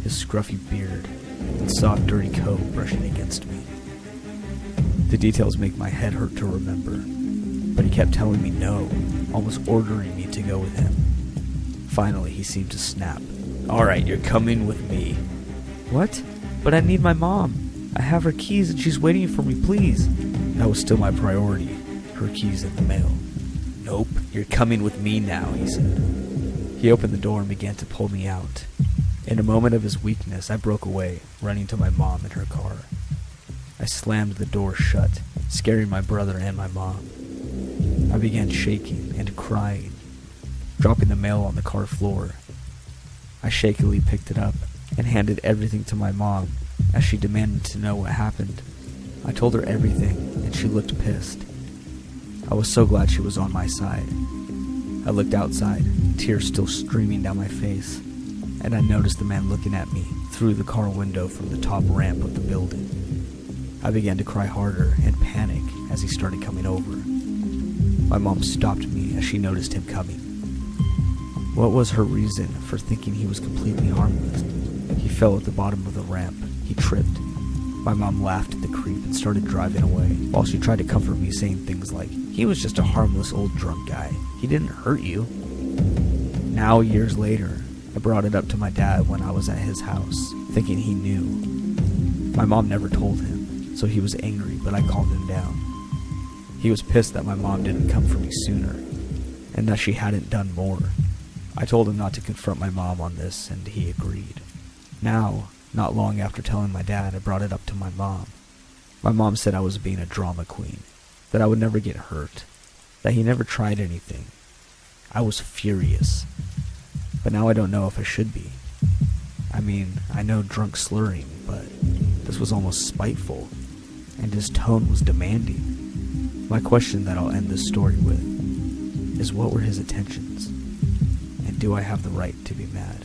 His scruffy beard and soft, dirty coat brushing against me. The details make my head hurt to remember, but he kept telling me no, almost ordering me to go with him. Finally, he seemed to snap. All right, you're coming with me. What? But I need my mom. I have her keys and she's waiting for me, please. That was still my priority, her keys in the mail. Nope, you're coming with me now, he said. He opened the door and began to pull me out. In a moment of his weakness, I broke away, running to my mom in her car. I slammed the door shut, scaring my brother and my mom. I began shaking and crying, dropping the mail on the car floor. I shakily picked it up and handed everything to my mom as she demanded to know what happened. I told her everything, and she looked pissed. I was so glad she was on my side. I looked outside, tears still streaming down my face, and I noticed the man looking at me through the car window from the top ramp of the building. I began to cry harder and panic as he started coming over. My mom stopped me as she noticed him coming. What was her reason for thinking he was completely harmless? He fell at the bottom of the ramp. He tripped. My mom laughed at the creep and started driving away, while she tried to comfort me, saying things like, "He was just a harmless old drunk guy. He didn't hurt you." Now, years later, I brought it up to my dad when I was at his house, thinking he knew. My mom never told him, so he was angry, but I calmed him down. He was pissed that my mom didn't come for me sooner, and that she hadn't done more. I told him not to confront my mom on this, and he agreed. Now, not long after telling my dad, I brought it up to my mom. My mom said I was being a drama queen, that I would never get hurt, that he never tried anything. I was furious, but now I don't know if I should be. I mean, I know drunk slurring, but this was almost spiteful, and his tone was demanding. My question that I'll end this story with is, what were his intentions? And do I have the right to be mad?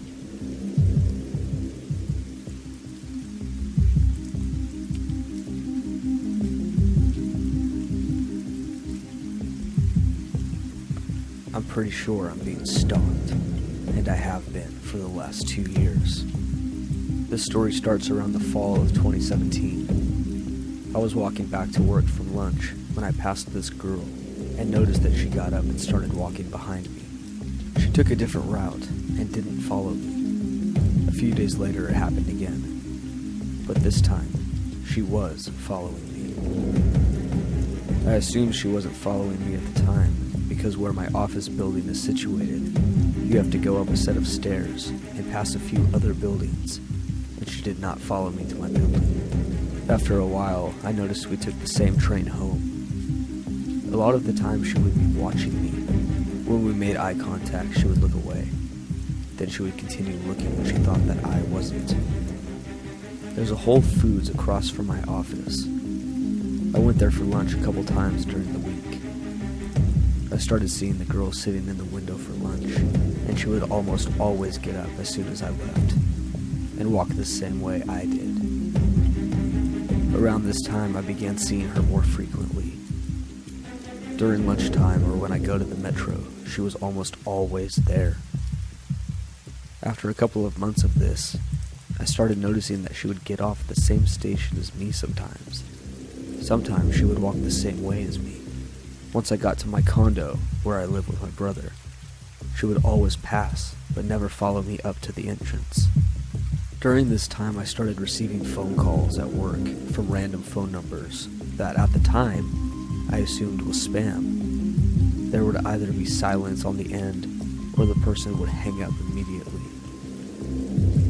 I'm pretty sure I'm being stalked, and I have been for the last 2 years. This story starts around the fall of 2017. I was walking back to work from lunch when I passed this girl and noticed that she got up and started walking behind me. She took a different route and didn't follow me. A few days later it happened again, but this time she was following me. I assumed she wasn't following me at the time, because where my office building is situated, you have to go up a set of stairs and pass a few other buildings, and she did not follow me to my building. After a while, I noticed we took the same train home. A lot of the time she would be watching me. When we made eye contact, she would look away. Then she would continue looking when she thought that I wasn't. There's a Whole Foods across from my office. I went there for lunch a couple times during the week. I started seeing the girl sitting in the window for lunch, and she would almost always get up as soon as I left, and walk the same way I did. Around this time, I began seeing her more frequently. During lunchtime or when I go to the metro, she was almost always there. After a couple of months of this, I started noticing that she would get off at the same station as me sometimes. Sometimes she would walk the same way as me. Once I got to my condo, where I live with my brother, she would always pass, but never follow me up to the entrance. During this time, I started receiving phone calls at work from random phone numbers that at the time I assumed was spam. There would either be silence on the end or the person would hang up immediately.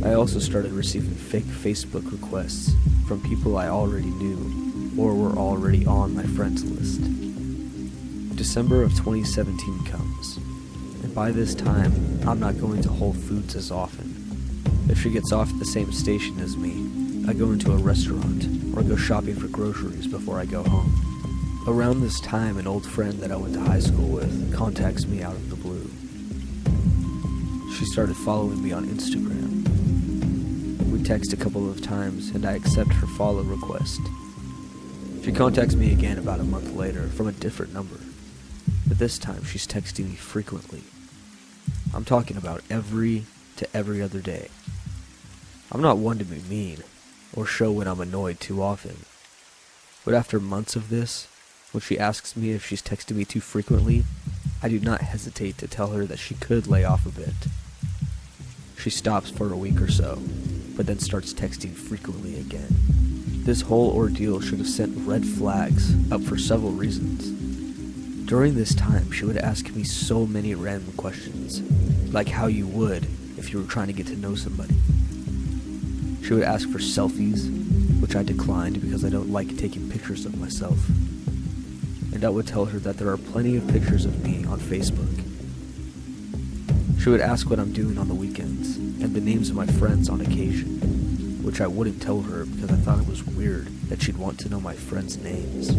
I also started receiving fake Facebook requests from people I already knew or were already on my friends list. December of 2017 comes, and by this time, I'm not going to Whole Foods as often. If she gets off at the same station as me, I go into a restaurant or go shopping for groceries before I go home. Around this time, an old friend that I went to high school with contacts me out of the blue. She started following me on Instagram. We text a couple of times and I accept her follow request. She contacts me again about a month later from a different number, but this time she's texting me frequently. I'm talking about every other day. I'm not one to be mean or show when I'm annoyed too often, but after months of this, when she asks me if she's texting me too frequently, I do not hesitate to tell her that she could lay off a bit. She stops for a week or so, but then starts texting frequently again. This whole ordeal should have sent red flags up for several reasons. During this time, she would ask me so many random questions, like how you would if you were trying to get to know somebody. She would ask for selfies, which I declined because I don't like taking pictures of myself. And I would tell her that there are plenty of pictures of me on Facebook. She would ask what I'm doing on the weekends, and the names of my friends on occasion, which I wouldn't tell her because I thought it was weird that she'd want to know my friends' names.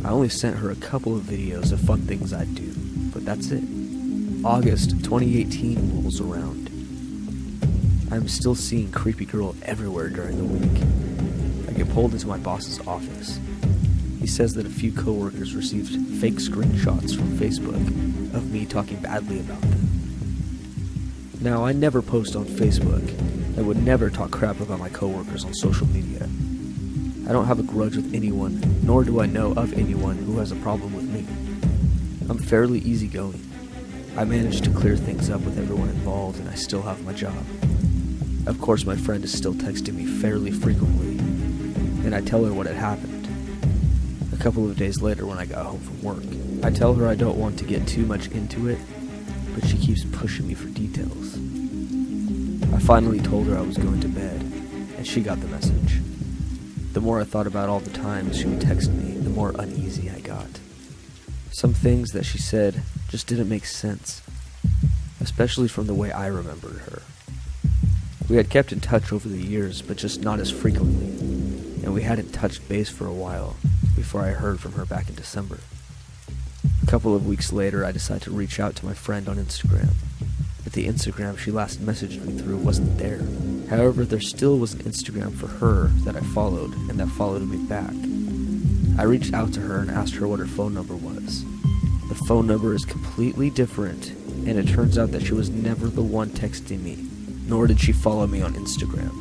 I only sent her a couple of videos of fun things I'd do, but that's it. August 2018 rolls around. I'm still seeing creepy girl everywhere during the week. I get pulled into my boss's office. He says that a few coworkers received fake screenshots from Facebook of me talking badly about them. Now, I never post on Facebook and would never talk crap about my coworkers on social media. I don't have a grudge with anyone, nor do I know of anyone who has a problem with me. I'm fairly easygoing. I managed to clear things up with everyone involved and I still have my job. Of course, my friend is still texting me fairly frequently, and I tell her what had happened. A couple of days later when I got home from work, I tell her I don't want to get too much into it, but she keeps pushing me for details. I finally told her I was going to bed, and she got the message. The more I thought about all the times she would text me, the more uneasy I got. Some things that she said just didn't make sense, especially from the way I remembered her. We had kept in touch over the years, but just not as frequently, and we hadn't touched base for a while before I heard from her back in December. A couple of weeks later, I decided to reach out to my friend on Instagram, but the Instagram she last messaged me through wasn't there. However, there still was an Instagram for her that I followed, and that followed me back. I reached out to her and asked her what her phone number was. The phone number is completely different, and it turns out that she was never the one texting me, nor did she follow me on Instagram.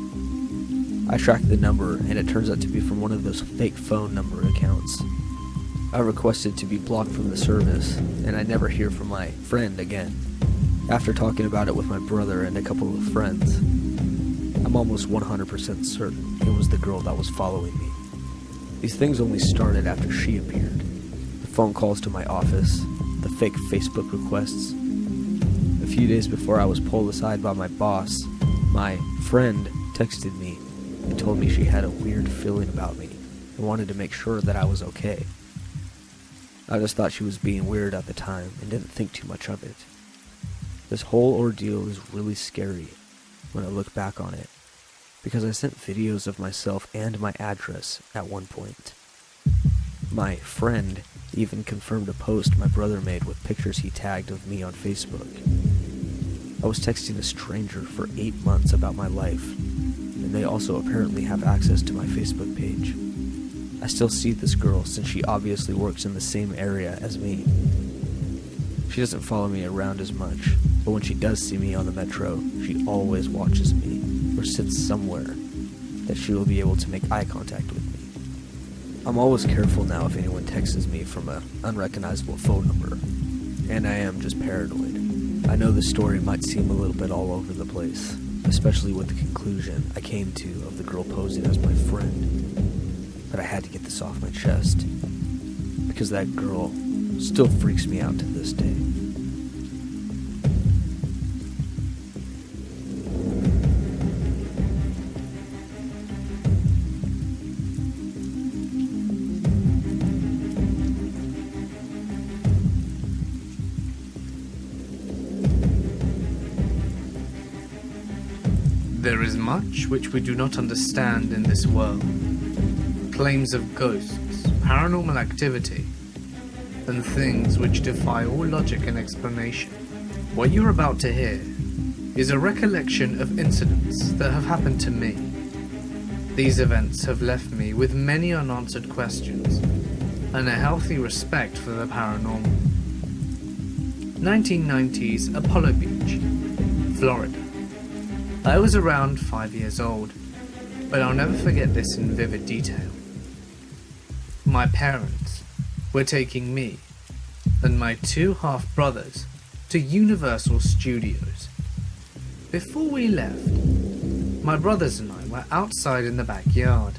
I tracked the number, and it turns out to be from one of those fake phone number accounts. I requested to be blocked from the service, and I never hear from my friend again. After talking about it with my brother and a couple of friends, I'm almost 100% certain it was the girl that was following me. These things only started after she appeared. The phone calls to my office, the fake Facebook requests. A few days before I was pulled aside by my boss, my friend texted me and told me she had a weird feeling about me and wanted to make sure that I was okay. I just thought she was being weird at the time and didn't think too much of it. This whole ordeal is really scary when I look back on it, because I sent videos of myself and my address at one point. My friend even confirmed a post my brother made with pictures he tagged of me on Facebook. I was texting a stranger for 8 months about my life, and they also apparently have access to my Facebook page. I still see this girl since she obviously works in the same area as me. She doesn't follow me around as much, but when she does see me on the metro, she always watches me or sits somewhere that she will be able to make eye contact with me. I'm always careful now if anyone texts me from an unrecognizable phone number, and I am just paranoid. I know this story might seem a little bit all over the place, especially with the conclusion I came to of the girl posing as my friend, that I had to get this off my chest, because that girl still freaks me out to this day. There is much which we do not understand in this world. Claims of ghosts, paranormal activity, and things which defy all logic and explanation. What you're about to hear is a recollection of incidents that have happened to me. These events have left me with many unanswered questions and a healthy respect for the paranormal. 1990s Apollo Beach, Florida. I was around 5 years old, but I'll never forget this in vivid detail. My parents were taking me and my 2 half-brothers to Universal Studios. Before we left, my brothers and I were outside in the backyard.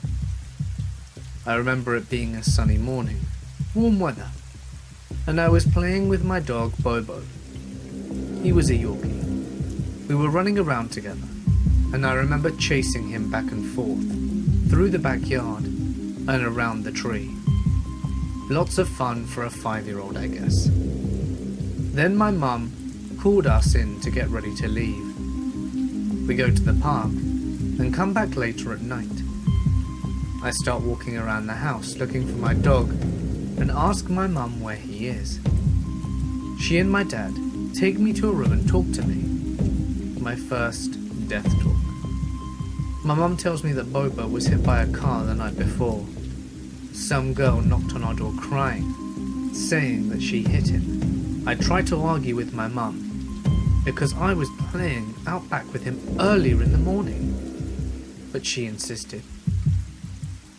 I remember it being a sunny morning, warm weather, and I was playing with my dog Bobo. He was a Yorkie. We were running around together, and I remember chasing him back and forth, through the backyard and around the tree. Lots of fun for a 5-year-old, I guess. Then my mum called us in to get ready to leave. We go to the park and come back later at night. I start walking around the house looking for my dog and ask my mum where he is. She and my dad take me to a room and talk to me. My first death talk. My mum tells me that Bobo was hit by a car the night before. Some girl knocked on our door crying, saying that she hit him. I tried to argue with my mum because I was playing out back with him earlier in the morning, but she insisted.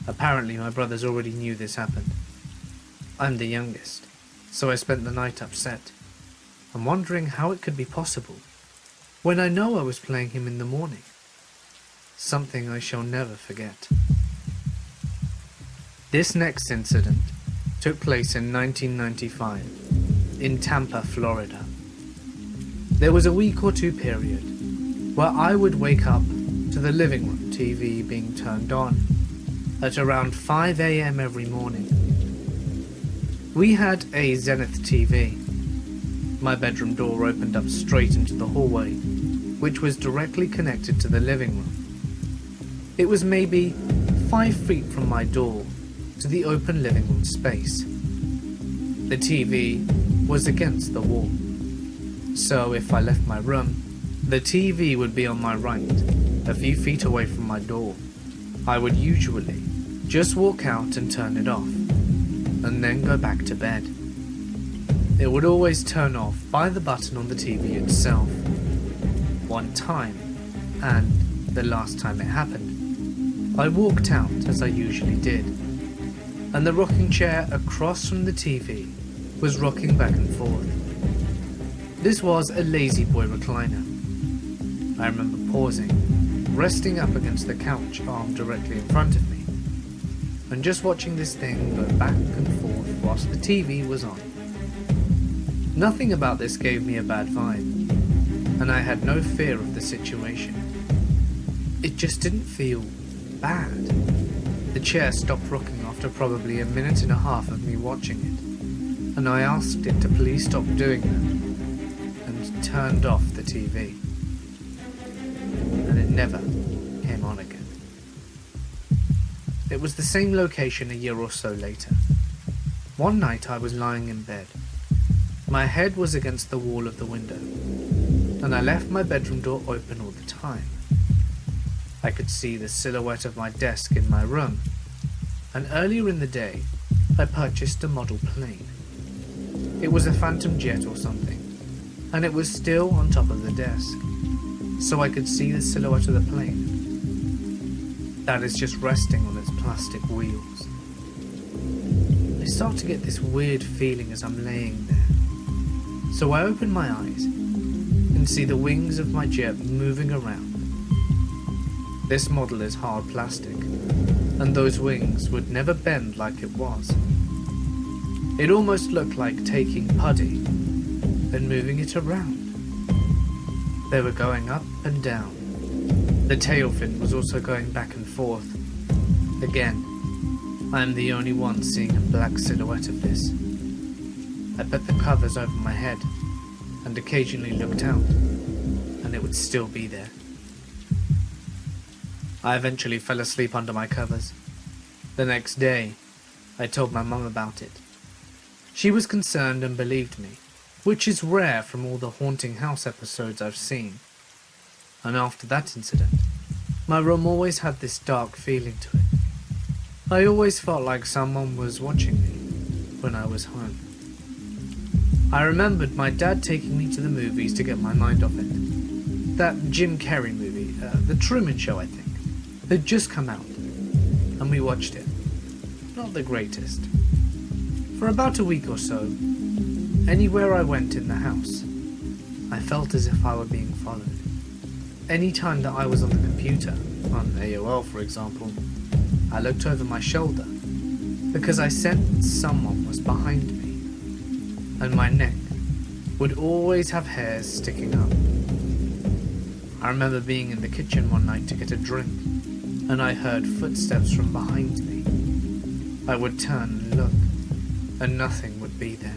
Apparently my brothers already knew this happened. I'm the youngest, so I spent the night upset and wondering how it could be possible when I know I was playing him in the morning. Something I shall never forget. This next incident took place in 1995 in Tampa, Florida. There was a week or two period where I would wake up to the living room TV being turned on at around 5 a.m. every morning. We had a Zenith TV. My bedroom door opened up straight into the hallway, which was directly connected to the living room. It was maybe 5 feet from my door to the open living room space. The TV was against the wall, so if I left my room, the TV would be on my right, a few feet away from my door. I would usually just walk out and turn it off, and then go back to bed. It would always turn off by the button on the TV itself. One time, and the last time it happened, I walked out as I usually did, and the rocking chair across from the TV was rocking back and forth. This was a Lazy Boy recliner. I remember pausing, resting up against the couch, arm directly in front of me, and just watching this thing go back and forth whilst the TV was on. Nothing about this gave me a bad vibe, and I had no fear of the situation. It just didn't feel bad. The chair stopped rocking after probably a minute and a half of me watching it, and I asked it to please stop doing that, and turned off the TV. And it never came on again. It was the same location a year or so later. One night I was lying in bed. My head was against the wall of the window, and I left my bedroom door open all the time. I could see the silhouette of my desk in my room, and earlier in the day, I purchased a model plane. It was a Phantom Jet or something, and it was still on top of the desk, so I could see the silhouette of the plane. That is just resting on its plastic wheels. I start to get this weird feeling as I'm laying there, so I open my eyes and see the wings of my jet moving around This model is hard plastic, and those wings would never bend like it was. It almost looked like taking putty and moving it around. They were going up and down. The tail fin was also going back and forth. Again, I am the only one seeing a black silhouette of this. I put the covers over my head and occasionally looked out, and it would still be there. I eventually fell asleep under my covers. The next day, I told my mum about it. She was concerned and believed me, which is rare from all the haunting house episodes I've seen. And after that incident, my room always had this dark feeling to it. I always felt like someone was watching me when I was home. I remembered my dad taking me to the movies to get my mind off it. That Jim Carrey movie, The Truman Show I think, had just come out, and we watched it. Not the greatest. For about a week or so, anywhere I went in the house, I felt as if I were being followed. Any time that I was on the computer, on AOL for example, I looked over my shoulder because I sensed someone was behind me, and my neck would always have hairs sticking up. I remember being in the kitchen one night to get a drink, and I heard footsteps from behind me. I would turn and look, and nothing would be there.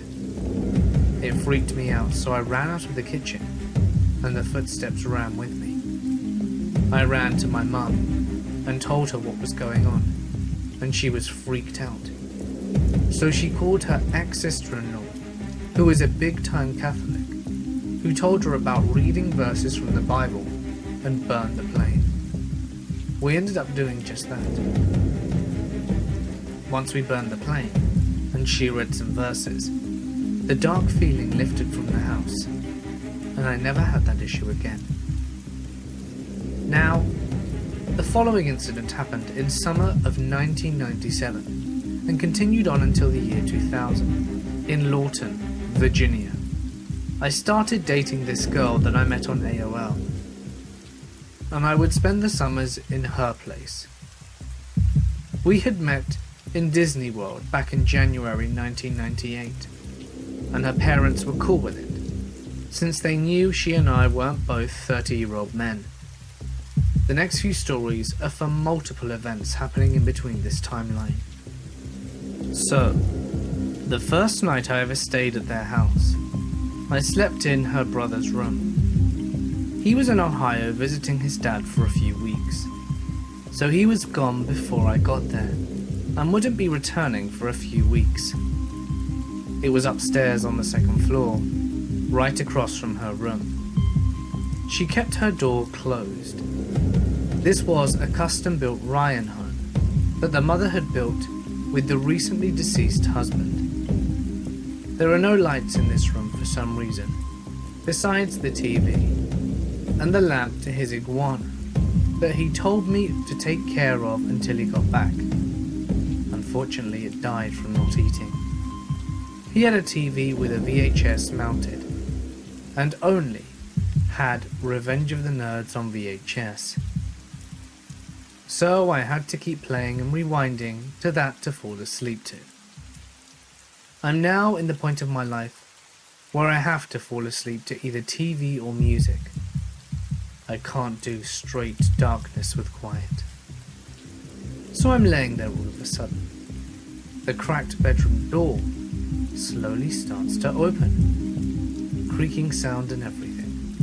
It freaked me out, so I ran out of the kitchen, and the footsteps ran with me. I ran to my mum and told her what was going on, and she was freaked out. So she called her ex-sister-in-law, who is a big-time Catholic, who told her about reading verses from the Bible and burned the plane. We ended up doing just that. Once we burned the plane, and she read some verses, the dark feeling lifted from the house, and I never had that issue again. Now, the following incident happened in summer of 1997 and continued on until the year 2000 in Lawton, Virginia. I started dating this girl that I met on AOL, and I would spend the summers in her place. We had met in Disney World back in January 1998, and her parents were cool with it, since they knew she and I weren't both 30-year-old men. The next few stories are from multiple events happening in between this timeline. So, the first night I ever stayed at their house, I slept in her brother's room. He was in Ohio visiting his dad for a few weeks, so he was gone before I got there, and wouldn't be returning for a few weeks. It was upstairs on the second floor, right across from her room. She kept her door closed. This was a custom-built Ryan home that the mother had built with the recently deceased husband. There are no lights in this room for some reason, besides the TV and the lamp to his iguana that he told me to take care of until he got back. Unfortunately, it died from not eating. He had a TV with a VHS mounted, and only had Revenge of the Nerds on VHS. So I had to keep playing and rewinding to that to fall asleep to. I'm now in the point of my life where I have to fall asleep to either TV or music. I can't do straight darkness with quiet. So I'm laying there all of a sudden. The cracked bedroom door slowly starts to open, creaking sound and everything.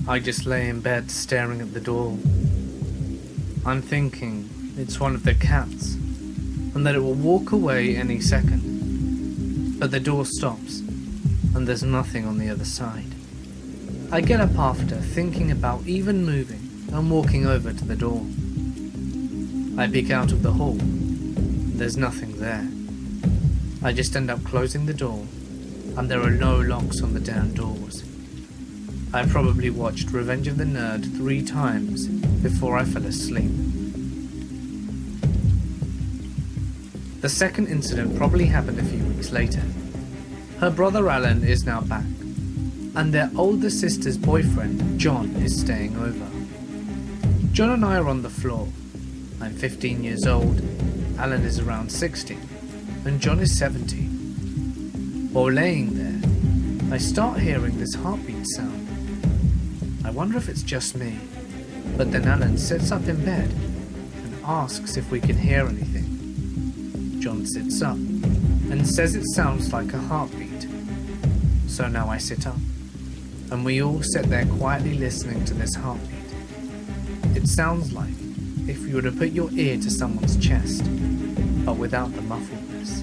I just lay in bed staring at the door. I'm thinking it's one of the cats, and that it will walk away any second. But the door stops, and there's nothing on the other side. I get up after, thinking about even moving and walking over to the door. I peek out of the hall. There's nothing there. I just end up closing the door, and there are no locks on the damn doors. I probably watched Revenge of the Nerd 3 times before I fell asleep. The second incident probably happened a few weeks later. Her brother Alan is now back, and their older sister's boyfriend, John, is staying over. John and I are on the floor. I'm 15 years old, Alan is around 16, and John is 17. While laying there, I start hearing this heartbeat sound. I wonder if it's just me, but then Alan sits up in bed and asks if we can hear anything. John sits up and says it sounds like a heartbeat. So now I sit up, and we all sit there quietly listening to this heartbeat. It sounds like if you were to put your ear to someone's chest, but without the muffledness.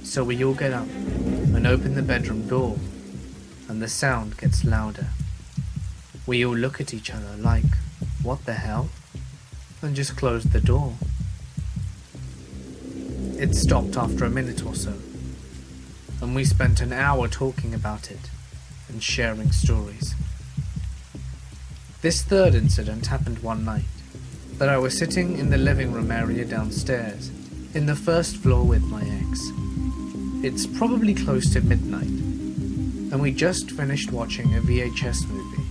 So we all get up and open the bedroom door, and the sound gets louder. We all look at each other like, what the hell? And just close the door. It stopped after a minute or so, and we spent an hour talking about it and sharing stories. This third incident happened one night, that I was sitting in the living room area downstairs, in the first floor with my ex. It's probably close to midnight, and we just finished watching a VHS movie.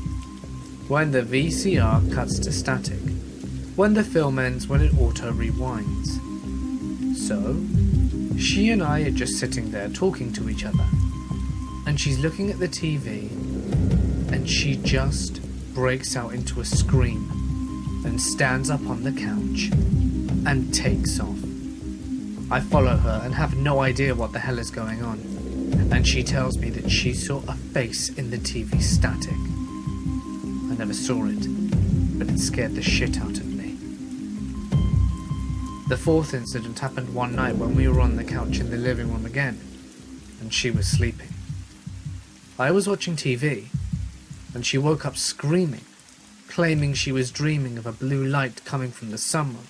When the VCR cuts to static, when the film ends when it auto-rewinds. So, she and I are just sitting there talking to each other, and she's looking at the TV, and she just breaks out into a scream and stands up on the couch and takes off. I follow her and have no idea what the hell is going on, and she tells me that she saw a face in the TV static. I never saw it, but it scared the shit out of me. The fourth incident happened one night when we were on the couch in the living room again, and she was sleeping. I was watching TV, and she woke up screaming, claiming she was dreaming of a blue light coming from the sunroom,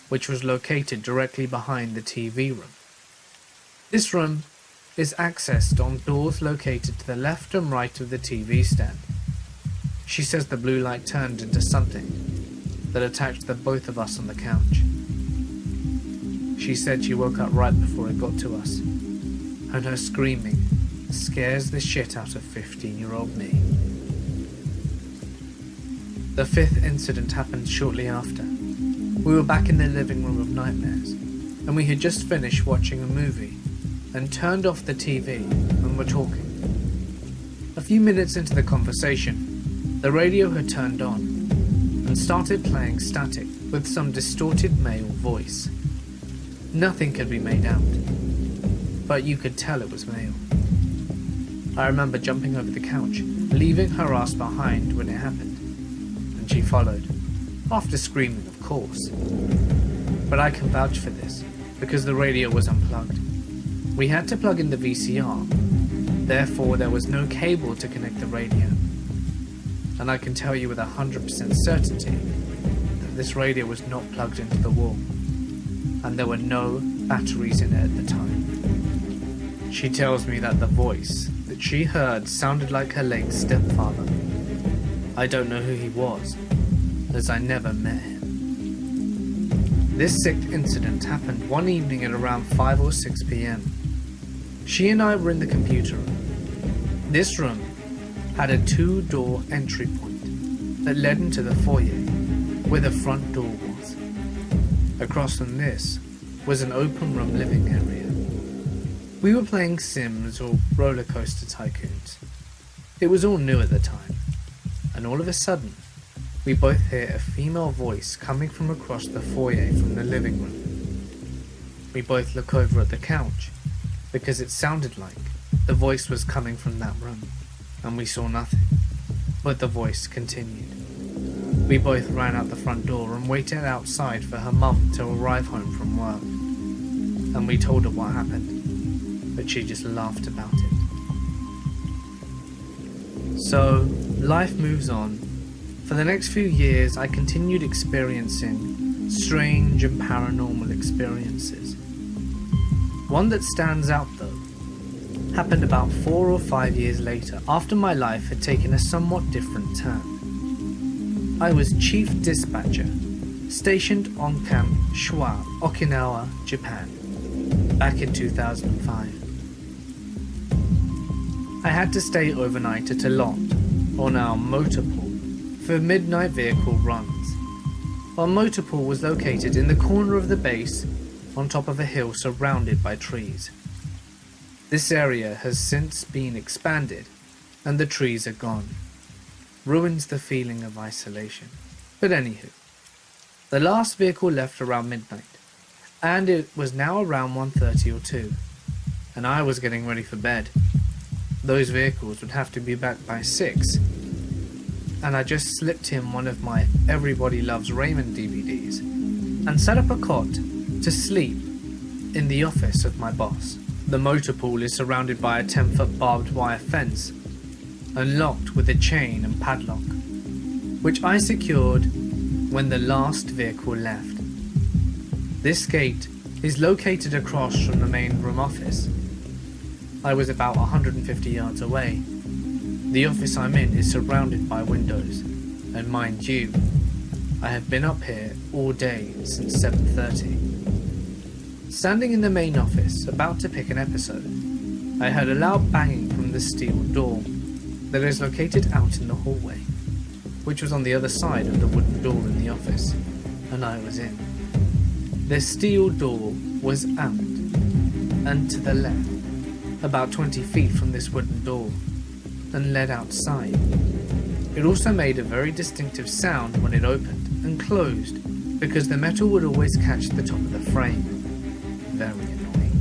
which was located directly behind the TV room. This room is accessed on doors located to the left and right of the TV stand. She says the blue light turned into something that attacked the both of us on the couch. She said she woke up right before it got to us, and her screaming scares the shit out of 15-year-old me. The fifth incident happened shortly after. We were back in the living room of nightmares, and we had just finished watching a movie and turned off the TV and were talking. A few minutes into the conversation, the radio had turned on and started playing static with some distorted male voice. Nothing could be made out, but you could tell it was male. I remember jumping over the couch, leaving her ass behind when it happened. She followed, after screaming, of course. But I can vouch for this, because the radio was unplugged. We had to plug in the VCR, therefore there was no cable to connect the radio. And I can tell you with 100% certainty that this radio was not plugged into the wall, and there were no batteries in it at the time. She tells me that the voice that she heard sounded like her late stepfather. I don't know who he was, as I never met him. This sixth incident happened one evening at around 5 or 6 p.m. She and I were in the computer room. This room had a 2-door entry point that led into the foyer, where the front door was. Across from this was an open room living area. We were playing Sims or Roller Coaster Tycoons. It was all new at the time. And all of a sudden, we both hear a female voice coming from across the foyer from the living room. We both look over at the couch, because it sounded like the voice was coming from that room, and we saw nothing, but the voice continued. We both ran out the front door and waited outside for her mum to arrive home from work, and we told her what happened, but she just laughed about it. So, life moves on. For the next few years, I continued experiencing strange and paranormal experiences. One that stands out though, happened about 4 or 5 years later, after my life had taken a somewhat different turn. I was chief dispatcher, stationed on Camp Shwa, Okinawa, Japan, back in 2005. I had to stay overnight at a lot on our motor pool for midnight vehicle runs. Our motor pool was located in the corner of the base on top of a hill surrounded by trees. This area has since been expanded and the trees are gone. Ruins the feeling of isolation. But anywho, the last vehicle left around midnight, and it was now around 1:30 or 2, and I was getting ready for bed. Those vehicles would have to be back by 6, and I just slipped in one of my Everybody Loves Raymond DVDs and set up a cot to sleep in the office of my boss. The motor pool is surrounded by a 10-foot barbed wire fence and locked with a chain and padlock, which I secured when the last vehicle left. This gate is located across from the main room office. I was about 150 yards away. The office I'm in is surrounded by windows, and mind you, I have been up here all day since 7:30. Standing in the main office, about to pick an episode, I heard a loud banging from the steel door that is located out in the hallway, which was on the other side of the wooden door in the office, and I was in. The steel door was out and to the left, about 20 feet from this wooden door, and led outside. It also made a very distinctive sound when it opened and closed, because the metal would always catch the top of the frame. Very annoying.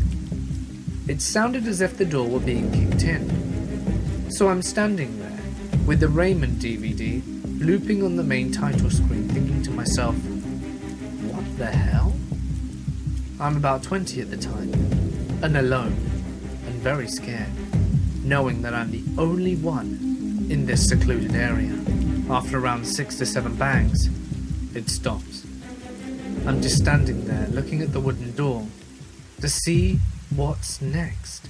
It sounded as if the door were being kicked in. So I'm standing there, with the Raymond DVD looping on the main title screen, thinking to myself, what the hell? I'm about 20 at the time, and alone, and very scared, knowing that I'm the only one in this secluded area. After around 6 to 7 bangs, it stops. I'm just standing there looking at the wooden door to see what's next.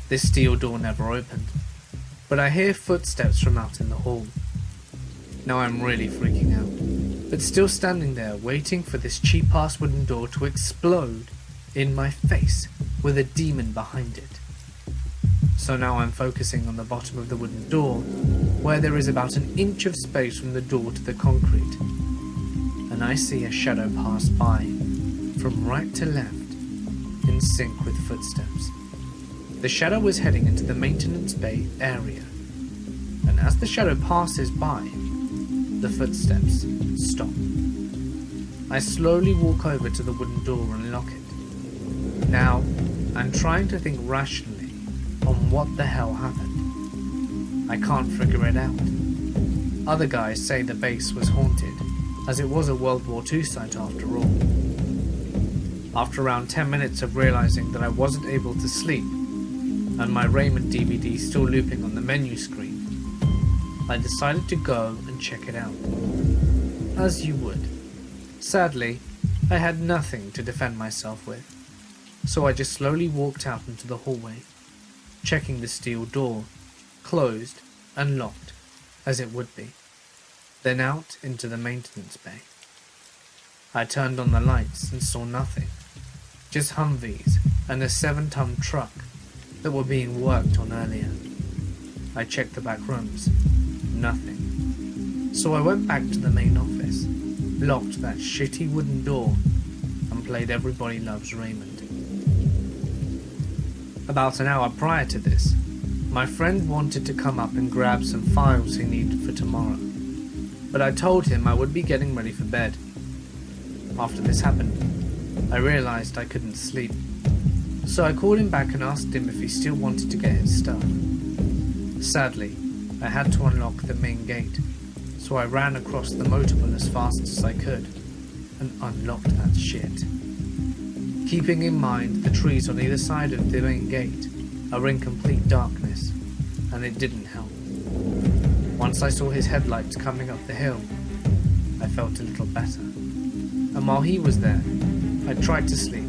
This steel door never opened, but I hear footsteps from out in the hall. Now I'm really freaking out, but still standing there waiting for this cheap-ass wooden door to explode in my face with a demon behind it. So now I'm focusing on the bottom of the wooden door, where there is about an inch of space from the door to the concrete, and I see a shadow pass by, from right to left, in sync with footsteps. The shadow was heading into the maintenance bay area, and as the shadow passes by, the footsteps stop. I slowly walk over to the wooden door and lock it. Now, I'm trying to think rationally on what the hell happened. I can't figure it out. Other guys say the base was haunted, as it was a World War II site after all. After around 10 minutes of realizing that I wasn't able to sleep, and my Raymond DVD still looping on the menu screen, I decided to go and check it out. As you would. Sadly, I had nothing to defend myself with, so I just slowly walked out into the hallway, checking the steel door, closed and locked, as it would be, then out into the maintenance bay. I turned on the lights and saw nothing, just Humvees and a 7-ton truck that were being worked on earlier. I checked the back rooms, nothing. So I went back to the main office, locked that shitty wooden door, and played Everybody Loves Raymond. About an hour prior to this, my friend wanted to come up and grab some files he needed for tomorrow, but I told him I would be getting ready for bed. After this happened, I realized I couldn't sleep, so I called him back and asked him if he still wanted to get his stuff. Sadly, I had to unlock the main gate, so I ran across the motorpool as fast as I could and unlocked that shit. Keeping in mind the trees on either side of the main gate are in complete darkness, and it didn't help. Once I saw his headlights coming up the hill, I felt a little better, and while he was there, I tried to sleep,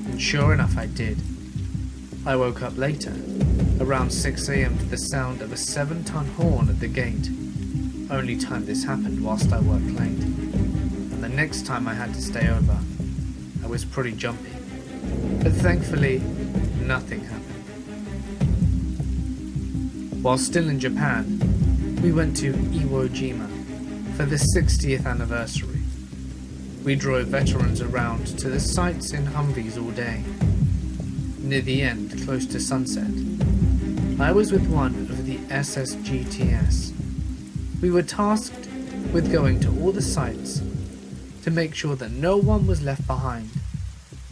and sure enough I did. I woke up later, around 6 AM to the sound of a 7-ton horn at the gate. Only time this happened whilst I worked late, and the next time I had to stay over, I was pretty jumpy, but thankfully, nothing happened. While still in Japan, we went to Iwo Jima for the 60th anniversary. We drove veterans around to the sites in Humvees all day. Near the end, close to sunset, I was with one of the SSGTS. We were tasked with going to all the sites to make sure that no one was left behind,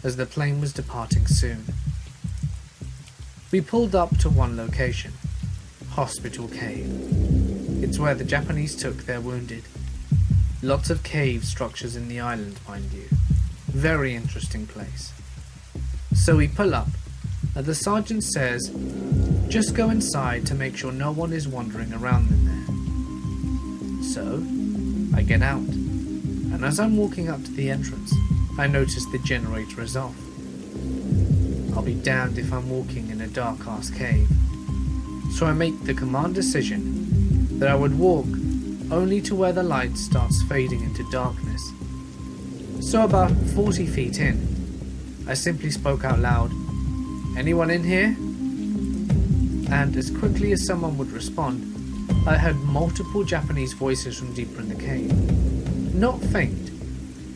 as the plane was departing soon. We pulled up to one location, Hospital Cave. It's where the Japanese took their wounded. Lots of cave structures in the island, mind you. Very interesting place. So we pull up, and the sergeant says, just go inside to make sure no one is wandering around in there. So, I get out, and as I'm walking up to the entrance, I notice the generator is off. I'll be damned if I'm walking in a dark-ass cave. So I make the command decision that I would walk only to where the light starts fading into darkness. So about 40 feet in, I simply spoke out loud, "Anyone in here?" And as quickly as someone would respond, I heard multiple Japanese voices from deeper in the cave. Not faint,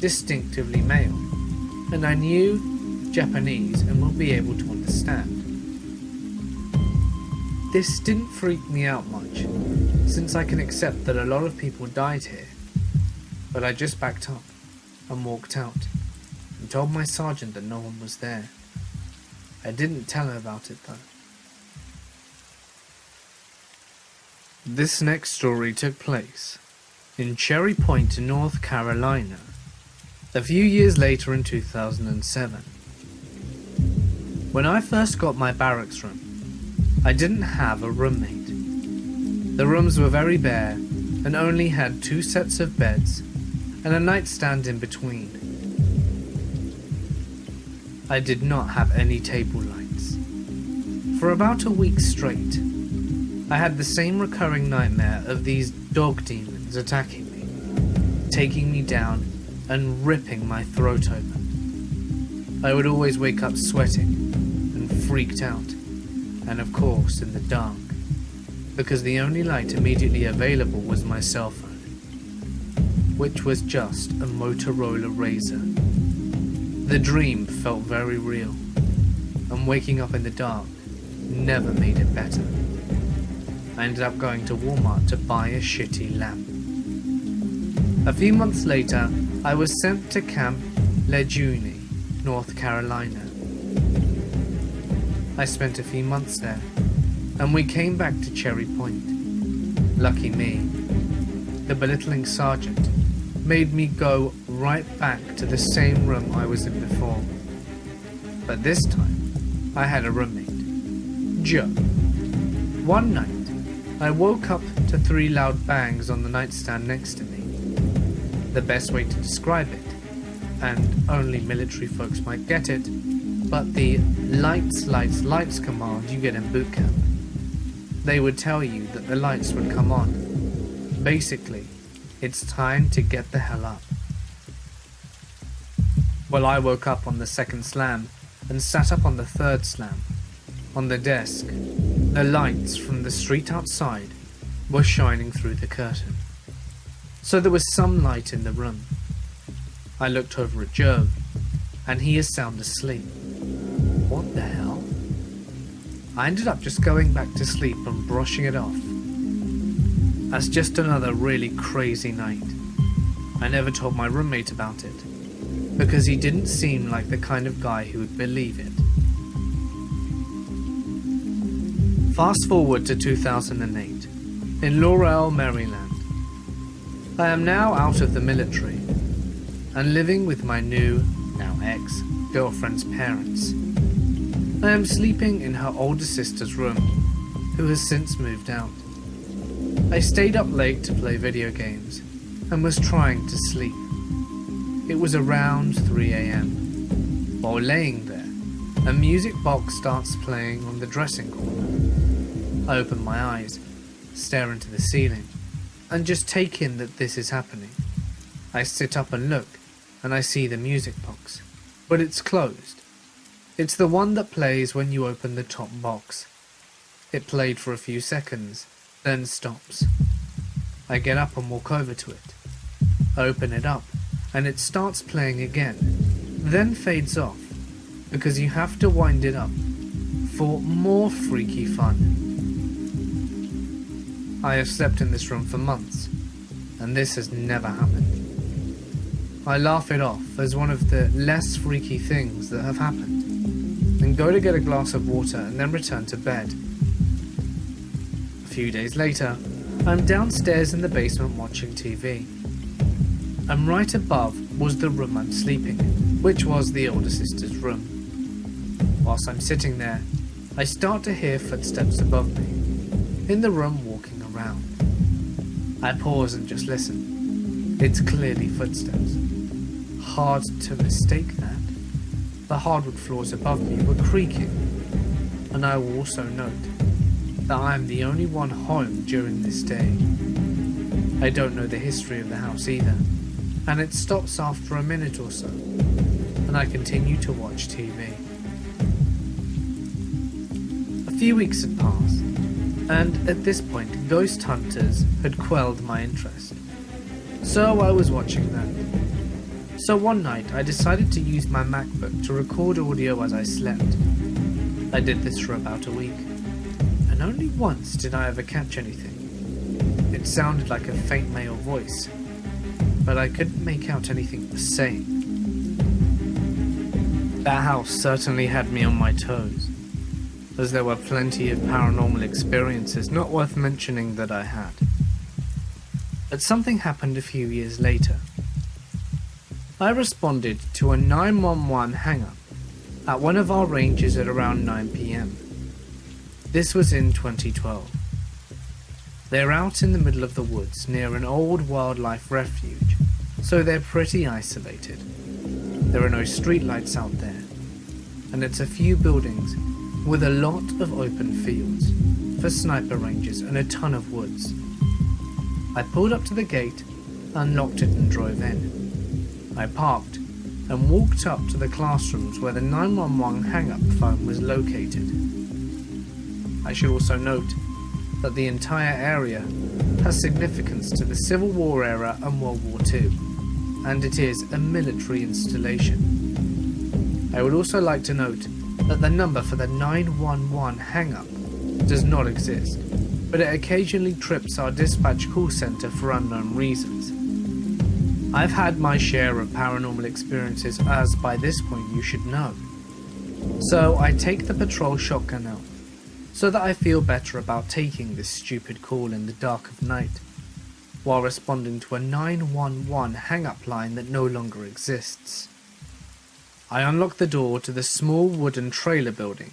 distinctively male, and I knew Japanese and would be able to understand. This didn't freak me out much, since I can accept that a lot of people died here, but I just backed up and walked out and told my sergeant that no one was there. I didn't tell her about it though. This next story took place in Cherry Point, North Carolina, a few years later in 2007. When I first got my barracks room, I didn't have a roommate. The rooms were very bare and only had 2 sets of beds and a nightstand in between. I did not have any table lights. For about a week straight, I had the same recurring nightmare of these dog demons attacking me, taking me down and ripping my throat open. I would always wake up sweating and freaked out, and of course in the dark, because the only light immediately available was my cell phone, which was just a Motorola Razr. The dream felt very real, and waking up in the dark never made it better. I ended up going to Walmart to buy a shitty lamp. A few months later, I was sent to Camp Lejeune, North Carolina. I spent a few months there, and we came back to Cherry Point. Lucky me, the belittling sergeant made me go right back to the same room I was in before. But this time, I had a roommate, Joe. One night, I woke up to 3 loud bangs on the nightstand next to me. The best way to describe it, and only military folks might get it, but the lights, lights, lights command you get in boot camp. They would tell you that the lights would come on. Basically, it's time to get the hell up. Well, I woke up on the 2nd slam and sat up on the 3rd slam. On the desk, the lights from the street outside were shining through the curtain. So there was some light in the room. I looked over at Joe, and he is sound asleep. What the hell? I ended up just going back to sleep and brushing it off. That's just another really crazy night. I never told my roommate about it, because he didn't seem like the kind of guy who would believe it. Fast forward to 2008, in Laurel, Maryland. I am now out of the military, and living with my new, now ex-girlfriend's parents. I am sleeping in her older sister's room, who has since moved out. I stayed up late to play video games, and was trying to sleep. It was around 3 a.m. While laying there, a music box starts playing on the dressing corner. I open my eyes, stare into the ceiling, and just take in that this is happening. I sit up and look, and I see the music box, but it's closed. It's the one that plays when you open the top box. It played for a few seconds, then stops. I get up and walk over to it. I open it up, and it starts playing again, then fades off, because you have to wind it up for more freaky fun. I have slept in this room for months, and this has never happened. I laugh it off as one of the less freaky things that have happened, and go to get a glass of water and then return to bed. A few days later, I'm downstairs in the basement watching TV. And right above was the room I'm sleeping in, which was the older sister's room. Whilst I'm sitting there, I start to hear footsteps above me, in the room walking around. I pause and just listen. It's clearly footsteps. Hard to mistake that. The hardwood floors above me were creaking, and I will also note that I am the only one home during this day. I don't know the history of the house either, and it stops after a minute or so, and I continue to watch TV. A few weeks had passed, and at this point Ghost Hunters had quelled my interest, so I was watching that. So one night I decided to use my MacBook to record audio as I slept. I did this for about a week, and only once did I ever catch anything. It sounded like a faint male voice, but I couldn't make out anything it was saying. That house certainly had me on my toes, as there were plenty of paranormal experiences not worth mentioning that I had. But something happened a few years later. I responded to a 911 hang-up at one of our ranges at around 9 PM. This was in 2012. They're out in the middle of the woods near an old wildlife refuge, so they're pretty isolated. There are no streetlights out there, and it's a few buildings with a lot of open fields for sniper ranges and a ton of woods. I pulled up to the gate, unlocked it and drove in. I parked and walked up to the classrooms where the 911 hang-up phone was located. I should also note that the entire area has significance to the Civil War era and World War II, and it is a military installation. I would also like to note that the number for the 911 hang-up does not exist, but it occasionally trips our dispatch call center for unknown reasons. I've had my share of paranormal experiences, as by this point you should know. So I take the patrol shotgun out, so that I feel better about taking this stupid call in the dark of night, while responding to a 911 hang-up line that no longer exists. I unlock the door to the small wooden trailer building,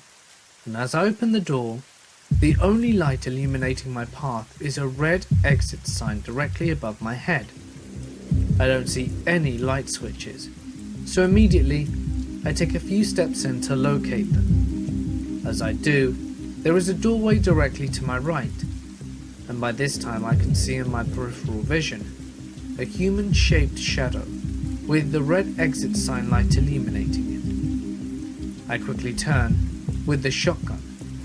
and as I open the door, the only light illuminating my path is a red exit sign directly above my head. I don't see any light switches, so immediately I take a few steps in to locate them. As I do, there is a doorway directly to my right, and by this time I can see in my peripheral vision a human-shaped shadow with the red exit sign light illuminating it. I quickly turn with the shotgun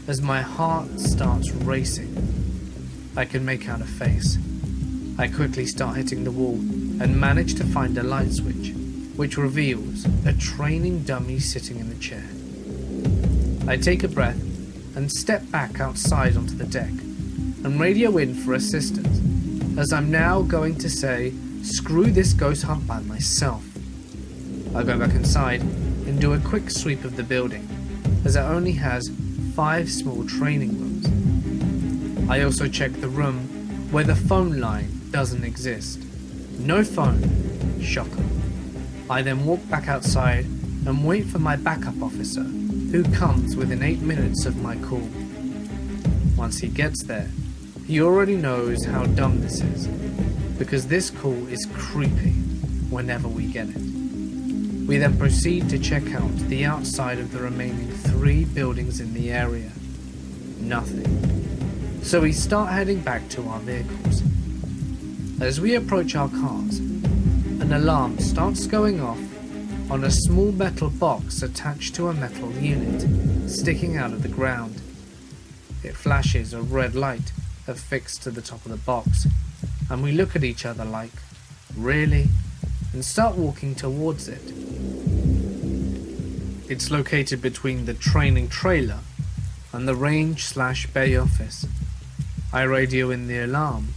as my heart starts racing. I can make out a face. I quickly start hitting the wall and manage to find a light switch, which reveals a training dummy sitting in the chair. I take a breath and step back outside onto the deck and radio in for assistance, as I'm now going to say, screw this ghost hunt by myself. I go back inside and do a quick sweep of the building, as it only has 5 small training rooms. I also check the room where the phone line doesn't exist. No phone. Shocker. I then walk back outside and wait for my backup officer, who comes within 8 minutes of my call. Once he gets there, he already knows how dumb this is, because this call is creepy whenever we get it. We then proceed to check out the outside of the remaining 3 buildings in the area. Nothing. So we start heading back to our vehicles. As we approach our cars, an alarm starts going off on a small metal box attached to a metal unit sticking out of the ground. It flashes a red light affixed to the top of the box, and we look at each other like, really? And start walking towards it. It's located between the training trailer and the range/bay office. I radio in the alarm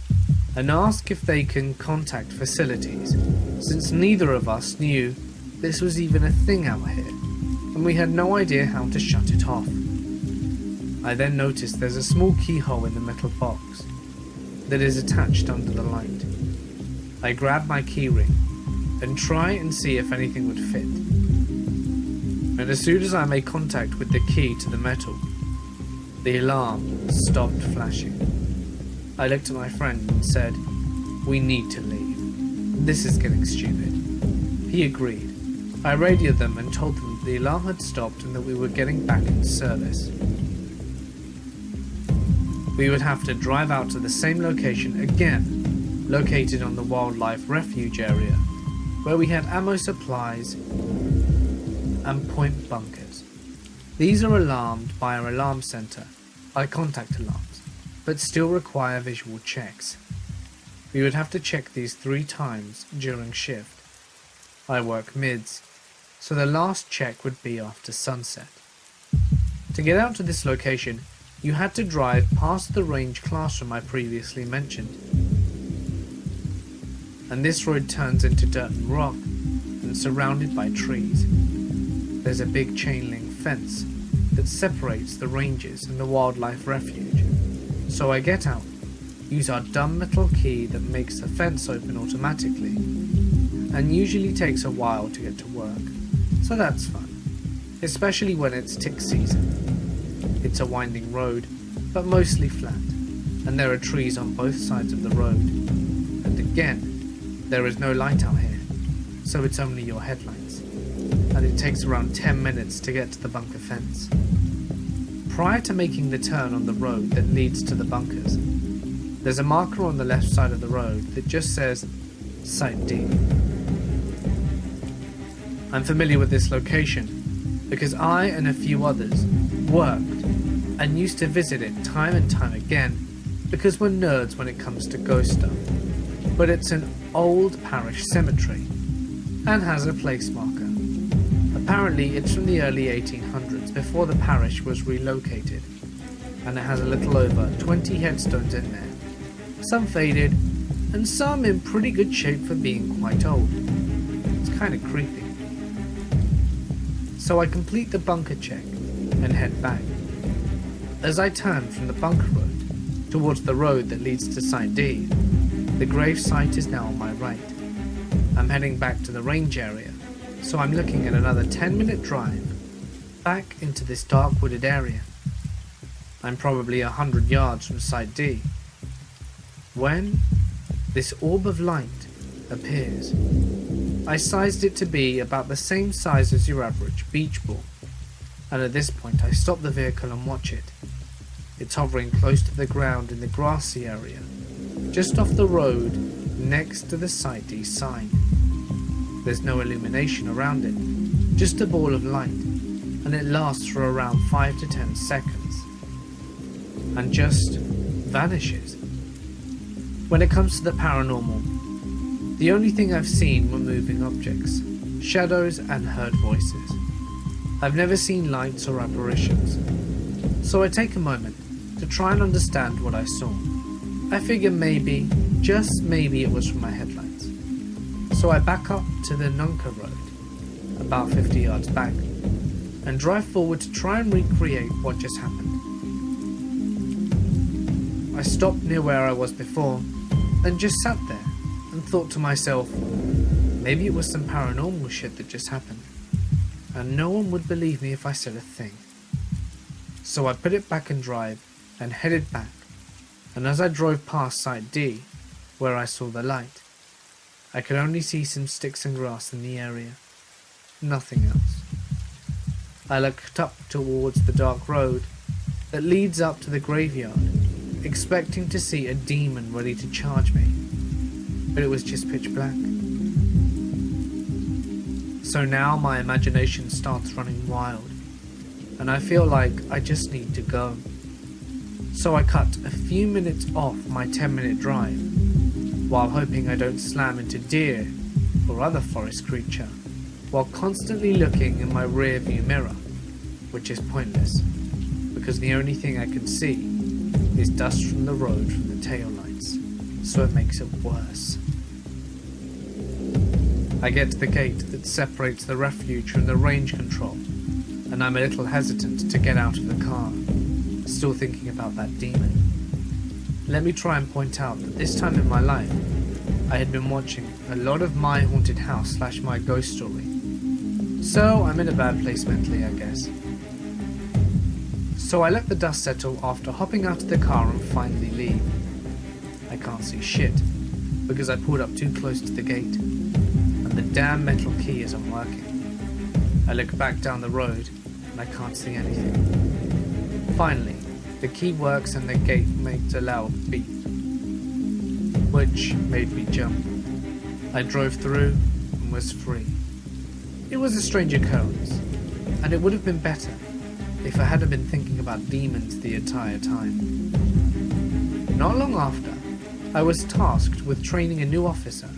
and ask if they can contact facilities, since neither of us knew this was even a thing out here, and we had no idea how to shut it off. I then notice there's a small keyhole in the metal box that is attached under the light. I grab my keyring and try and see if anything would fit. And as soon as I make contact with the key to the metal, the alarm stopped flashing. I looked at my friend and said, "We need to leave. This is getting stupid." He agreed. I radioed them and told them that the alarm had stopped and that we were getting back in service. We would have to drive out to the same location again, located on the wildlife refuge area, where we had ammo supplies and point bunkers. These are alarmed by our alarm center, by contact alarms, but still require visual checks. We would have to check these 3 times during shift. I work mids, so the last check would be after sunset. To get out to this location, you had to drive past the range classroom I previously mentioned. And this road turns into dirt and rock, and surrounded by trees. There's a big chain link fence that separates the ranges and the wildlife refuge. So I get out, use our dumb metal key that makes the fence open automatically, and usually takes a while to get to work. So that's fun, especially when it's tick season. It's a winding road, but mostly flat, and there are trees on both sides of the road. And again, there is no light out here, so it's only your headlights, and it takes around 10 minutes to get to the bunker fence. Prior to making the turn on the road that leads to the bunkers, there's a marker on the left side of the road that just says Site D. I'm familiar with this location because I and a few others worked and used to visit it time and time again because we're nerds when it comes to ghost stuff. But it's an old parish cemetery and has a place marker. Apparently it's from the early 1800s, before the parish was relocated, and it has a little over 20 headstones in there, some faded and some in pretty good shape for being quite old. It's kind of creepy. So I complete the bunker check and head back. As I turn from the bunker road towards the road that leads to Site D, the grave site is now on my right. I'm heading back to the range area, so I'm looking at another 10-minute drive back into this dark wooded area. I'm probably 100 yards from Site D, when this orb of light appears. I sized it to be about the same size as your average beach ball, and at this point I stop the vehicle and watch it. It's hovering close to the ground in the grassy area, just off the road next to the Site D sign. There's no illumination around it, just a ball of light, and it lasts for around 5 to 10 seconds, and just vanishes. When it comes to the paranormal, the only thing I've seen were moving objects, shadows and heard voices. I've never seen lights or apparitions, so I take a moment to try and understand what I saw. I figure maybe, just maybe, it was from my headlights. So I back up to the Nunca Road, about 50 yards back, and drive forward to try and recreate what just happened. I stopped near where I was before, and just sat there and thought to myself, maybe it was some paranormal shit that just happened, and no one would believe me if I said a thing. So I put it back in drive and headed back, and as I drove past Site D, where I saw the light, I could only see some sticks and grass in the area, nothing else. I looked up towards the dark road that leads up to the graveyard, expecting to see a demon ready to charge me, but it was just pitch black. So now my imagination starts running wild, and I feel like I just need to go. So I cut a few minutes off my 10-minute drive while hoping I don't slam into deer or other forest creature, while constantly looking in my rear view mirror, which is pointless, because the only thing I can see is dust from the road from the taillights, so it makes it worse. I get to the gate that separates the refuge from the range control, and I'm a little hesitant to get out of the car, still thinking about that demon. Let me try and point out that this time in my life, I had been watching a lot of My Haunted House / My Ghost Story, so I'm in a bad place mentally, I guess. So I let the dust settle after hopping out of the car and finally leave. I can't see shit, because I pulled up too close to the gate, and the damn metal key isn't working. I look back down the road, and I can't see anything. Finally, the key works and the gate makes a loud beep, which made me jump. I drove through and was free. It was a strange occurrence, and it would have been better if I hadn't been thinking about demons the entire time. Not long after, I was tasked with training a new officer,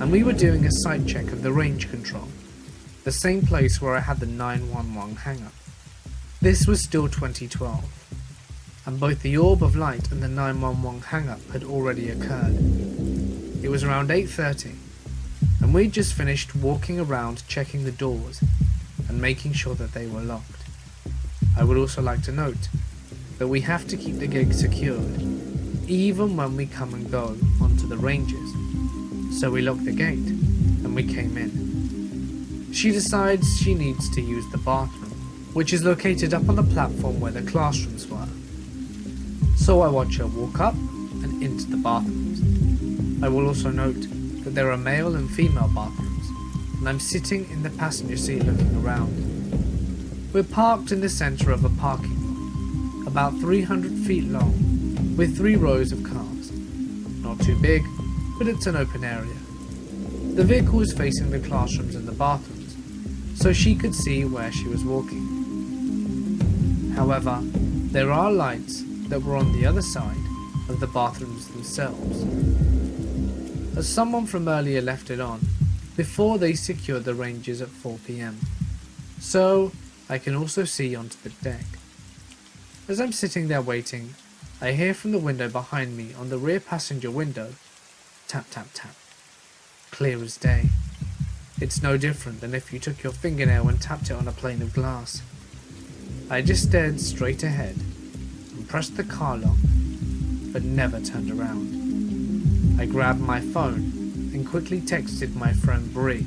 and we were doing a site check of the range control, the same place where I had the 911 hang-up. This was still 2012, and both the orb of light and the 911 hang-up had already occurred. It was around 8:30, and we'd just finished walking around checking the doors and making sure that they were locked. I would also like to note that we have to keep the gig secured, even when we come and go onto the ranges. So we locked the gate, and we came in. She decides she needs to use the bathroom, which is located up on the platform where the classrooms were. So I watch her walk up and into the bathrooms. I will also note that there are male and female bathrooms, and I'm sitting in the passenger seat looking around. We're parked in the centre of a parking lot, about 300 feet long, with 3 rows of cars. Not too big, but it's an open area. The vehicle is facing the classrooms and the bathrooms, so she could see where she was walking. However, there are lights that were on the other side of the bathrooms themselves, as someone from earlier left it on before they secured the ranges at 4 PM. So I can also see onto the deck. As I'm sitting there waiting, I hear from the window behind me on the rear passenger window, tap tap tap, clear as day. It's no different than if you took your fingernail and tapped it on a pane of glass. I just stared straight ahead and pressed the car lock, but never turned around. I grabbed my phone and quickly texted my friend Bree,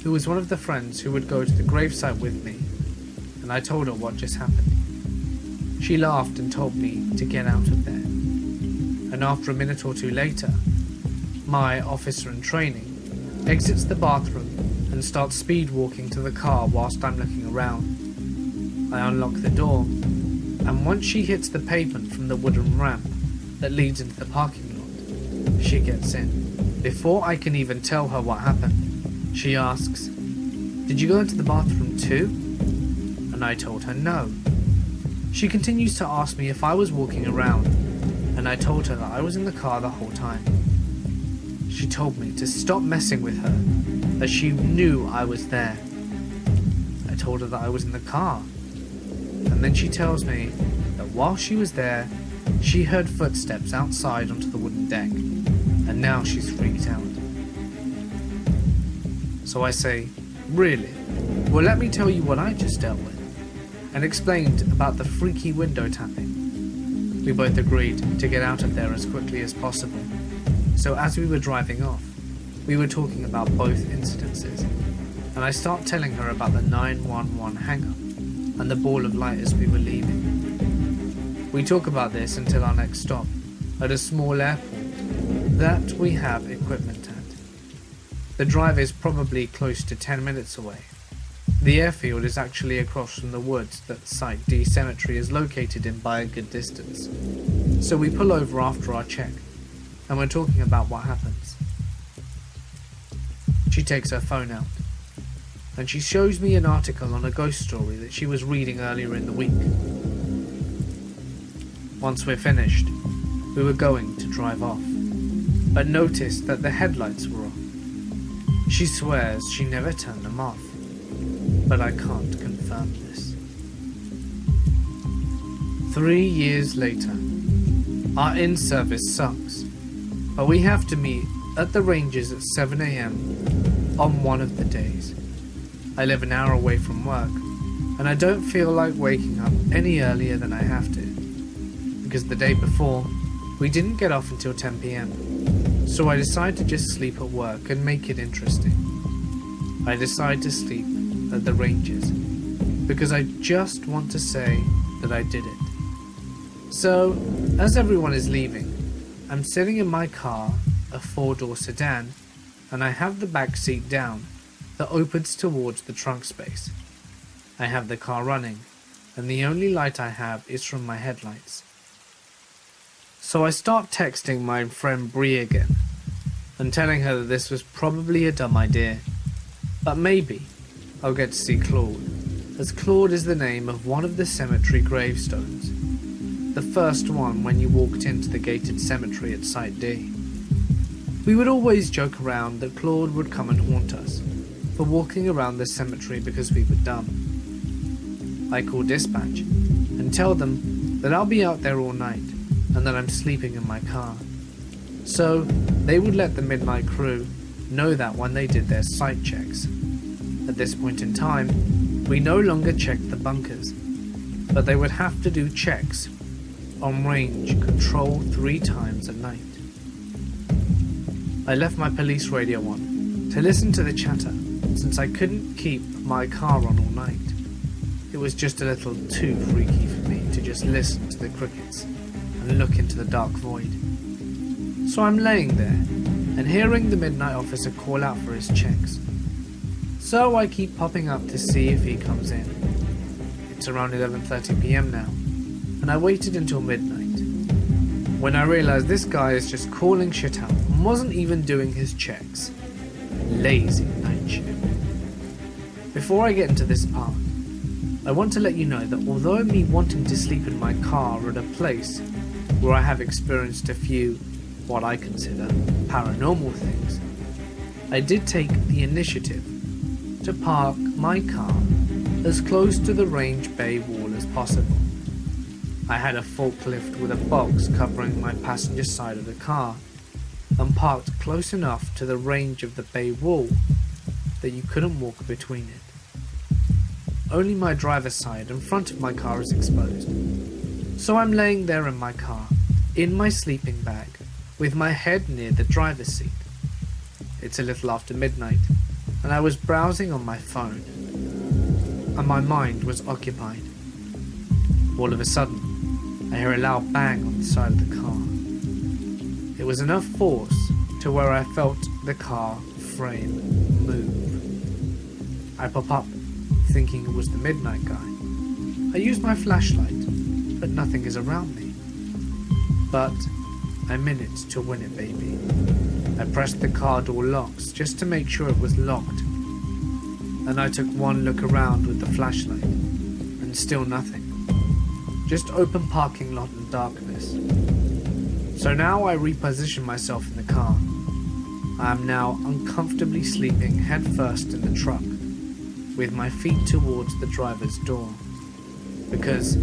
who was one of the friends who would go to the gravesite with me, and I told her what just happened. She laughed and told me to get out of there. And after a minute or two later, my officer in training exits the bathroom and starts speed walking to the car whilst I'm looking around. I unlock the door, and once she hits the pavement from the wooden ramp that leads into the parking lot, she gets in. Before I can even tell her what happened, she asks, "Did you go into the bathroom too?" And I told her no. She continues to ask me if I was walking around, and I told her that I was in the car the whole time. She told me to stop messing with her, as she knew I was there. I told her that I was in the car, and then she tells me that while she was there, she heard footsteps outside onto the wooden deck, and now she's freaked out. So I say, "Really? Well, let me tell you what I just dealt with," and explained about the freaky window tapping. We both agreed to get out of there as quickly as possible, so as we were driving off, we were talking about both incidences, and I start telling her about the 911 hang-up and the ball of light as we were leaving. We talk about this until our next stop, at a small airport that we have equipment at. The drive is probably close to 10 minutes away. The airfield is actually across from the woods that Site D Cemetery is located in by a good distance. So we pull over after our check, and we're talking about what happens. She takes her phone out, and she shows me an article on a ghost story that she was reading earlier in the week. Once we're finished, we were going to drive off. but noticed that the headlights were on. She swears she never turned them off, but I can't confirm this. 3 years later, our in-service sucks, but we have to meet at the ranges at 7 AM on one of the days. I live an hour away from work, and I don't feel like waking up any earlier than I have to, because the day before, we didn't get off until 10 PM, so I decide to just sleep at work and make it interesting. I decide to sleep at the ranges, because I just want to say that I did it. So, as everyone is leaving, I'm sitting in my car, a 4-door sedan, and I have the back seat down that opens towards the trunk space. I have the car running, and the only light I have is from my headlights. So I start texting my friend Bree again, and telling her that this was probably a dumb idea, but maybe I'll get to see Claude, as Claude is the name of one of the cemetery gravestones. The first one when you walked into the gated cemetery at Site D. We would always joke around that Claude would come and haunt us for walking around the cemetery because we were dumb. I call dispatch and tell them that I'll be out there all night and that I'm sleeping in my car. So they would let the midnight crew know that when they did their site checks. At this point in time, we no longer checked the bunkers, but they would have to do checks on range control 3 times a night. I left my police radio on to listen to the chatter, since I couldn't keep my car on all night. It was just a little too freaky for me to just listen to the crickets and look into the dark void. So I'm laying there and hearing the midnight officer call out for his checks. So I keep popping up to see if he comes in. It's around 11:30 PM now, and I waited until midnight, when I realized this guy is just calling shit out and wasn't even doing his checks. Lazy night shift. Before I get into this part, I want to let you know that although me wanting to sleep in my car at a place where I have experienced a few, what I consider, paranormal things, I did take the initiative to park my car as close to the range bay wall as possible. I had a forklift with a box covering my passenger side of the car and parked close enough to the range of the bay wall that you couldn't walk between it. Only my driver's side and front of my car is exposed. So I'm laying there in my car, in my sleeping bag, with my head near the driver's seat. It's a little after midnight, and I was browsing on my phone, and my mind was occupied. All of a sudden, I hear a loud bang on the side of the car. It was enough force to where I felt the car frame move. I pop up, thinking it was the midnight guy. I use my flashlight, but nothing is around me. But I'm in it to win it, baby. I pressed the car door locks just to make sure it was locked, and I took one look around with the flashlight, and still nothing. Just open parking lot and darkness. So now I reposition myself in the car. I am now uncomfortably sleeping head first in the truck, with my feet towards the driver's door, because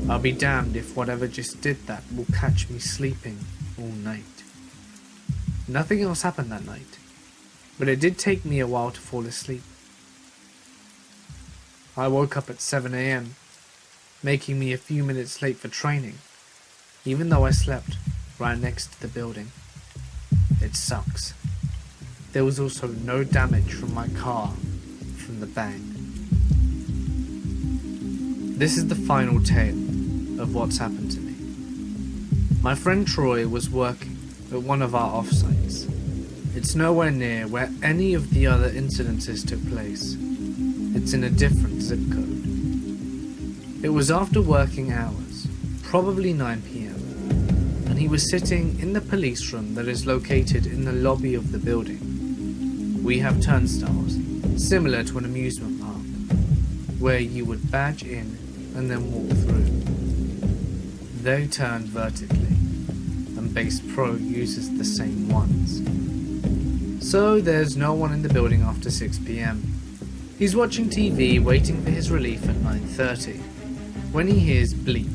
I'll be damned if whatever just did that will catch me sleeping all night. Nothing else happened that night, but it did take me a while to fall asleep. I woke up at 7 AM, making me a few minutes late for training, even though I slept right next to the building. It sucks. There was also no damage from my car from the bang. This is the final tale of what's happened to me. My friend Troy was working at one of our offsites. It's nowhere near where any of the other incidences took place. It's in a different zip code. It was after working hours, probably 9 PM, and he was sitting in the police room that is located in the lobby of the building. We have turnstiles, similar to an amusement park, where you would badge in and then walk through. They turn vertically, and Base Pro uses the same ones. So there's no one in the building after 6 PM. He's watching TV waiting for his relief at 9:30 when he hears bleep,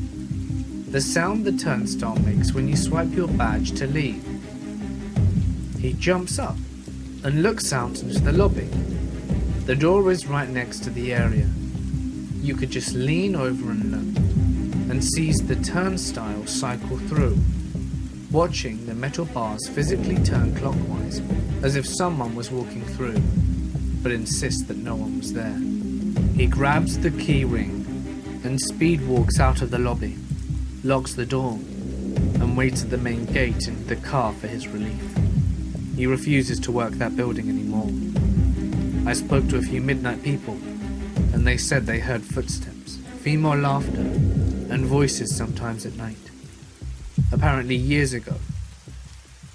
the sound the turnstile makes when you swipe your badge to leave. He jumps up and looks out into the lobby. The door is right next to the area. You could just lean over and look, and sees the turnstile cycle through, watching the metal bars physically turn clockwise as if someone was walking through, but insists that no one was there. He grabs the key ring and speed walks out of the lobby, locks the door, and waits at the main gate into the car for his relief. He refuses to work that building anymore. I spoke to a few midnight people, and they said they heard footsteps, female laughter, and voices sometimes at night. Apparently years ago,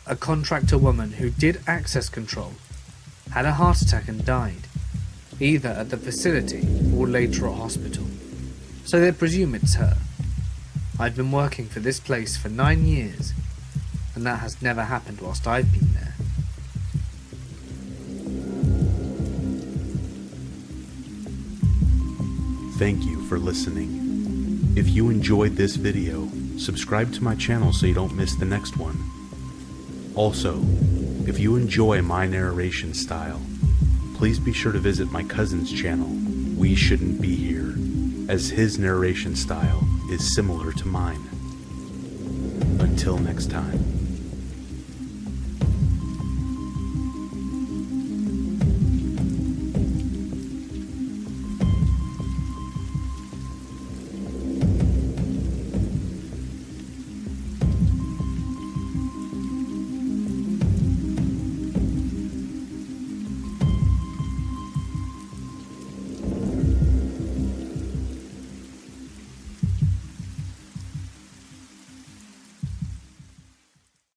a contractor woman who did access control had a heart attack and died, either at the facility or later at hospital. So they presume it's her. I've been working for this place for 9 years, and that has never happened whilst I've been there. Thank you for listening. If you enjoyed this video, subscribe to my channel so you don't miss the next one. Also, if you enjoy my narration style, please be sure to visit my cousin's channel, We Shouldn't Be Here, as his narration style is similar to mine. Until next time.